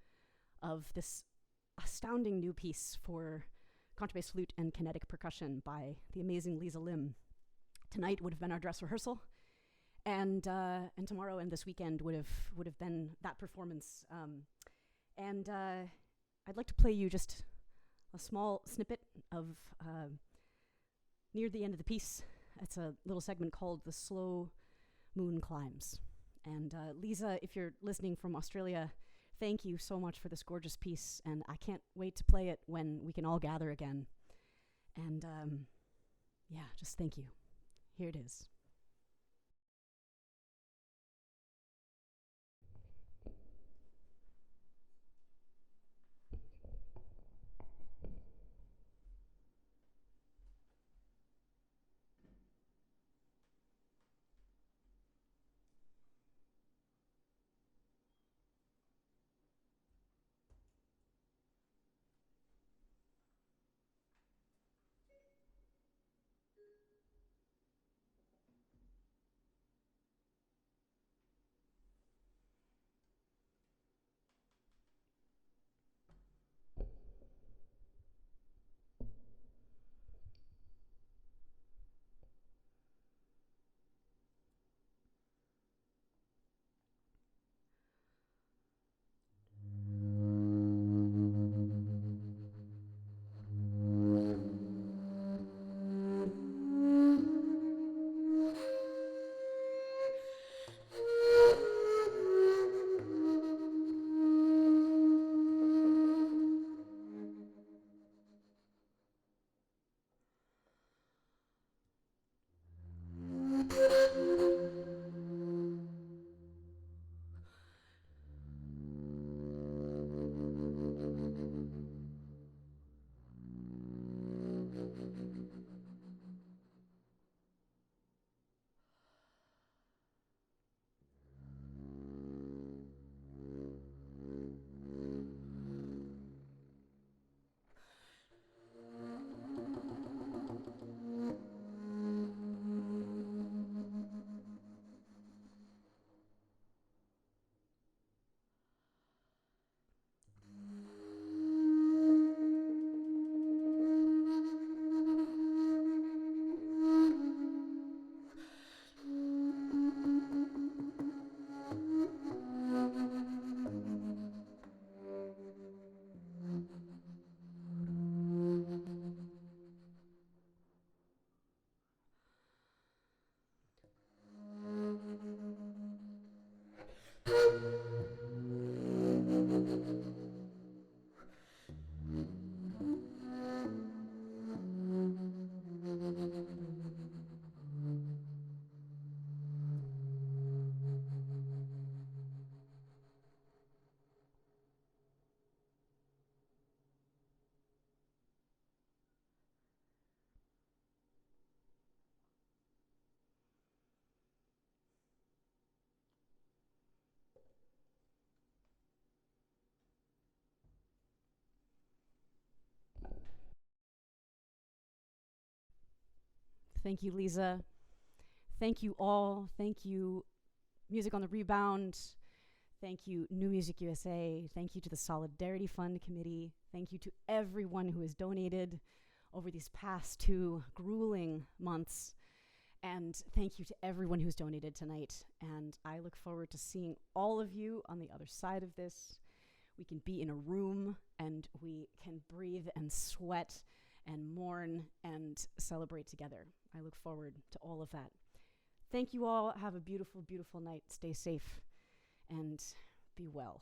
of this astounding new piece for contrabass, flute, and kinetic percussion by the amazing Lisa Lim. Tonight would have been our dress rehearsal, and tomorrow and this weekend would have been that performance. I'd like to play you just a small snippet of near the end of the piece. It's a little segment called "The Slow Moon Climbs." And Lisa, if you're listening from Australia, thank you so much for this gorgeous piece, and I can't wait to play it when we can all gather again. And yeah, just thank you. Here it is. Thank you, Lisa. Thank you all. Thank you, Music on the Rebound. Thank you, New Music USA. Thank you to the Solidarity Fund Committee. Thank you to everyone who has donated over these past 2 grueling months. And thank you to everyone who's donated tonight. And I look forward to seeing all of you on the other side of this. We can be in a room and we can breathe and sweat and mourn and celebrate together. I look forward to all of that. Thank you all. Have a beautiful, beautiful night. Stay safe and be well.